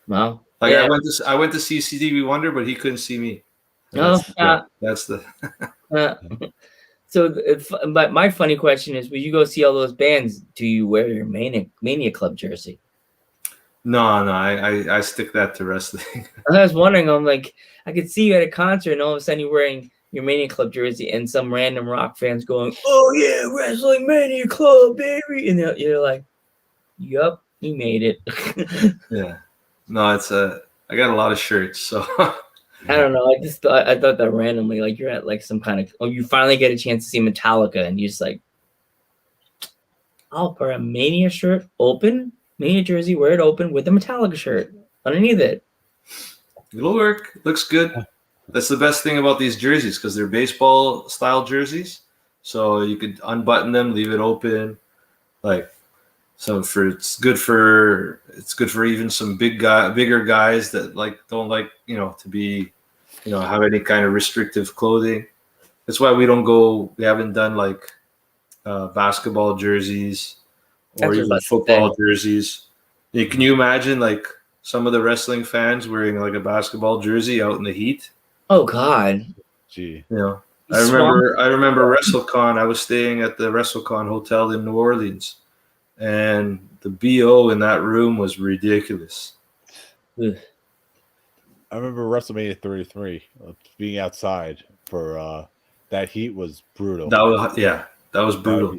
Wow. Like I went to see Stevie Wonder, but he couldn't see me. That's the. So, but my funny question is: when you go see all those bands, do you wear your Mania Club jersey? No, I stick that to wrestling. I was wondering. I'm like, I could see you at a concert, and all of a sudden you're wearing your Mania Club jersey, and some random rock fans going, "Oh yeah, Wrestling Mania Club, baby!" And you're like, "Yup, you made it." Yeah. No, I got a lot of shirts, so. I don't know. I thought that randomly, like you're at like some kind of, you finally get a chance to see Metallica, and you just like, I'll wear a Mania shirt, Mania jersey, wear it open with a Metallica shirt underneath it. It'll work. Looks good. That's the best thing about these jerseys because they're baseball style jerseys, so you could unbutton them, leave it open, like. So it's good for even some bigger guys that don't like to be have any kind of restrictive clothing. That's why we haven't done like basketball jerseys or even football jerseys. Can you imagine like some of the wrestling fans wearing like a basketball jersey out in the heat? Oh God. Gee. I remember WrestleCon. I was staying at the WrestleCon hotel in New Orleans. And the BO in that room was ridiculous. I remember WrestleMania 33 being outside for that heat was brutal. That was brutal.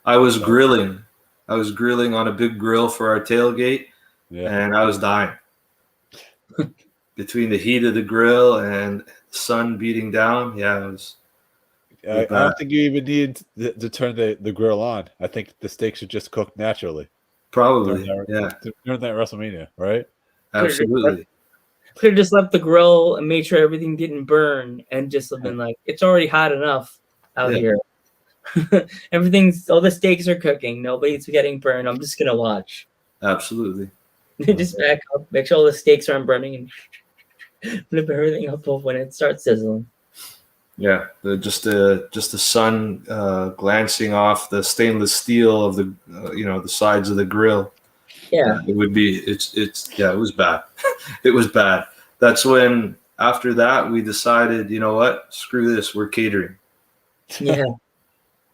I was grilling on a big grill for our tailgate, and I was dying. Between the heat of the grill and the sun beating down, it was. I don't think you even need to turn the grill on. I think the steak should just cook naturally. Probably, during that WrestleMania, right? Absolutely. Could have just left the grill and made sure everything didn't burn, and just been like, it's already hot enough out here. All the steaks are cooking. Nobody's getting burned. I'm just gonna watch. Absolutely. Just back up, make sure all the steaks aren't burning, and flip everything up when it starts sizzling. Yeah, just the sun glancing off the stainless steel of the the sides of the grill. Yeah, it would be. It was bad. It was bad. That's when after that we decided, what? Screw this. We're catering. Yeah.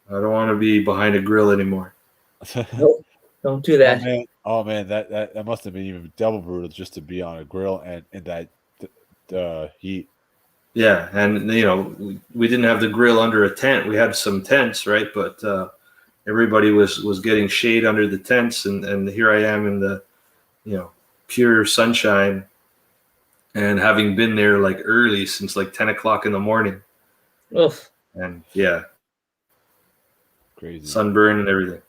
I don't want to be behind a grill anymore. Nope, don't do that. Oh man, that must have been even double brutal just to be on a grill and in that heat. Yeah, and we didn't have the grill under a tent. We had some tents, right? But everybody was getting shade under the tents, and here I am in the pure sunshine, and having been there like early since like 10 o'clock in the morning. Oof. And yeah, crazy. sunburn and everything.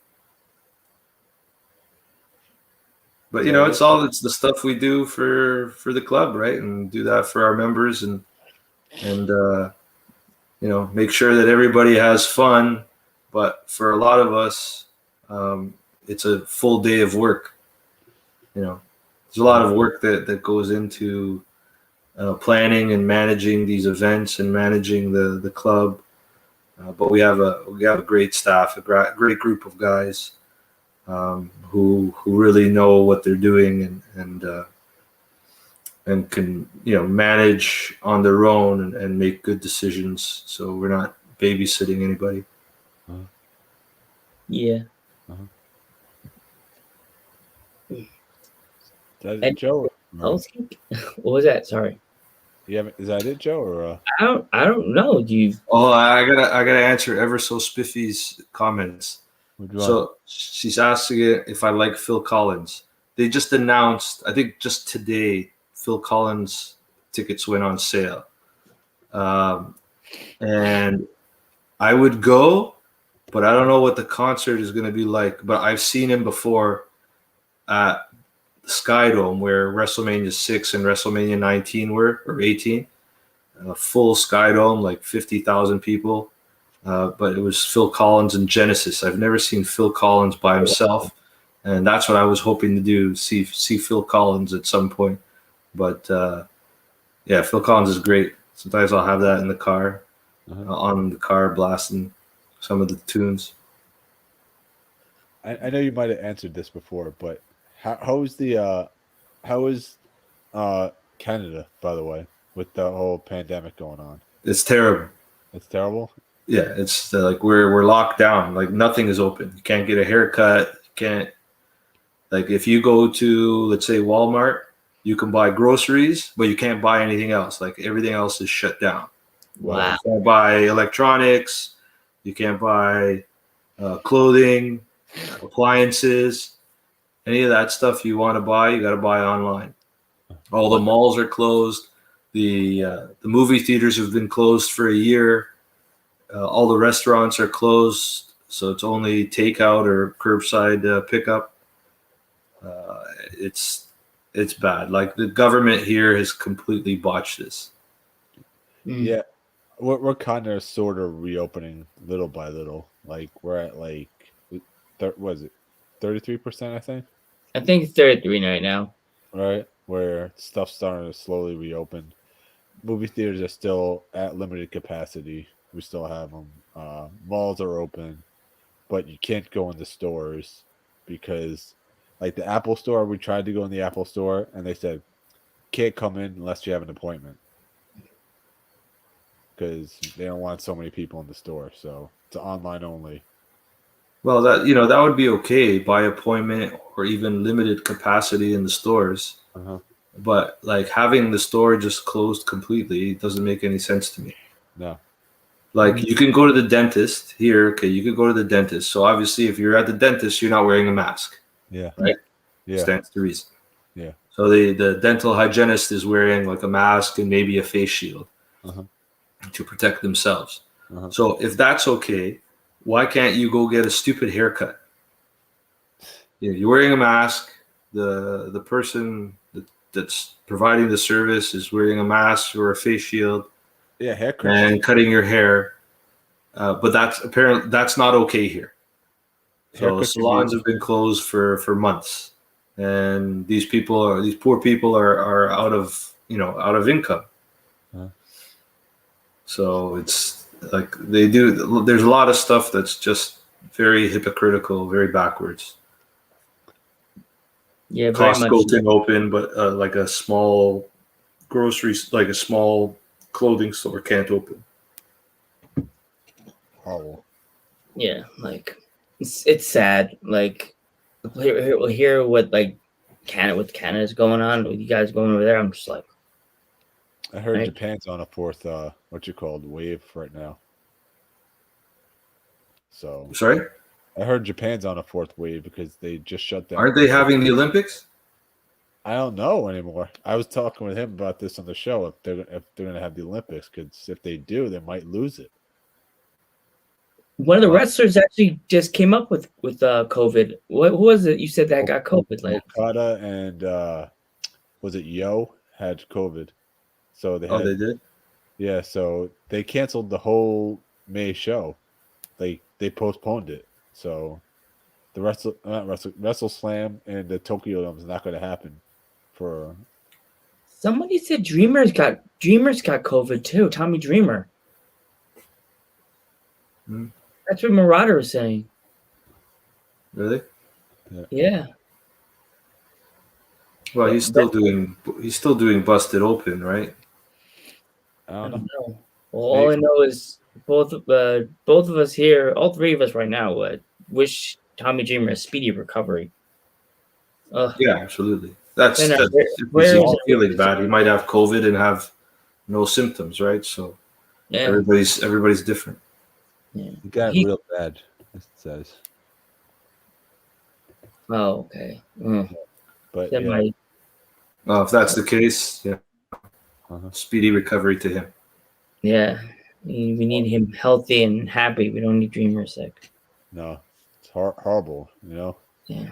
But you know, it's the stuff we do for the club, right? And do that for our members and you know, make sure that everybody has fun. But for a lot of us, it's a full day of work. You know, there's a lot of work that goes into planning and managing these events and managing the club. But we have a great staff, a great group of guys who really know what they're doing and can, you know, manage on their own and make good decisions. So we're not babysitting anybody. Yeah. Joe? What was that? Sorry. Yeah, is that it, Joe? Or I don't know. Do you? Oh, I gotta answer ever so Spiffy's comments. So she's asking it if I like Phil Collins. They just announced, I think just today, Phil Collins tickets went on sale. And I would go, but I don't know what the concert is going to be like. But I've seen him before at the Sky Dome where WrestleMania 6 and WrestleMania 19 were, or 18. A full Sky Dome, like 50,000 people. But it was Phil Collins and Genesis. I've never seen Phil Collins by himself. And that's what I was hoping to do, see Phil Collins at some point. But yeah, Phil Collins is great. Sometimes I'll have that in the car, on the car, blasting some of the tunes. I know you might have answered this before, but how is Canada, by the way, with the whole pandemic going on? It's terrible. It's terrible? Yeah, it's like we're locked down. Like nothing is open. You can't get a haircut. You can't, like if you go to, let's say, Walmart, you can buy groceries, but you can't buy anything else. Like everything else is shut down. Wow. You can't buy electronics. You can't buy clothing, appliances, any of that stuff you want to buy. You got to buy online. All the malls are closed. The movie theaters have been closed for a year. All the restaurants are closed, so it's only takeout or curbside pickup. It's bad. Like the government here has completely botched this. Yeah, we're kind of sort of reopening little by little. Like we're at like, was it 33%? I think. I think it's 33 right now. Right, where stuff's starting to slowly reopen. Movie theaters are still at limited capacity. We still have them. Malls are open, but you can't go in the stores because, like the Apple Store, we tried to go in the Apple Store and they said can't come in unless you have an appointment because they don't want so many people in the store. So it's online only. Well, that would be okay by appointment or even limited capacity in the stores. But like having the store just closed completely doesn't make any sense to me. No. Like you can go to the dentist here. Okay, you could go to the dentist. So obviously, if you're at the dentist, you're not wearing a mask. Yeah. Right. Yeah. Stands to reason. Yeah. So the dental hygienist is wearing like a mask and maybe a face shield to protect themselves. So if that's okay, why can't you go get a stupid haircut? You're wearing a mask. The person that's providing the service is wearing a mask or a face shield. Yeah, haircut. And cutting your hair. But that's not okay here. So salons have been closed for months. And these poor people are out of income. So it's like there's a lot of stuff that's just very hypocritical, very backwards. Yeah, very Costco much. can open, but like a small like a small clothing store can't open. Horrible. Yeah, like it's sad. Like we'll hear what like Canada's going on with you guys going over there. I'm just like, I heard right? Japan's on a fourth wave right now. So sorry? I heard Japan's on a fourth wave because they just shut down. Aren't they having the Olympics? I don't know anymore. I was talking with him about this on the show. If they're going to have the Olympics, because if they do, they might lose it. One of the wrestlers actually just came up with COVID. What who was it? You said that got COVID. Like Okada and was it Yo had COVID, so they had. Oh, they did. Yeah, so they canceled the whole May show. They postponed it. So the Wrestle Slam and the Tokyo Dome is not going to happen. For somebody said Dreamer's got COVID too. Tommy Dreamer. That's what Marauder was saying. Really? Yeah. Well, he's still doing Busted Open, right? I don't know. Well, all I know is both of us here, all three of us right now, wish Tommy Dreamer a speedy recovery. Yeah, absolutely. That's if he's feeling bad. He might have COVID and have no symptoms, right? So everybody's different. Yeah. He got real bad, it says. Oh, okay. But well, if that's the case, yeah. Speedy recovery to him. Yeah. We need him healthy and happy. We don't need Dreamer sick. No. It's horrible, you know? Yeah.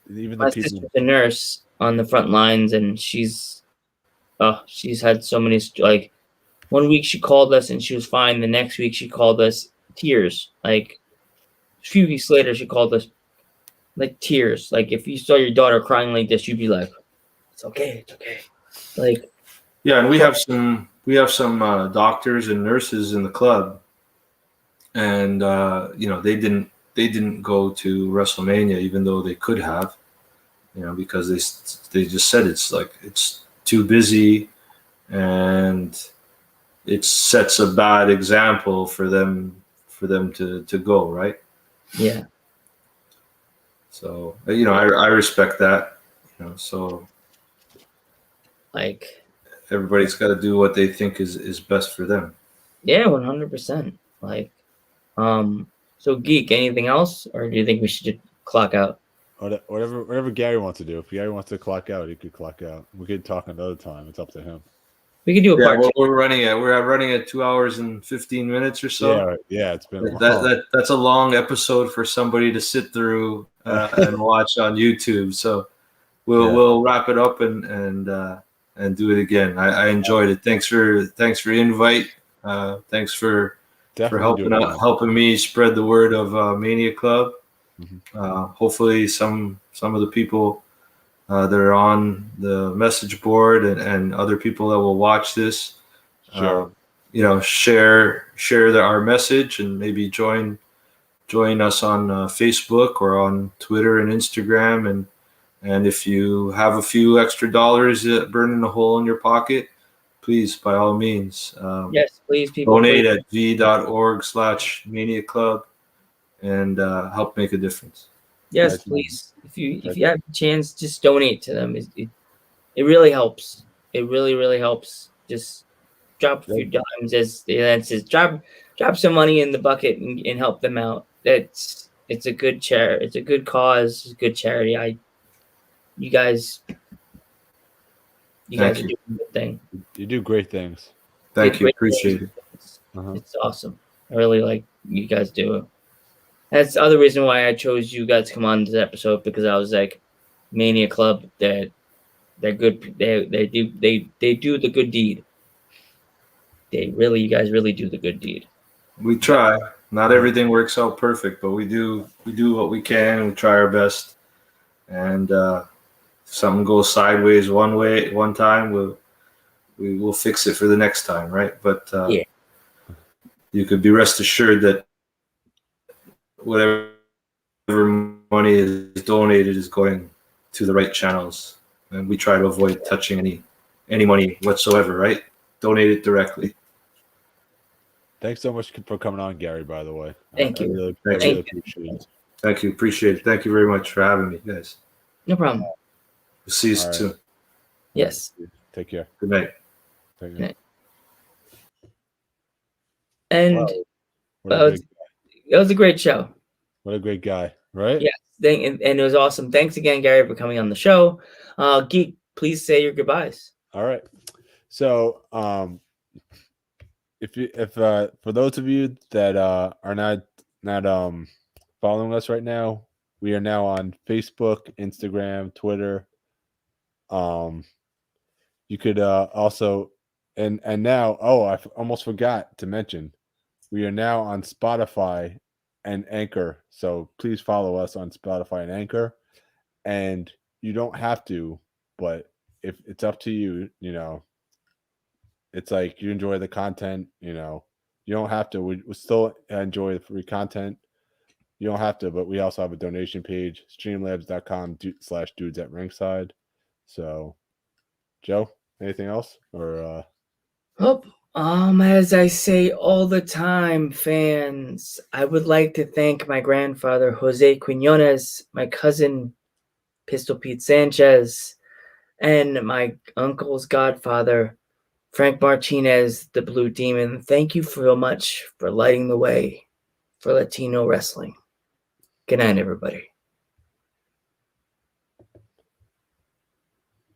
Even my sister's a nurse on the front lines, and she's had so many, like, 1 week she called us and she was fine. The next week she called us tears. Like a few weeks later she called us like tears. Like if you saw your daughter crying like this, you'd be like, it's okay. Like, yeah. And we have some doctors and nurses in the club, and they didn't go to WrestleMania, even though they could have, because they just said it's too busy, and it sets a bad example for them to go, right? Yeah. So I respect that, so like everybody's got to do what they think is best for them. Yeah, 100%. Like, so Geek, anything else, or do you think we should just clock out? Whatever Gary wants to do. If Gary wants to clock out, he could clock out. We could talk another time. It's up to him. We could do a part two. We're running at 2 hours and 15 minutes or so. Yeah, it's been that's a long episode for somebody to sit through and watch on YouTube. So we'll wrap it up and do it again. I enjoyed it. Thanks for the invite. Thanks for helping me spread the word of Mania Club. Mm-hmm. Hopefully some of the people that are on the message board and other people that will watch this, sure. Share our message and maybe join us on Facebook or on Twitter and Instagram. And if you have a few extra dollars burning a hole in your pocket, please, by all means, yes, please, people donate at v.org/Mania Club and help make a difference. Yes, please. If you have a chance, just donate to them. It really helps. It really helps. Just drop a few dimes, as drop some money in the bucket and help them out. It's a good charity. It's a good cause. It's a good charity. You guys are doing a good thing. You do great things. Thank you. Appreciate it. It's awesome. I really like you guys do it. That's the other reason why I chose you guys to come on this episode, because I was like, Mania Club, they're good. They do the good deed. You guys really do the good deed. We try. Not everything works out perfect, but we do what we can. We try our best. And if something goes sideways one time, we will fix it for the next time, right? But you could be rest assured that whatever money is donated is going to the right channels, and we try to avoid touching any money whatsoever, right? Donate it directly. Thanks so much for coming on, Gary, by the way. Thank you. I really appreciate it. Thank you. Appreciate it. Thank you very much for having me, guys. No problem. We'll see you soon. Yes. Take care. Good night. Good night. And it was a great show. What a great guy, right? Yes. And it was awesome. Thanks again, Gary, for coming on the show. Geek, please say your goodbyes. All right. So, if for those of you that are not not following us right now, we are now on Facebook, Instagram, Twitter. You could also and now I almost forgot to mention we are now on Spotify and Anchor. So please follow us on Spotify and Anchor. And you don't have to, but if it's up to you, it's like you enjoy the content, you don't have to. We still enjoy the free content. You don't have to, but we also have a donation page, streamlabs.com/dudes at ringside. So, Joe, anything else? Or as I say all the time, fans, I would like to thank my grandfather, Jose Quinones, my cousin, Pistol Pete Sanchez, and my uncle's godfather, Frank Martinez, the Blue Demon. Thank you so much for lighting the way for Latino wrestling. Good night, everybody.